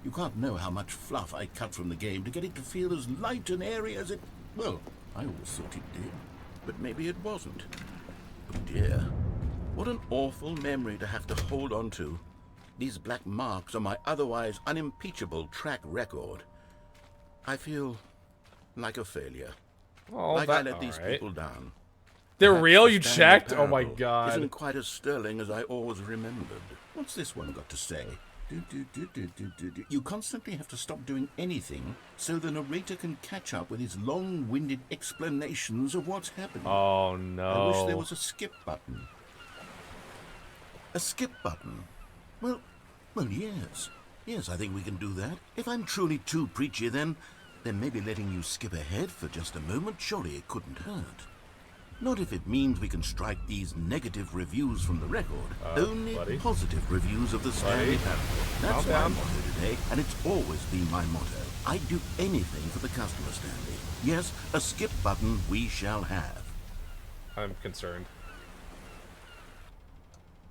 You can't know how much fluff I cut from the game to get it to feel as light and airy as it... Well, I always thought it did. But maybe it wasn't. Oh dear. What an awful memory to have to hold on to. These black marks on my otherwise unimpeachable track record. I feel like a failure. Oh, like I that, let these right. people down. They're Perhaps real? the You Stanley checked? Oh my Parable god. Isn't quite as sterling as I always remembered. What's this one got to say? You constantly have to stop doing anything so the narrator can catch up with his long-winded explanations of what's happening. Oh no. I wish there was a skip button. A skip button? Well, yes. Yes, I think we can do that. If I'm truly too preachy, then maybe letting you skip ahead for just a moment, surely it couldn't hurt. Not if it means we can strike these negative reviews from the record. Only positive reviews of the Stanley Parable. That's my motto today, and it's always been my motto. I'd do anything for the customer, Stanley. Yes, a skip button we shall have. I'm concerned.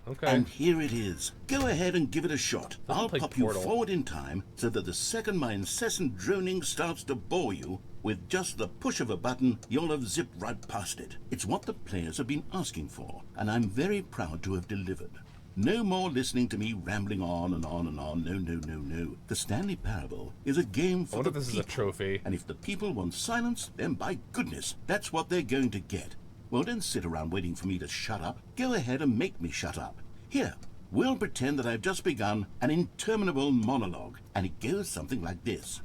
Okay. And here it is. Go ahead and give it a shot. I'll like pop Portal. you forward in time so that the second my incessant droning starts to bore you, with just the push of a button, you'll have zipped right past it. It's what the players have been asking for, and I'm very proud to have delivered. No more listening to me rambling on and on and on. No. The Stanley Parable is a game for the this people. is a trophy. And if the people want silence, then by goodness, that's what they're going to get. Well, don't sit around waiting for me to shut up. Go ahead and make me shut up. Here, we'll pretend that I've just begun an interminable monologue, and it goes something like this.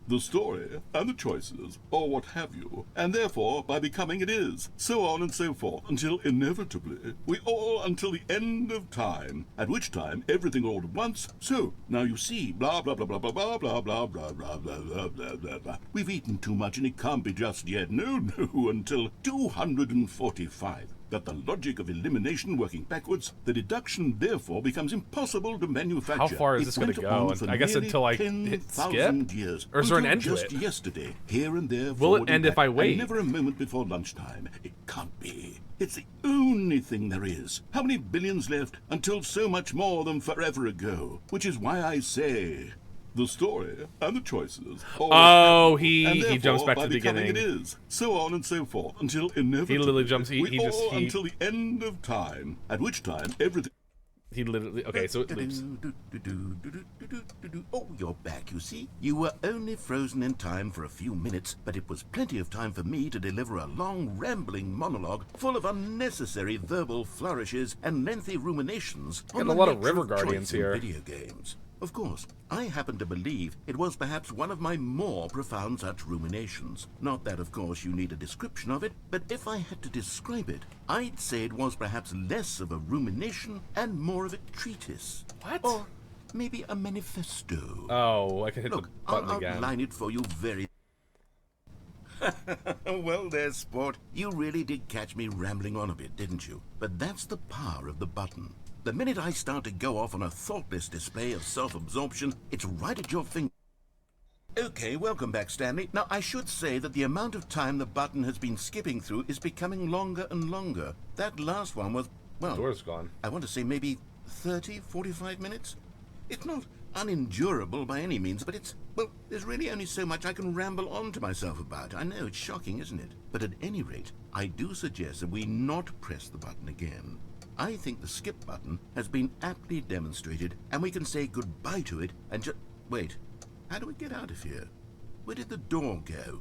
The story, and the choices, or what have you, and therefore, by becoming it is, so on and so forth, until inevitably, we all until the end of time, at which time everything all at once, so, now you see, blah blah blah blah blah blah blah blah blah blah blah blah blah blah blah. We've eaten too much and it can't be just yet, no, until 245. That the logic of elimination working backwards, the deduction therefore becomes impossible to manufacture. How far is this going to go? I guess until I hit skip? Years, or is there an end to just it? Yesterday, here and there. Will it end if I wait? And never a moment before lunchtime. It can't be. It's the only thing there is. How many billions left until so much more than forever ago? Which is why I say, the story and the choices. Oh, he jumps back to the beginning. It is, so on and so forth, until inevitably. He literally jumps. Until the end of time, at which time everything. He literally. Okay, so it loops. Oh, you're back, you see. You were only frozen in time for a few minutes, but it was plenty of time for me to deliver a long, rambling monologue full of unnecessary verbal flourishes and lengthy ruminations on Getting a lot of River Guardians here. Video games. Of course, I happen to believe it was perhaps one of my more profound such ruminations. Not that, of course, you need a description of it, but if I had to describe it, I'd say it was perhaps less of a rumination and more of a treatise. What? Or maybe a manifesto. Oh, I can hit Look, the button I'll again. outline it for you very... Well, there's sport. You really did catch me rambling on a bit, didn't you? But that's the power of the button. The minute I start to go off on a thoughtless display of self-absorption, it's right at your finger. Okay, welcome back, Stanley. Now, I should say that the amount of time the button has been skipping through is becoming longer and longer. That last one was, well, Door's gone. I want to say maybe 30, 45 minutes? It's not unendurable by any means, but it's, well, there's really only so much I can ramble on to myself about. I know, it's shocking, isn't it? But at any rate, I do suggest that we not press the button again. I think the skip button has been aptly demonstrated, and we can say goodbye to it and just... Wait, how do we get out of here? Where did the door go?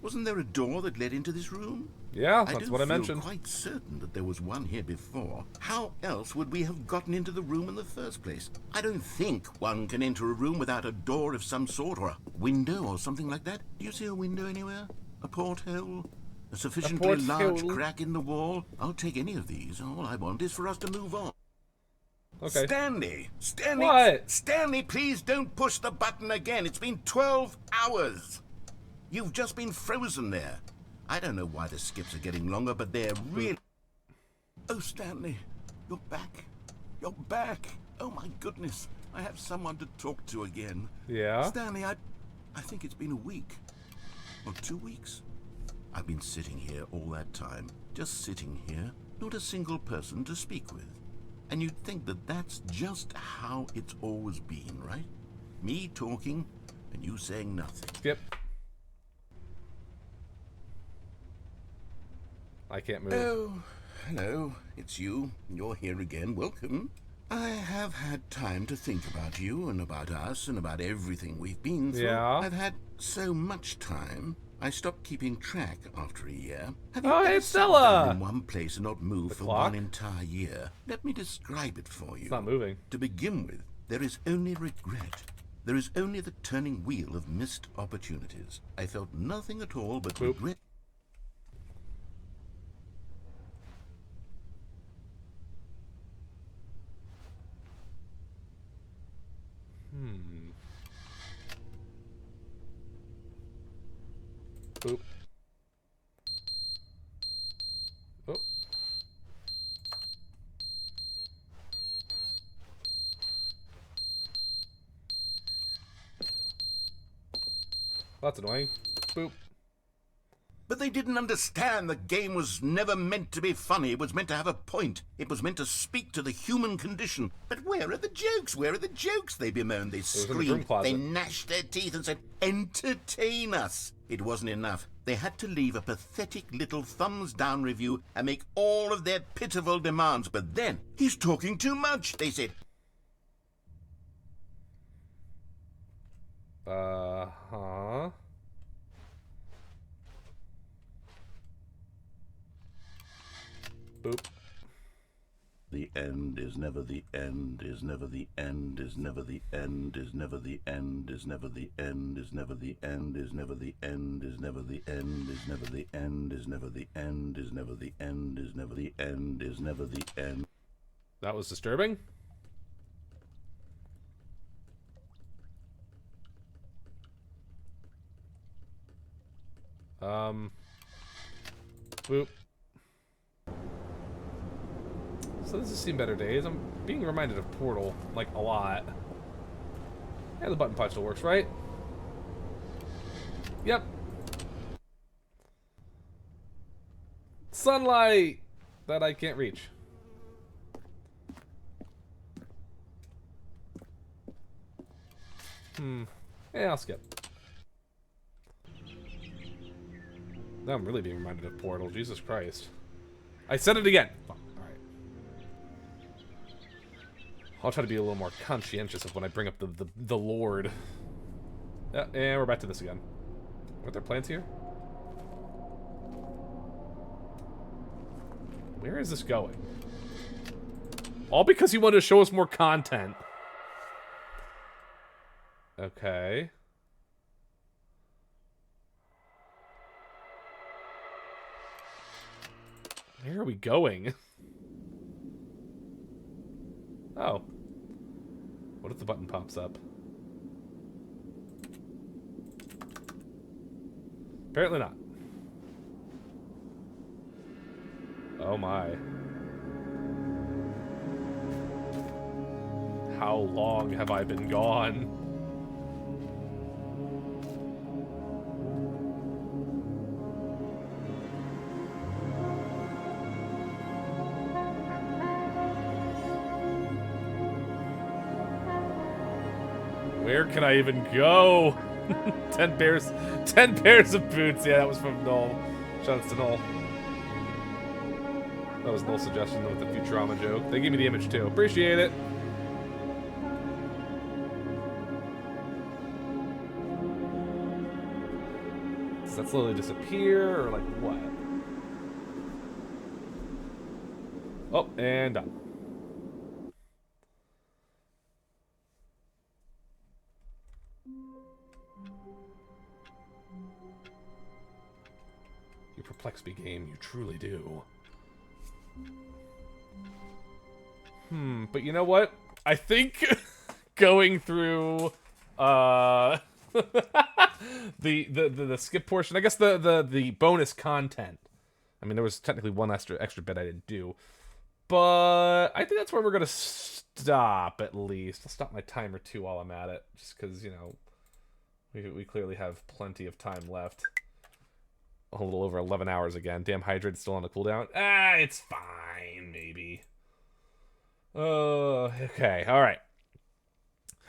Wasn't there a door that led into this room? Yeah, that's what I mentioned. I'm quite certain that there was one here before. How else would we have gotten into the room in the first place? I don't think one can enter a room without a door of some sort, or a window or something like that. Do you see a window anywhere? A porthole? A sufficiently large crack in the wall? I'll take any of these. All I want is for us to move on. Okay. Stanley! What? Stanley, please don't push the button again. It's been 12 hours. You've just been frozen there. I don't know why the skips are getting longer, but they're really... Oh, Stanley, you're back. You're back. Oh, my goodness. I have someone to talk to again. Yeah? Stanley, I think it's been a week. Or 2 weeks. I've been sitting here all that time. Just sitting here. Not a single person to speak with. And you'd think that that's just how it's always been, right? Me talking, and you saying nothing. Skip. I can't move. Oh, hello. It's you. You're here again. Welcome. I have had time to think about you and about us and about everything we've been through. Yeah. I've had so much time. I stopped keeping track after a year. Have Oh, you hey, ever Stella! sat down in one place and not moved for clock? one entire year? Let me describe it for you. It's not moving. To begin with, there is only regret. There is only the turning wheel of missed opportunities. I felt nothing at all but regret. Boop. Oh. That's annoying. Boop. But they didn't understand the game was never meant to be funny. It was meant to have a point. It was meant to speak to the human condition. But where are the jokes? Where are the jokes? They bemoaned, they screamed, they gnashed their teeth and said, entertain us. It wasn't enough. They had to leave a pathetic little thumbs-down review and make all of their pitiful demands. But then, he's talking too much, they said. Uh-huh. Boop. The end is never the end, is never the end, is never the end, is never the end, is never the end, is never the end, is never the end, is never the end, is never the end, is never the end, is never the end, is never the end, is never the end. That was disturbing. Boop. So this has seen better days. I'm being reminded of Portal, like, a lot. Yeah, the button punch still works, right? Yep. Sunlight that I can't reach. Yeah, I'll skip. Now I'm really being reminded of Portal. Jesus Christ. I said it again. Oh, alright. I'll try to be a little more conscientious of when I bring up the Lord. Yeah, and we're back to this again. Weren't there plants here? Where is this going? All because he wanted to show us more content. Okay. Where are we going? Oh. What if the button pops up? Apparently not. Oh my. How long have I been gone? Where can I even go? 10 pairs of boots. Yeah, that was from Null. Shout out to Null. That was Null's suggestion with the Futurama joke. They gave me the image too. Appreciate it. Does that slowly disappear or like what? Oh, and done. You perplex me, game. You truly do. But you know what? I think going through the skip portion, I guess the bonus content. I mean, there was technically one extra bit I didn't do, but I think that's where we're gonna stop at least. I'll stop my timer too while I'm at it, just because you know we clearly have plenty of time left. A little over 11 hours again. Damn, Hydrate's still on a cooldown. Ah, it's fine, maybe. Okay, alright.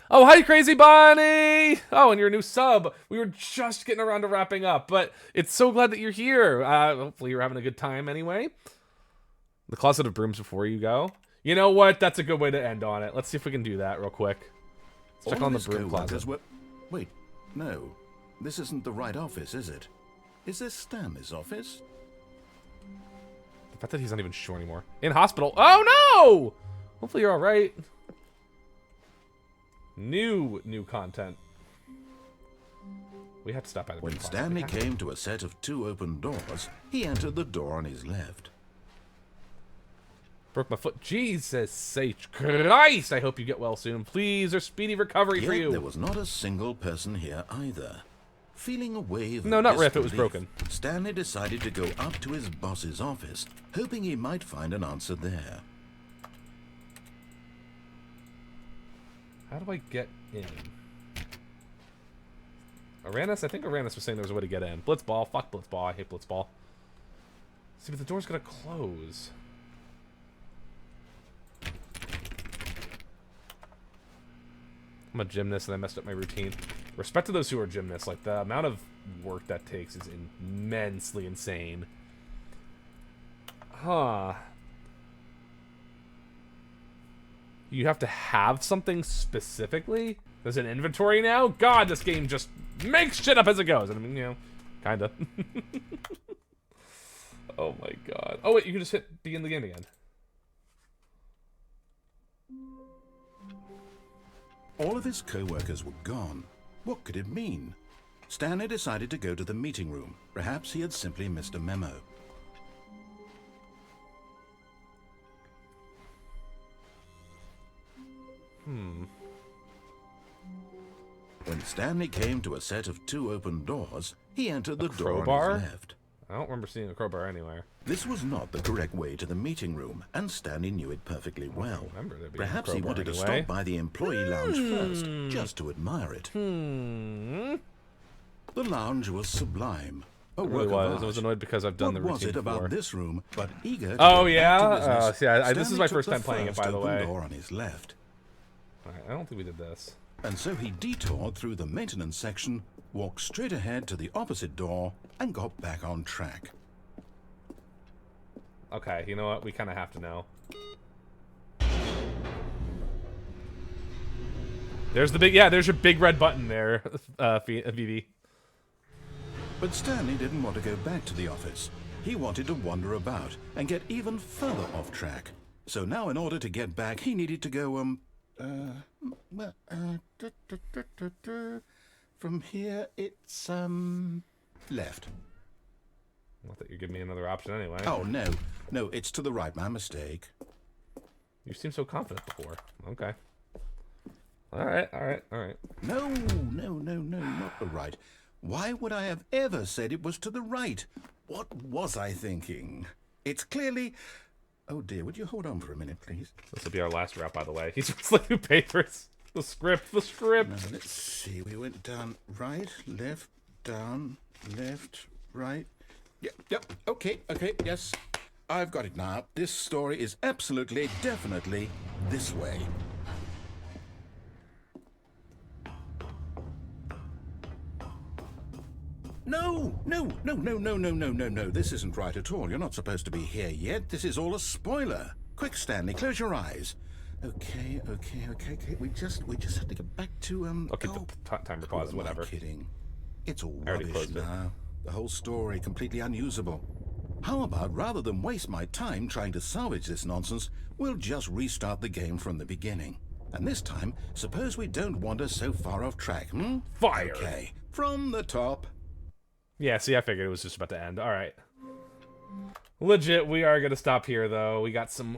Oh, hi, Crazy Bonnie! Oh, and your new sub. We were just getting around to wrapping up, but it's so glad that you're here. Hopefully you're having a good time anyway. The Closet of Brooms before you go. You know what? That's a good way to end on it. Let's see if we can do that real quick. Let's check on the broom closet. Wait, no. This isn't the right office, is it? Is this Stanley's office? The fact that he's not even sure anymore. In hospital. Oh no! Hopefully you're alright. New content. We have to stop by the When Stanley came to a set of 2 open doors, he entered the door on his left. Broke my foot. Jesus H. Christ! I hope you get well soon. Please, there's speedy recovery for Yet you. there was not a single person here either. Feeling a wave No, of not Riff, it was disbelief, broken. Stanley decided to go up to his boss's office, hoping he might find an answer there. How do I get in? Uranus? I think Uranus was saying there was a way to get in. Blitzball. Fuck Blitzball. I hate Blitzball. See, but the door's gonna close. I'm a gymnast and I messed up my routine. Respect to those who are gymnasts. Like, the amount of work that takes is immensely insane. Huh. You have to have something specifically? There's an inventory now? God, this game just makes shit up as it goes. I mean, you know, kinda. Oh my god. Oh wait, you can just hit begin the game again. All of his co-workers were gone. What could it mean? Stanley decided to go to the meeting room. Perhaps he had simply missed a memo. When Stanley came to a set of 2 open doors, he entered the door Crowbar? on his left. I don't remember seeing a crowbar anywhere. This was not the correct way to the meeting room, and Stanley knew it perfectly well. remember there being a Perhaps he crowbar wanted to anyway. stop by the employee lounge first, just to admire it. The lounge was sublime. A It work really of was. art. I was annoyed because I've done What the was routine it about before. this room but eager to Oh, get yeah? back to business, See, this is Stanley my took first the time playing it, by first the open way. door on his left. Alright, I don't think we did this. And so he detoured through the maintenance section, walked straight ahead to the opposite door, and got back on track. Okay, you know what? We kind of have to know. There's the big, yeah, there's your big red button there, Vivi. But Stanley didn't want to go back to the office. He wanted to wander about and get even further off track. So now in order to get back, he needed to go, from here it's, left. Not that you're giving me another option anyway. Oh, no. No, it's to the right. My mistake. You seem so confident before. Okay. Alright. No, not the right. Why would I have ever said it was to the right? What was I thinking? It's clearly... Oh dear, would you hold on for a minute, please? This will be our last route, by the way. He's just like papers. The script. Now, let's see. We went down, right, left, down, left, right. Yep, okay, yes. I've got it now. This story is absolutely, definitely this way. No. This isn't right at all. You're not supposed to be here yet. This is all a spoiler. Quick, Stanley, close your eyes. Okay. We just have to get back to, Okay, timer pause, whatever. Am I kidding? It's all I already rubbish closed it. now. The whole story completely unusable. How about, rather than waste my time trying to salvage this nonsense, we'll just restart the game from the beginning. And this time, suppose we don't wander so far off track, Fire! Okay, from the top. Yeah, see, I figured it was just about to end. Alright. Legit, we are gonna stop here though. We got some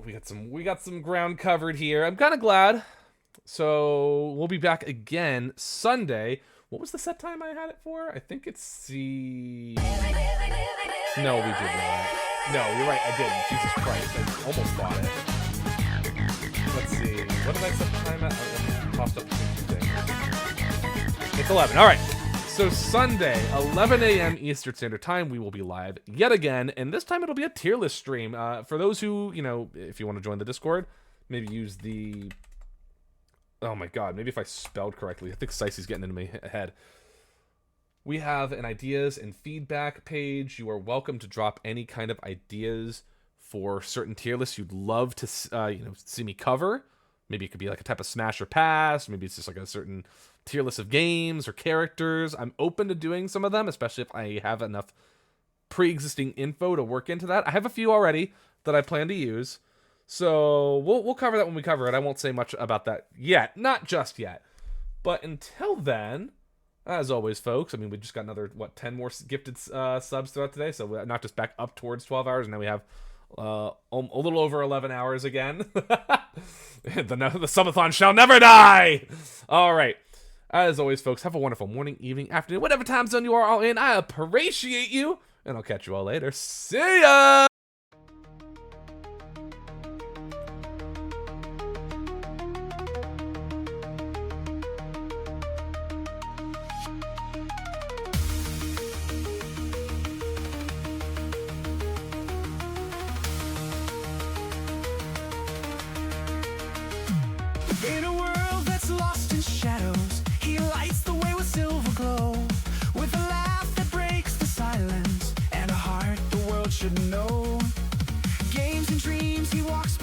ground covered here. I'm kinda glad. So we'll be back again Sunday. What was the set time I had it for? I think it's the... No, we did not. No, you're right, I didn't. Jesus Christ, I almost bought it. Let's see. What did I set the time at? I tossed up between 2 things. It's 11. Alright. So Sunday, 11 a.m. Eastern Standard Time, we will be live yet again, and this time it'll be a tier list stream. For those who, you know, if you want to join the Discord, maybe use the... Oh my god, maybe if I spelled correctly. I think Sicey's getting into my head. We have an ideas and feedback page. You are welcome to drop any kind of ideas for certain tier lists you'd love to see me cover. Maybe it could be like a type of smash or pass. Maybe it's just like a certain tier list of games or characters. I'm open to doing some of them, especially if I have enough pre-existing info to work into that. I have a few already that I plan to use. So we'll cover that when we cover it. I won't say much about that yet. Not just yet. But until then, as always, folks, I mean, we just got another, 10 more gifted subs throughout today. So we're not just back up towards 12 hours. Now we have a little over 11 hours again. The subathon shall never die. All right. As always, folks, have a wonderful morning, evening, afternoon, whatever time zone you are all in. I appreciate you, and I'll catch you all later. See ya! In a world that's lost in shadows, he lights the way with silver glow. With a laugh that breaks the silence, and a heart the world should know. Games and dreams he walks